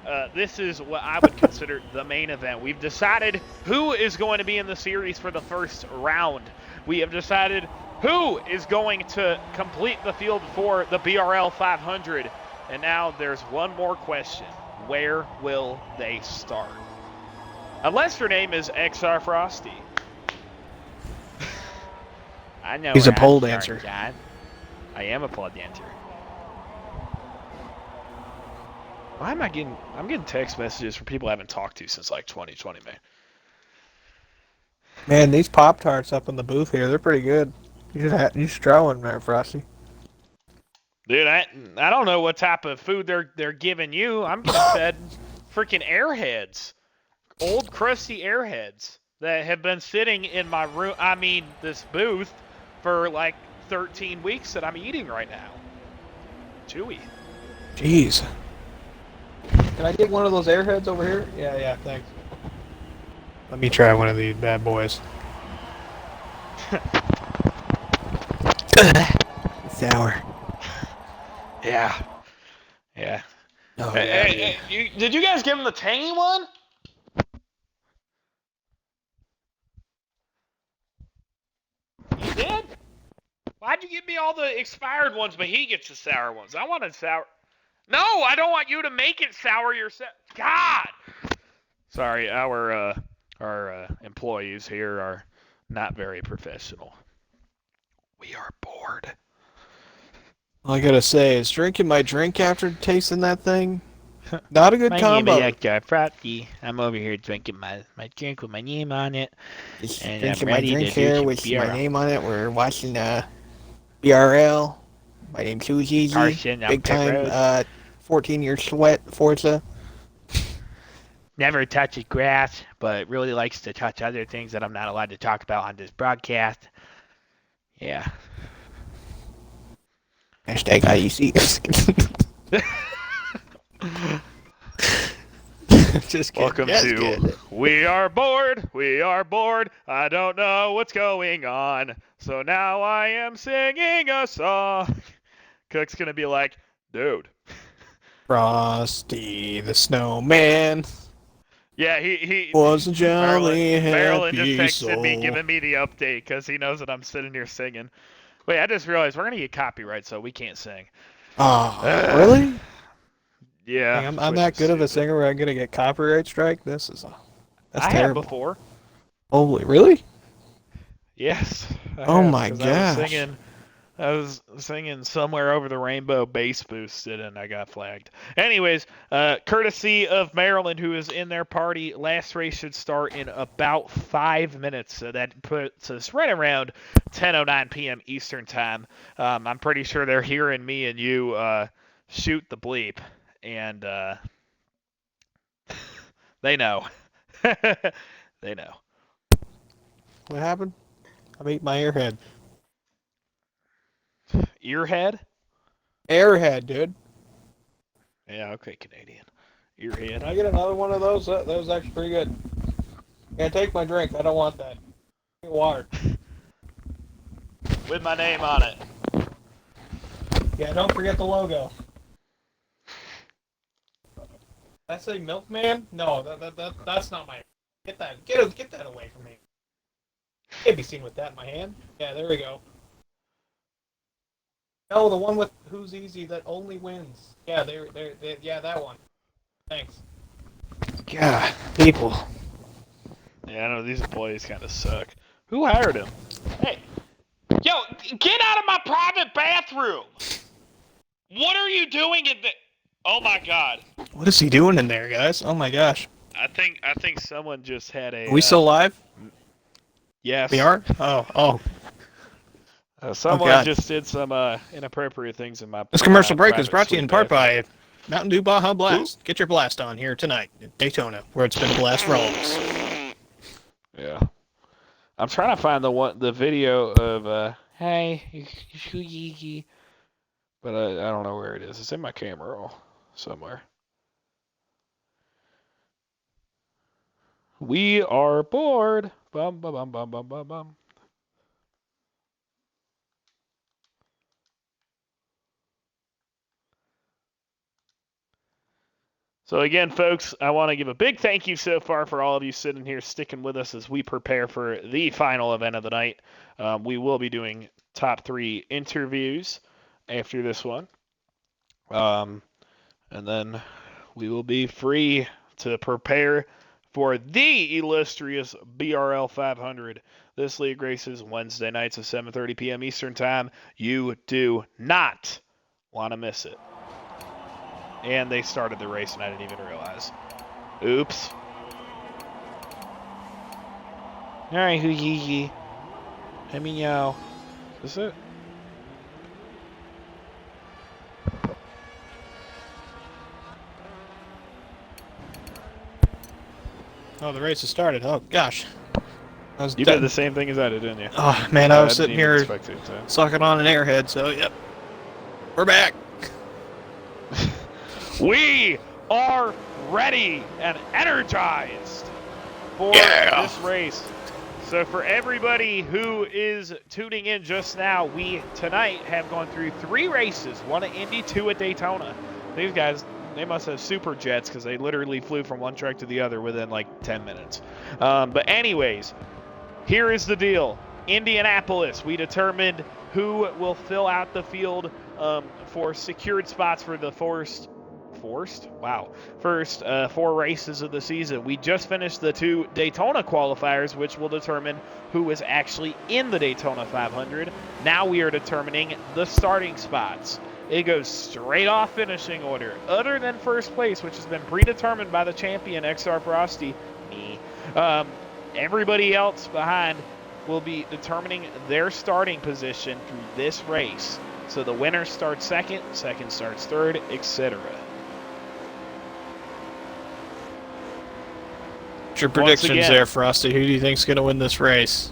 4, this is what I would consider the main event. We've decided who is going to be in the series for the first round. We have decided who is going to complete the field for the BRL 500. And now there's one more question. Where will they start? Unless your name is XR Frosty. I know He's a where pole I'm dancer. starting, John. I am a pole dancer. Why am I'm getting text messages from people I haven't talked to since like 2020, man. Man, these Pop-Tarts up in the booth here, they're pretty good. You should try one there, Frosty. Dude, I don't know what type of food they're giving you. I'm getting fed freaking airheads. Old crusty airheads that have been sitting in my room, this booth for like 13 weeks that I'm eating right now. Chewy. Jeez. Can I get one of those airheads over here? Yeah, thanks. Let me try one of these bad boys. Sour. Yeah. Oh, Hey, did you guys give him the tangy one? You did? Why'd you give me all the expired ones, but he gets the sour ones? I wanted sour. No, I don't want you to make it sour yourself. God! Sorry, our employees here are not very professional. We are bored. All I gotta say is drinking my drink after tasting that thing, not a good combo. My name is Dr. Frosty. I'm over here drinking my drink with my name on it. Just And drinking I'm my ready drink to do here some with my BRL. name on it. We're watching BRL. My name's Suzy. Carson, Big time 14-year sweat Forza. Never touches grass, but really likes to touch other things that I'm not allowed to talk about on this broadcast. Yeah. Hashtag IEC. Just kidding. Welcome Just to kidding. We Are Bored. We Are Bored. I don't know what's going on. So now I am singing a song. Cook's going to be like, dude. Frosty the Snowman Yeah, he was a jolly Marilyn just happy texted me soul. giving me the update because he knows that I'm sitting here singing. Wait, I just realized we're going to get copyright, so we can't sing. Oh, really? Yeah. Dang, I'm Twitch that is good of a stupid. singer where I'm gonna get copyright strike. That's I terrible. have before. Holy, really? Yes. I Oh have, my 'cause gosh. I was singing Somewhere Over the Rainbow bass boosted and I got flagged. Anyways, courtesy of Maryland, who is in their party, last race should start in about 5 minutes. So that puts us right around 10:09 p.m. Eastern time. I'm pretty sure they're hearing me and you shoot the bleep. And they know. They know. What happened? I beat my airhead. Earhead? Airhead, dude. Yeah, okay, Canadian. Earhead. Can I get another one of those? That was actually pretty good. Yeah, take my drink. I don't want that. Get water. With my name on it. Yeah, don't forget the logo. Did I say milkman? No, that's not my. Get that away from me. Can't be seen with that in my hand. Yeah, there we go. No, the one with who's easy that only wins. Yeah, yeah, that one. Thanks. God, people. Yeah, I know these employees kind of suck. Who hired him? Hey, yo, get out of my private bathroom! What are you doing in the? Oh my God! What is he doing in there, guys? Oh my gosh. I think someone just had a. Are we still live? Yes. We are? Oh. Someone God. just did some inappropriate things in my. This commercial break is private brought to you in suite part bathroom. by Mountain Dew Baja Blast. Get your blast on here tonight at Daytona, where it's been a blast for all of us. Yeah. I'm trying to find the video of hey, but I don't know where it is. It's in my camera roll somewhere. We are bored. Bum bum bum bum bum bum bum. So again, folks, I want to give a big thank you so far for all of you sitting here sticking with us as we prepare for the final event of the night. We will be doing top 3 interviews after this one. And then we will be free to prepare for the illustrious BRL 500. This league races Wednesday nights at 7:30 p.m. Eastern Time. You do not want to miss it. And they started the race, and I didn't even realize. Oops. All right, hoo-hee-hee. I mean, yo. Is this it? Oh, the race has started. Oh, gosh. You did the same thing as I did, didn't you? Oh, man, I was sitting didn't even here expect it, so. sucking on an airhead, so, yep. We're back. We are ready and energized for this race. So for everybody who is tuning in just now, we tonight have gone through 3 races, 1 at Indy, 2 at Daytona. These guys, they must have super jets because they literally flew from one track to the other within like 10 minutes. But anyways, here is the deal. Indianapolis, we determined who will fill out the field for secured spots for the first 4 races of the season. We just finished the 2 Daytona qualifiers, which will determine who is actually in the Daytona 500. Now we are determining the starting spots. It goes straight off finishing order, other than first place, which has been predetermined by the champion, XR Frosty. Me. Everybody else behind will be determining their starting position through this race. So the winner starts second starts third, etc. What's your predictions there, Frosty? Who do you think's going to win this race?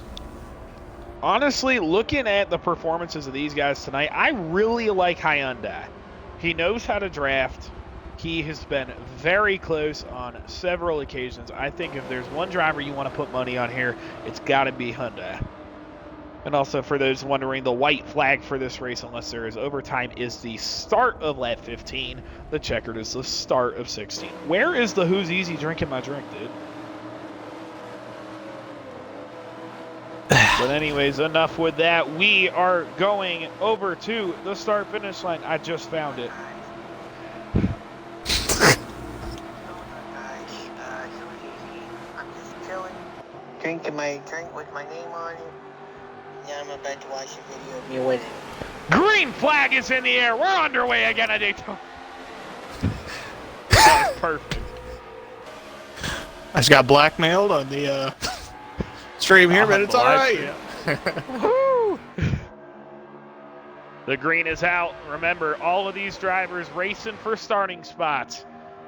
Honestly, looking at the performances of these guys tonight, I really like Hyundai. He knows how to draft. He has been very close on several occasions. I think if there's one driver you want to put money on here, it's got to be Hyundai. And also, for those wondering, the white flag for this race, unless there is overtime, is the start of lap 15. The checkered is the start of 16. Where is the Who's Easy drinking my drink, dude? But anyways, enough with that. We are going over to the start-finish line. I just found it. Drinking my drink with my name on it. Now I'm about to watch a video of me winning. Green flag is in the air. We're underway again at Daytona. That was perfect. I just got blackmailed on the stream here, but it's all right. Woo! The green is out. Remember, all of these drivers racing for starting spots.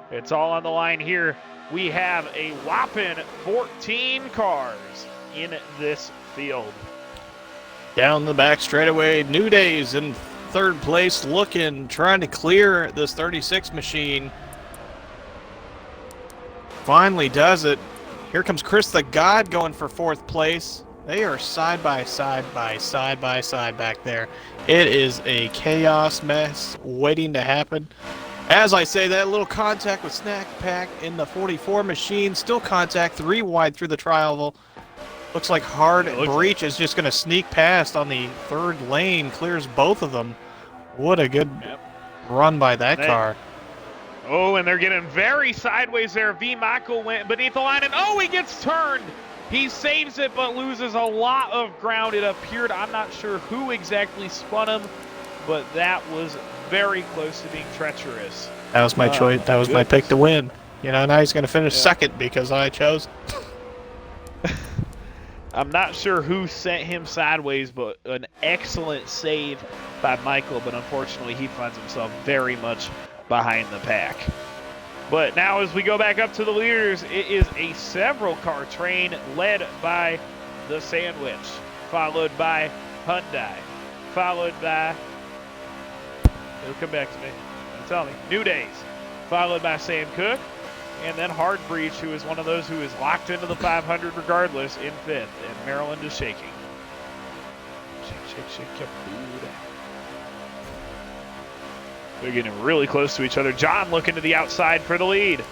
It's all on the line here. We have a whopping 14 cars in this field. Down the back straightaway, New Day's in third place, trying to clear this 36 machine. Finally does it. Here comes Chris the God going for 4th place. They are side by side back there. It is a chaos mess waiting to happen. As I say that, little contact with Snack Pack in the 44 machine. Still contact 3 wide through the tri-oval. Looks like Hard Breach is just going to sneak past on the 3rd lane. Clears both of them. What a good run by that car. Oh, and they're getting very sideways there. V. Michael went beneath the line, and oh, he gets turned. He saves it, but loses a lot of ground. It appeared, I'm not sure who exactly spun him, but that was very close to being treacherous. That was my choice. That was my pick to win. You know, now he's going to finish second because I chose. I'm not sure who sent him sideways, but an excellent save by Michael, but unfortunately he finds himself very much behind the pack. But now as we go back up to the leaders, it is a several car train led by the Sandwich, followed by Hyundai, followed by, it'll come back to me, tell me, New Days, followed by Sam Cook, and then Hard Breach, who is one of those who is locked into the 500 regardless, in 5th, and Maryland is shaking. Shake your food. They're getting really close to each other. John looking to the outside for the lead.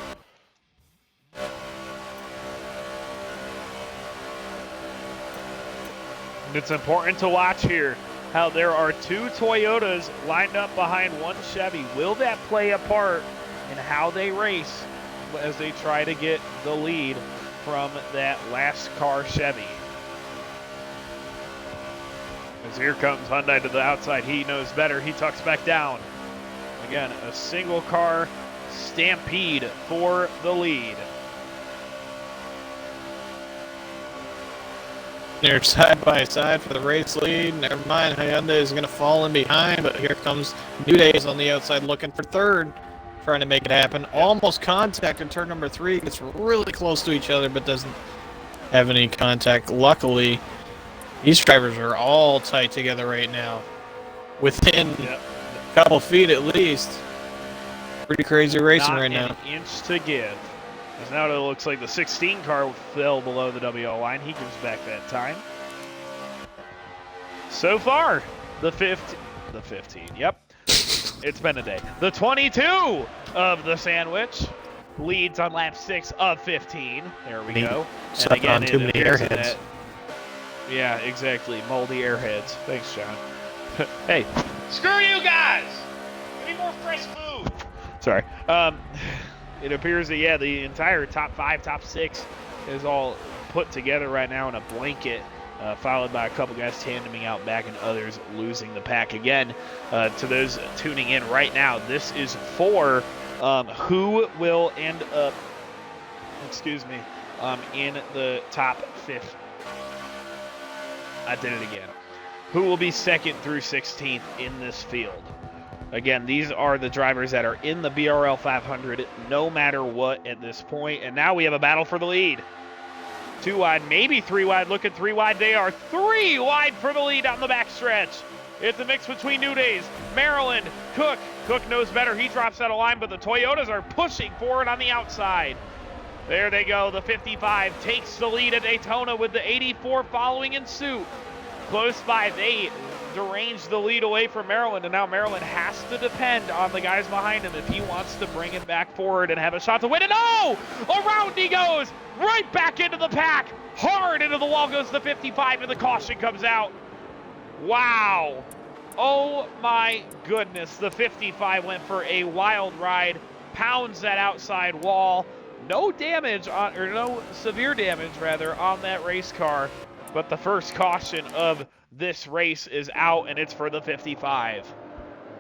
And it's important to watch here how there are 2 Toyotas lined up behind 1 Chevy. Will that play a part in how they race as they try to get the lead from that last car Chevy? As here comes Hyundai to the outside. He knows better. He tucks back down. Again, a single car stampede for the lead. They're side by side for the race lead. Never mind, Hyundai is going to fall in behind, but here comes New Days on the outside looking for third, trying to make it happen. Almost contact in turn number 3. Gets really close to each other, but doesn't have any contact. Luckily, these drivers are all tight together right now. Within a couple feet at least. Pretty crazy racing right now. Not an inch to give. As now it looks like the 16 car fell below the WL line. He gives back that time. So far, the 15, yep. It's been a day. The 22 of the Sandwich leads on lap 6 of 15. There we go. And again, too many airheads. Yeah, exactly. Moldy airheads. Thanks, John. Hey, screw you guys! Give me more fresh food! Sorry. It appears that, the entire top 5, top 6 is all put together right now in a blanket, followed by a couple guys tandeming out back and others losing the pack. Again, to those tuning in right now, this is for who will end up, in the top 5. I did it again. Who will be 2nd through 16th in this field? Again, these are the drivers that are in the BRL 500 no matter what at this point. And now we have a battle for the lead. 2 wide, maybe 3 wide. Look at 3 wide. They are 3 wide for the lead on the backstretch. It's a mix between New Days, Maryland, Cook. Cook knows better. He drops out of line, but the Toyotas are pushing forward on the outside. There they go. The 55 takes the lead at Daytona with the 84 following in suit. Close by, they deranged the lead away from Maryland, and now Maryland has to depend on the guys behind him if he wants to bring it back forward and have a shot to win it. No! Around he goes! Right back into the pack! Hard into the wall goes the 55, and the caution comes out. Wow! Oh my goodness, the 55 went for a wild ride, pounds that outside wall. No damage, no severe damage, rather, on that race car. But the first caution of this race is out, and it's for the 55.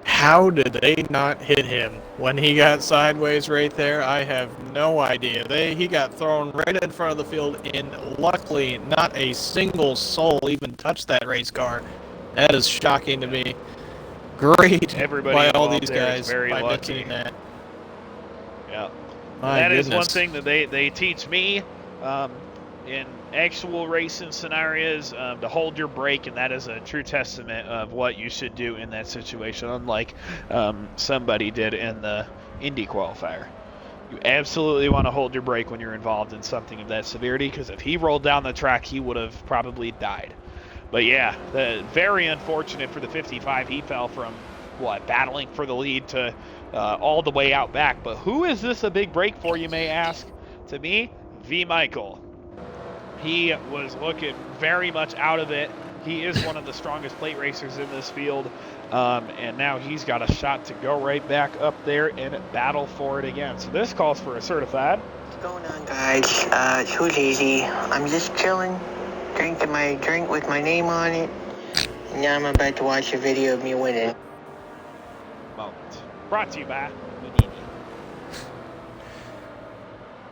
How did they not hit him when he got sideways right there? I have no idea. He got thrown right in front of the field, and luckily not a single soul even touched that race car. That is shocking to me. Great Everybody by all these guys very by lucky. mentioning that. Yeah. That is one thing that they teach me in actual racing scenarios, to hold your brake, and that is a true testament of what you should do in that situation, unlike somebody did in the Indy qualifier. You absolutely want to hold your brake when you're involved in something of that severity, because if he rolled down the track, he would have probably died. But yeah, very unfortunate for the 55. He fell from, battling for the lead to all the way out back. But who is this a big break for, you may ask? To me, V. Michael. He was looking very much out of it He is one of the strongest plate racers in this field, and now he's got a shot to go right back up there and battle for it again. So this calls for a certified. What's going on, guys? Who's easy? I'm just chilling, drinking my drink with my name on it. Now I'm about to watch a video of me winning. Moment. Brought to you by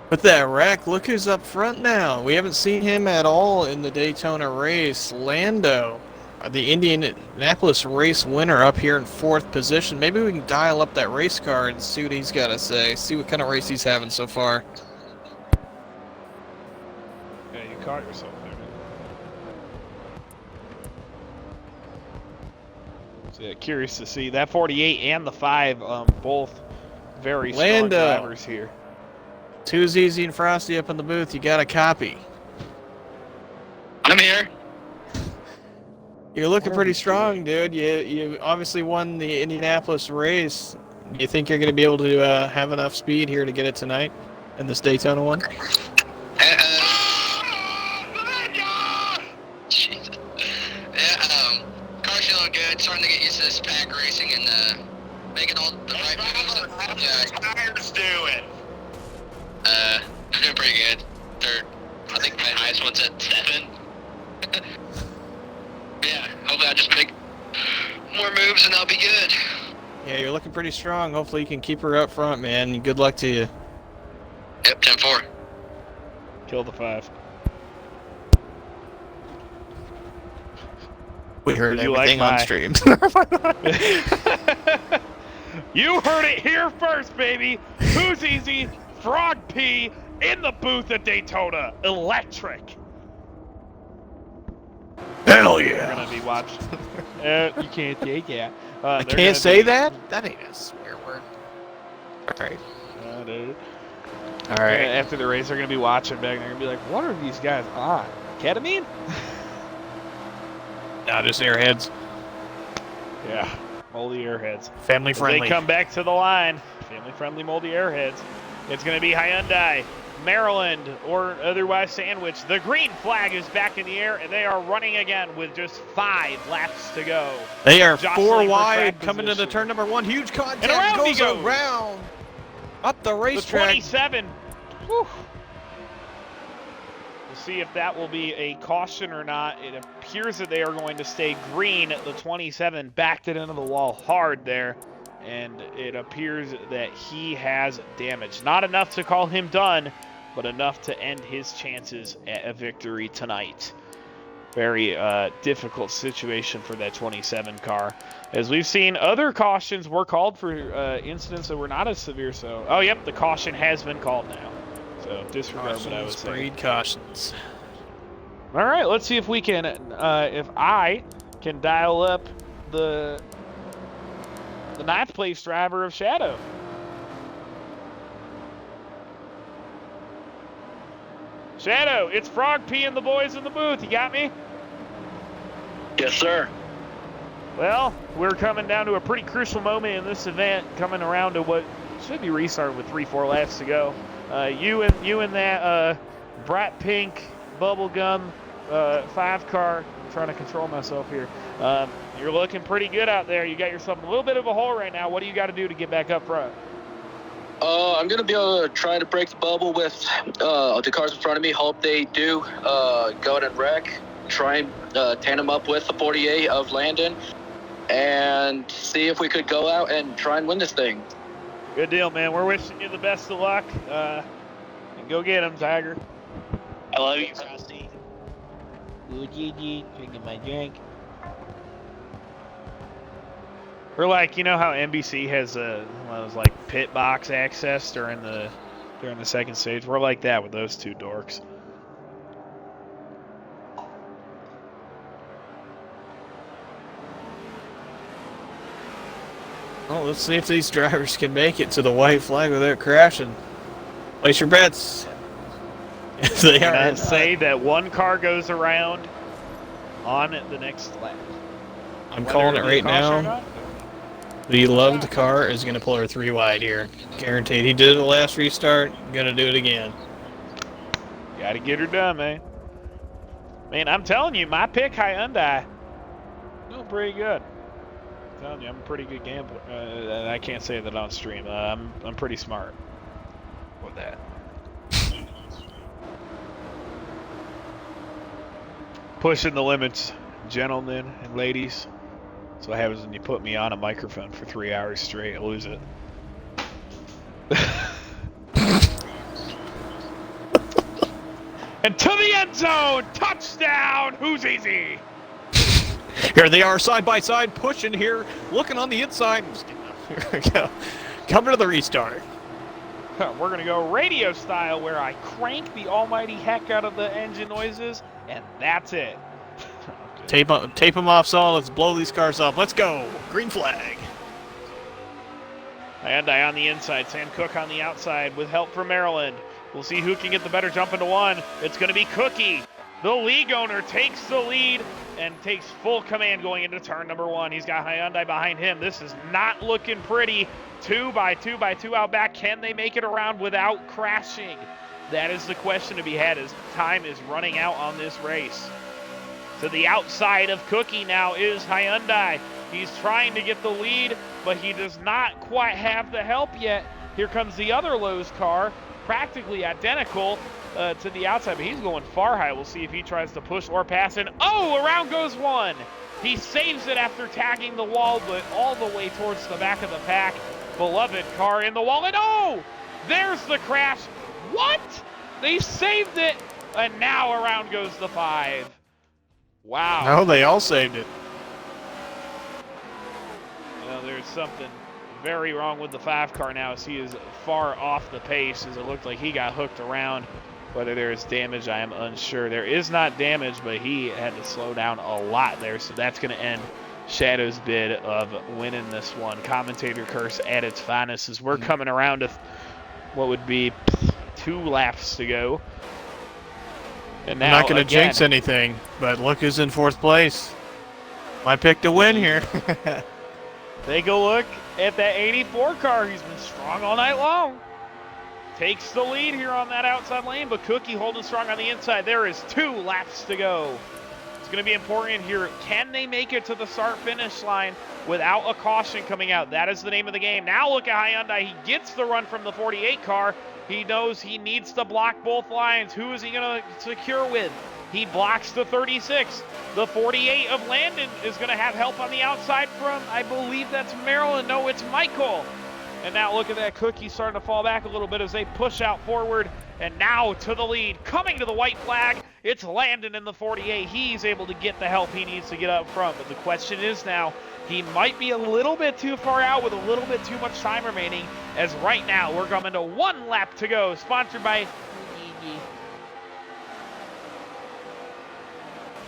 With that wreck, look who's up front now. We haven't seen him at all in the Daytona race. Lando, the Indianapolis race winner, up here in 4th position. Maybe we can dial up that race card and see what he's got to say. See what kind of race he's having so far. Yeah, you caught yourself there. So yeah, curious to see that 48 and the 5, both very strong Lando. drivers here. Too easy and Frosty up in the booth. You got a copy. I'm here. You're looking pretty strong, dude. You obviously won the Indianapolis race. Do you think you're going to be able to have enough speed here to get it tonight in this Daytona one? Jesus. Yeah, car's feeling good. Starting to get used to this pack racing and making all the right moves. Yeah. Tires doing? Doing pretty good. I think my highest one's at 7. Yeah, hopefully I'll just make more moves and I'll be good. Yeah, you're looking pretty strong. Hopefully you can keep her up front, man. Good luck to you. Yep, 10-4. Kill the 5. We heard You everything like on my- stream. You heard it here first, baby. Who's easy? Frog P in the booth at Daytona. Electric. Hell They're yeah. gonna be watching. You can't take that. I can't say that? That ain't a swear word. Alright. Alright. After the race, they're gonna be watching back. And they're gonna be like, "What are these guys on? Ketamine?" Now just airheads. Yeah, moldy airheads. Family As friendly. they come back to the line, family-friendly moldy airheads. It's going to be Hyundai, Maryland, or otherwise Sandwich. The green flag is back in the air, and they are running again with just 5 laps to go. They are Jostling 4 for wide track coming into position. turn number 1. Huge contact. And around he goes goes. around. Up the The racetrack. 27. Whew. We'll see if that will be a caution or not. It appears that they are going to stay green. The 27 backed it into the wall hard there. And it appears that he has damage. Not enough to call him done, but enough to end his chances at a victory tonight. Very difficult situation for that 27 car. As we've seen, other cautions were called for incidents that were not as severe. So, oh, yep, the caution has been called now. So disregard what I was saying. Breed cautions. All right, let's see if we can, if I can dial up the 9th place driver of Shadow. Shadow, it's Frog P and the boys in the booth. You got me? Yes, sir. Well, we're coming down to a pretty crucial moment in this event, coming around to what should be restarted with 3-4 laps to go. You and that bright pink bubblegum 5 car. I'm trying to control myself here. You're looking pretty good out there. You got yourself a little bit of a hole right now. What do you got to do to get back up front? I'm going to be able to try to break the bubble with the cars in front of me. Hope they do go out and wreck. Try and tandem up with the 48 of Landon. And see if we could go out and try and win this thing. Good deal, man. We're wishing you the best of luck. And go get him, Tiger. I love you, Frosty. Ooh, Gigi, drinking my drink. We're like, you know how NBC has one of those like pit box access during the second stage. We're like that with those 2 dorks. Well, let's see if these drivers can make it to the white flag without crashing. Place your bets. If they And I are. say that one car goes around on the next lap. I'm Whether calling it be a right caution or now. not, The loved car is going to pull her 3 wide here. Guaranteed. He did it the last restart. Going to do it again. Gotta get her done, man. Man, I'm telling you, my pick, Hyundai, doing pretty good. I'm telling you, I'm a pretty good gambler. And I can't say that on stream. I'm pretty smart with that. Pushing the limits, gentlemen and ladies. That's what happens when you put me on a microphone for 3 hours straight. I lose it. And to the end zone, touchdown, who's easy? Here they are, side by side, pushing here, looking on the inside. Here we go. Coming to the restart. We're going to go radio style where I crank the almighty heck out of the engine noises, and that's it. Tape them off, Saul. Let's blow these cars up. Let's go. Green flag. Hyundai on the inside, Sam Cook on the outside with help from Maryland. We'll see who can get the better jump into one. It's going to be Cookie. The league owner takes the lead and takes full command going into turn number 1. He's got Hyundai behind him. This is not looking pretty. 2 by 2 by 2 out back. Can they make it around without crashing? That is the question to be had as time is running out on this race. To the outside of Cookie now is Hyundai. He's trying to get the lead, but he does not quite have the help yet. Here comes the other Lowe's car, practically identical to the outside, but he's going far high. We'll see if he tries to push or pass, and around goes one. He saves it after tagging the wall, but all the way towards the back of the pack. Beloved car in the wall, and there's the crash. What? They saved it, and now around goes the 5. Wow. No, they all saved it. Well, there's something very wrong with the 5 car now as he is far off the pace as it looked like he got hooked around. Whether there is damage, I am unsure. There is not damage, but he had to slow down a lot there, so that's going to end Shadow's bid of winning this one. Commentator curse at its finest as we're coming around to what would be 2 laps to go. And now, I'm not going to jinx anything, but look who's in 4th place. My pick to win here. Take a look at that 84 car. He's been strong all night long. Takes the lead here on that outside lane, but Cookie holding strong on the inside. There is 2 laps to go. It's going to be important here. Can they make it to the start-finish line without a caution coming out? That is the name of the game. Now look at Hyundai. He gets the run from the 48 car. He knows he needs to block both lines. Who is he going to secure with? He blocks the 36. The 48 of Landon is going to have help on the outside from, I believe that's Maryland. No, it's Michael. And now look at that. Cookie starting to fall back a little bit as they push out forward. And now to the lead. Coming to the white flag, it's Landon in the 48. He's able to get the help he needs to get up front. But the question is now, he might be a little bit too far out with a little bit too much time remaining, as right now we're coming to 1 lap to go. Sponsored by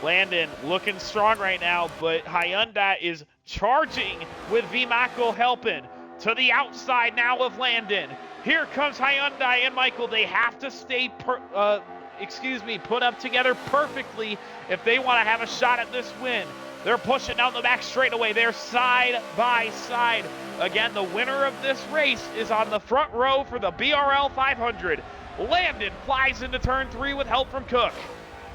Landon looking strong right now, but Hyundai is charging with V-Michael helping. To the outside now of Landon. Here comes Hyundai and Michael. They have to stay put up together perfectly if they want to have a shot at this win. They're pushing down the back straightaway. They're side by side. Again, the winner of this race is on the front row for the BRL 500. Landon flies into turn 3 with help from Cook.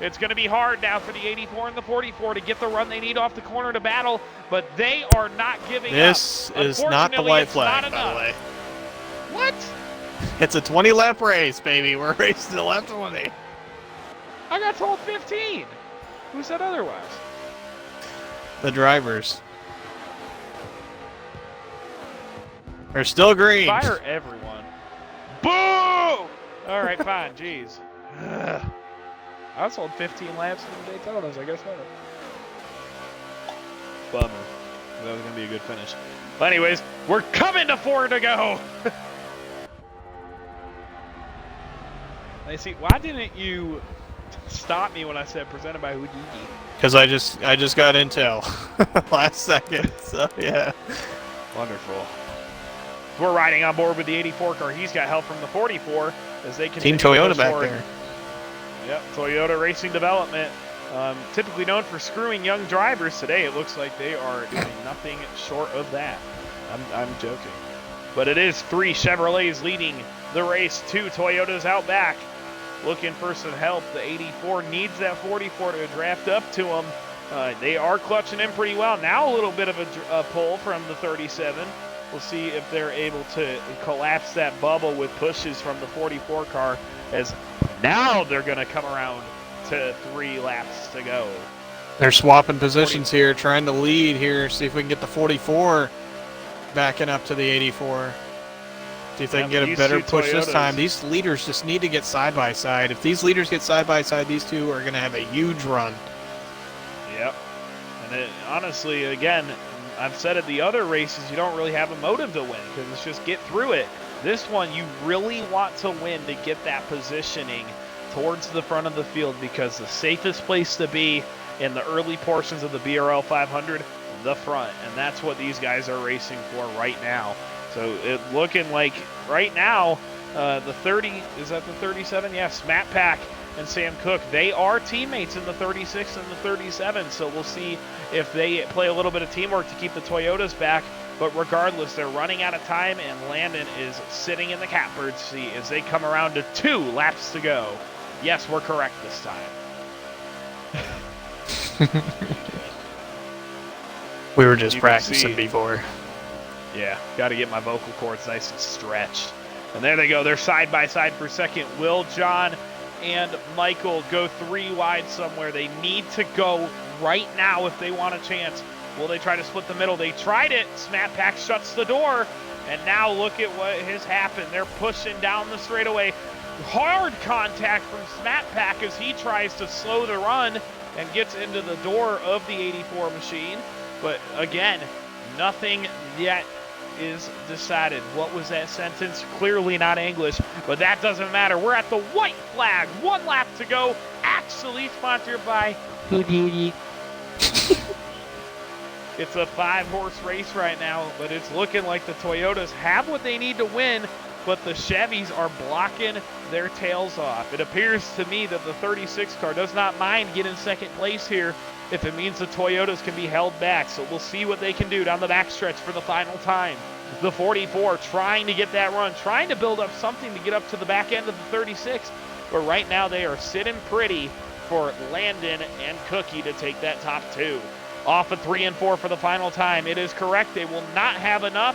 It's going to be hard now for the 84 and the 44 to get the run they need off the corner to battle, but they are not giving up. This is not the white flag, by the way. What? It's a 20-lap race, baby. We're racing to lap 20. I got told 15. Who said otherwise? The drivers. They're still green. Fire everyone. Boo! All right, fine. Jeez. I was told 15 laps in the Daytonas. I guess not. Bummer. That was going to be a good finish. But anyways, we're coming to 4 to go. I see. Why didn't you stop me when I said presented by Houdini? Because I just got intel last second. So yeah. Wonderful. We're riding on board with the 84 car. He's got help from the 44 as they continue Team Toyota to push back forward. there. Yep, Toyota Racing Development. Typically known for screwing young drivers. Today it looks like they are doing nothing short of that. I'm joking. But it is 3 Chevrolets leading the race, 2 Toyotas out back. looking for some help. The 84 needs that 44 to draft up to them. They are clutching in pretty well. Now a little bit of a pull from the 37. We'll see if they're able to collapse that bubble with pushes from the 44 car, as now they're going to come around to 3 laps to go. They're swapping positions here, trying to lead here, see if we can get the 44 backing up to the 84. See if they can get a better push this time. These leaders just need to get side by side. If these leaders get side by side, these two are going to have a huge run. Yep. And honestly, again, I've said at the other races, you don't really have a motive to win because it's just get through it. This one, you really want to win to get that positioning towards the front of the field, because the safest place to be in the early portions of the BRL 500, the front. And that's what these guys are racing for right now. So it looking like right now, the 30, is that the 37? Yes, Matt Pack and Sam Cook, they are teammates in the 36 and the 37. So we'll see if they play a little bit of teamwork to keep the Toyotas back. But regardless, they're running out of time, and Landon is sitting in the catbird seat as they come around to 2 laps to go. Yes, we're correct this time. We were just practicing before. Yeah, got to get my vocal cords nice and stretched. And there they go. They're side by side for second. Will, John, and Michael go 3 wide somewhere. They need to go right now if they want a chance. Will they try to split the middle? They tried it. Smat Pack shuts the door. And now look at what has happened. They're pushing down the straightaway. Hard contact from Smat Pack as he tries to slow the run and gets into the door of the 84 machine. But again, nothing yet is decided. What was that sentence? Clearly not English, but that doesn't matter. We're at the white flag. 1 lap to go. Actually sponsored by Houdini. It's a 5-horse race right now, but it's looking like the Toyotas have what they need to win, but the Chevys are blocking their tails off. It appears to me that the 36 car does not mind getting second place here if it means the Toyotas can be held back. So we'll see what they can do down the backstretch for the final time. The 44 trying to get that run, trying to build up something to get up to the back end of the 36, but right now they are sitting pretty for Landon and Cookie to take that top 2. Off of 3 and 4 for the final time. It is correct. They will not have enough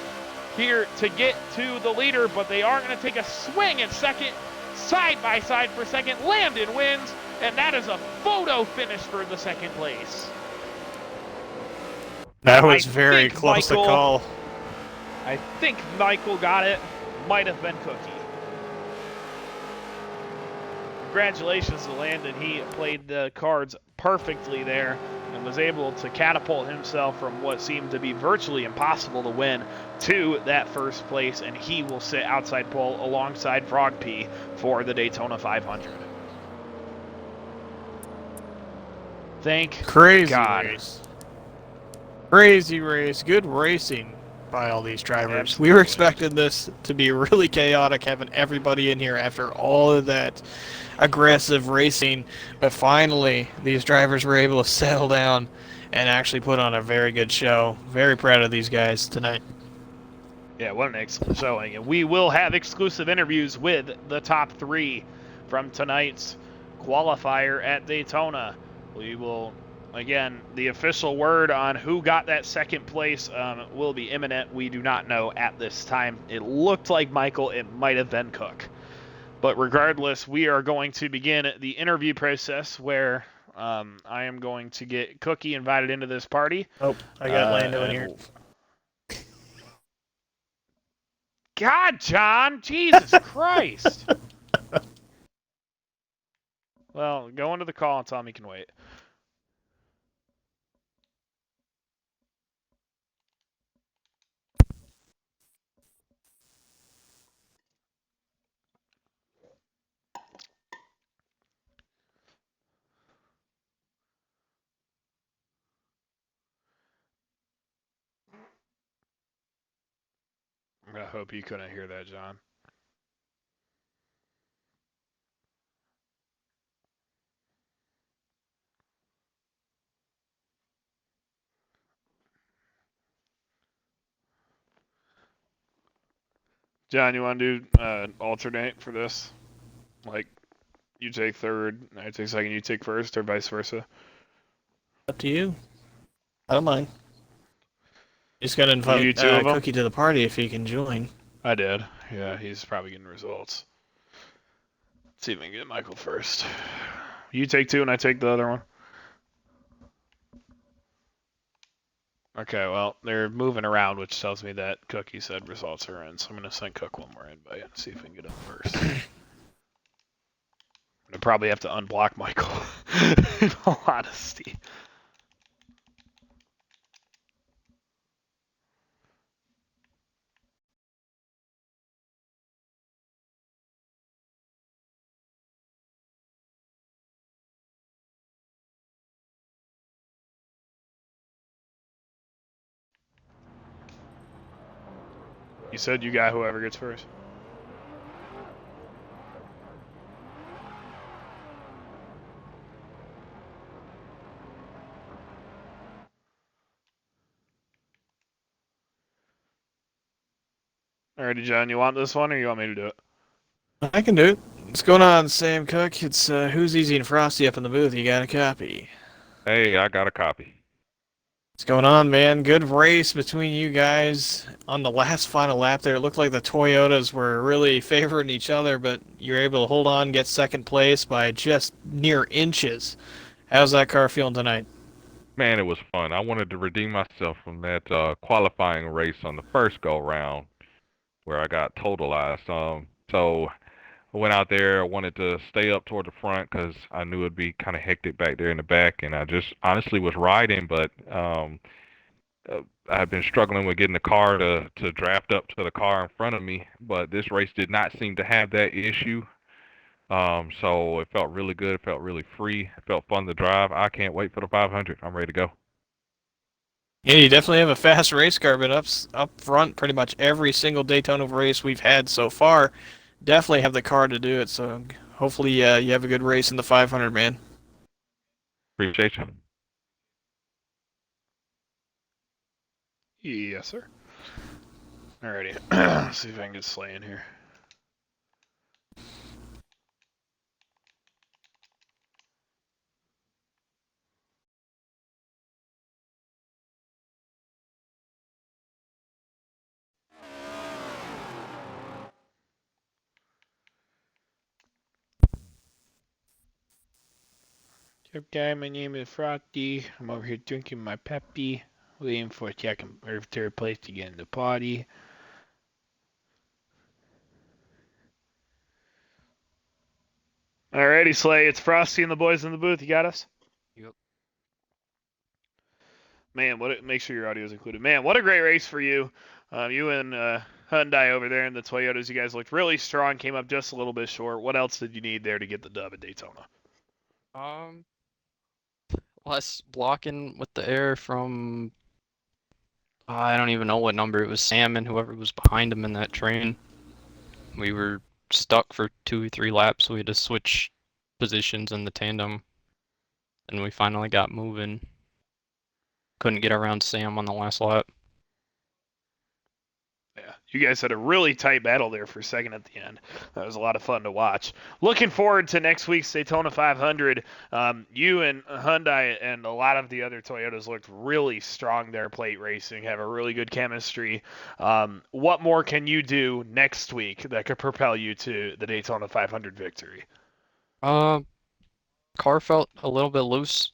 here to get to the leader, but they are going to take a swing at second, side by side for second. Landon wins, and that is a photo finish for the second place. That was very close to call. I think Michael got it. Might have been Cookie. Congratulations to Landon. He played the cards perfectly there and was able to catapult himself from what seemed to be virtually impossible to win to that first place, and he will sit outside pole alongside Frog P for the Daytona 500. Thank God. Race. Crazy race. Good racing by all these drivers. Absolutely. We were expecting this to be really chaotic, having everybody in here after all of that aggressive racing, but finally these drivers were able to settle down and actually put on a very good show. Very proud of these guys tonight. Yeah, what an excellent showing. And we will have exclusive interviews with the top 3 from tonight's qualifier at Daytona. We will, again, the official word on who got that second place will be imminent. We do not know at this time. It looked like Michael. It might have been Cook. But regardless, we are going to begin the interview process where I am going to get Cookie invited into this party. Oh, I got Lando in here. God, John! Jesus Christ! Well, go into the call and tell him he can wait. I hope you couldn't hear that, John. John, you want to do alternate for this? Like You take third, I take second, you take first, or vice versa. Up to you. I don't mind. Just gotta You do invite two of them? Cookie to the party if he can join. I did. Yeah, he's probably getting results. Let's see if we can get Michael first. You take two and I take the other one. Okay, well, they're moving around, which tells me that Cookie said results are in, so I'm going to send Cook one more invite and see if we can get him first. I'm going to probably have to unblock Michael, in all honesty. You said you got whoever gets first. Alrighty, John, you want this one or you want me to do it? I can do it. What's going on, Sam Cook? It's Who's Easy and Frosty up in the booth. You got a copy? Hey, I got a copy. What's going on, man? Good race between you guys on the last final lap there. It looked like the Toyotas were really favoring each other, but you were able to hold on, get second place by just near inches. How's that car feeling tonight? Man, it was fun. I wanted to redeem myself from that qualifying race on the first go round where I got totalized. So I went out there. I wanted to stay up toward the front because I knew it'd be kind of hectic back there in the back, and I just honestly was riding, but I had been struggling with getting the car to draft up to the car in front of me. But this race did not seem to have that issue. So it felt really good. It felt really free. It felt fun to drive. I can't wait for the 500. I'm ready to go. Yeah, you definitely have a fast race car, but up front, pretty much every single Daytona race we've had so far, definitely have the car to do it. So hopefully, you have a good race in the 500, man. Appreciate you. Yes, sir. Alrighty. Let's see if I can get Slay in here. Okay, my name is Frosty. I'm over here drinking my Pepsi, waiting for second or third place to get in the party. Alrighty, Slay. It's Frosty and the boys in the booth. You got us? Yep. Man, make sure your audio is included. Man, what a great race for you. You and Hyundai over there in the Toyotas, you guys looked really strong, came up just a little bit short. What else did you need there to get the dub at Daytona? Less blocking with the air from I don't even know what number it was. Sam and whoever was behind him in that train. We were stuck for 2 or 3 laps. We had to switch positions in the tandem, and we finally got moving. Couldn't get around Sam on the last lap. Yeah, you guys had a really tight battle there for a second at the end. That was a lot of fun to watch. Looking forward to next week's Daytona 500. You and Hyundai and a lot of the other Toyotas looked really strong there plate racing, have a really good chemistry. What more can you do next week that could propel you to the Daytona 500 victory? Car felt a little bit loose,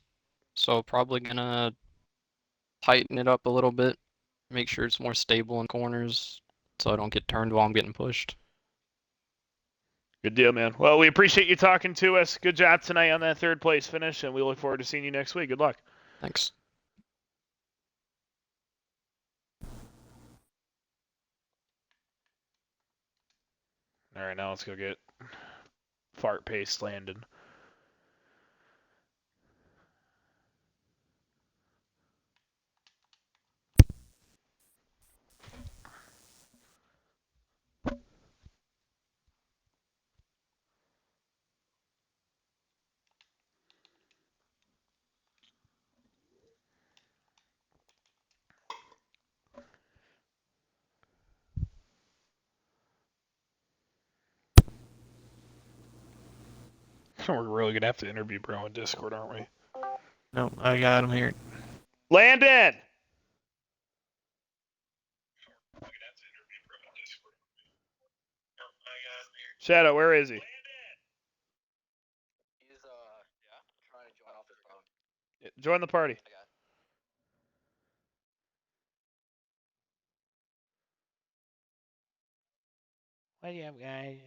so probably gonna tighten it up a little bit. Make sure it's more stable in corners so I don't get turned while I'm getting pushed. Good deal, man. Well, we appreciate you talking to us. Good job tonight on that third place finish, and we look forward to seeing you next week. Good luck. Thanks. All right, now let's go get Fart Paste Landon. We're really gonna have to interview bro in Discord, aren't we? No, I got him here. Landon! Shadow, where is he? He's trying to join off his phone. Join the party. What up, guys?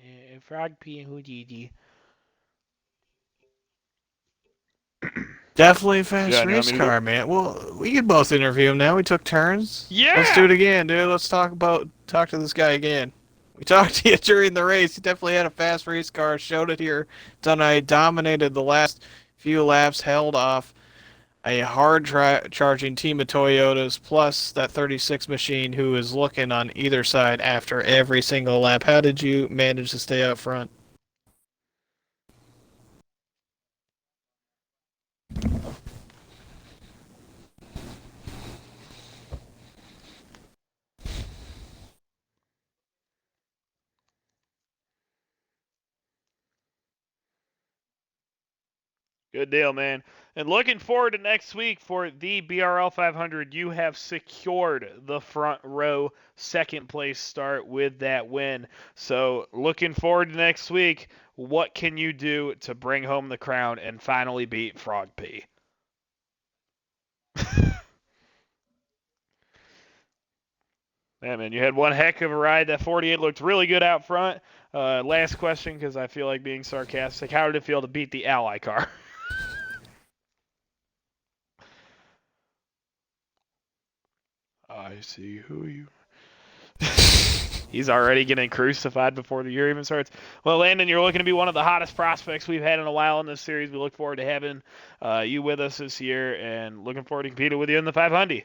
Frog P and Houdini. Definitely a fast Yeah, you want race me to go? car, man. Well, we can both interview him now. We took turns. Yeah! Let's do it again, dude. Let's talk to this guy again. We talked to you during the race. He definitely had a fast race car. Showed it here tonight. Dominated the last few laps. Held off a hard charging team of Toyotas, plus that 36 machine who is looking on either side after every single lap. How did you manage to stay up front? Good deal, man. And looking forward to next week for the BRL 500. You have secured the front row second place start with that win. So looking forward to next week. What can you do to bring home the crown and finally beat Frog P? Yeah, man, you had one heck of a ride. That 48 looked really good out front. Last question, because I feel like being sarcastic. How did it feel to beat the Ally car? I see who you... He's already getting crucified before the year even starts. Well, Landon, you're looking to be one of the hottest prospects we've had in a while in this series. We look forward to having you with us this year and looking forward to competing with you in the 500.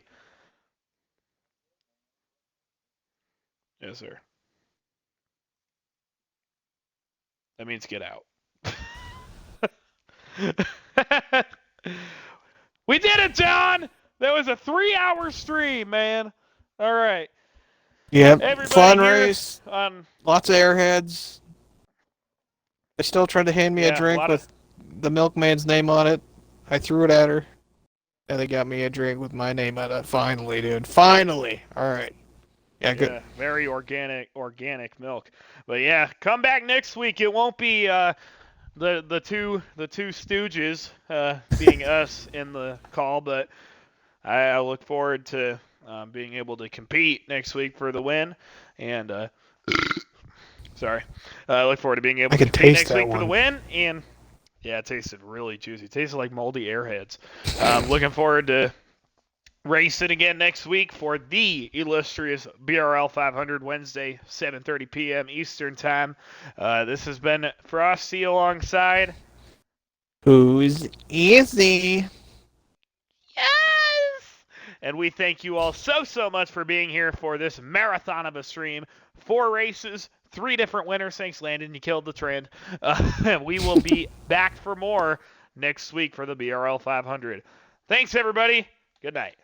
Yes, sir. That means get out. We did it, John! That was a 3-hour stream, man. All right. Yep. Everybody Fun here race. Lots of airheads. They still tried to hand me a drink with the milkman's name on it. I threw it at her. And they got me a drink with my name on it. Finally, dude. Finally. All right. Yeah, good. Yeah, very organic milk. But yeah, come back next week. It won't be the two stooges being us in the call, but I look forward to being able to compete next week for the win. And sorry, I look forward to being able to compete next week for the win. And yeah, it tasted really juicy. It tasted like moldy airheads. Looking forward to racing again next week for the illustrious BRL 500 Wednesday, 7:30 p.m. Eastern Time. This has been Frosty alongside. Who's easy? Yes! And we thank you all so much for being here for this marathon of a stream. 4 races, 3 different winners. Thanks, Landon. You killed the trend. We will be back for more next week for the BRL 500. Thanks, everybody. Good night.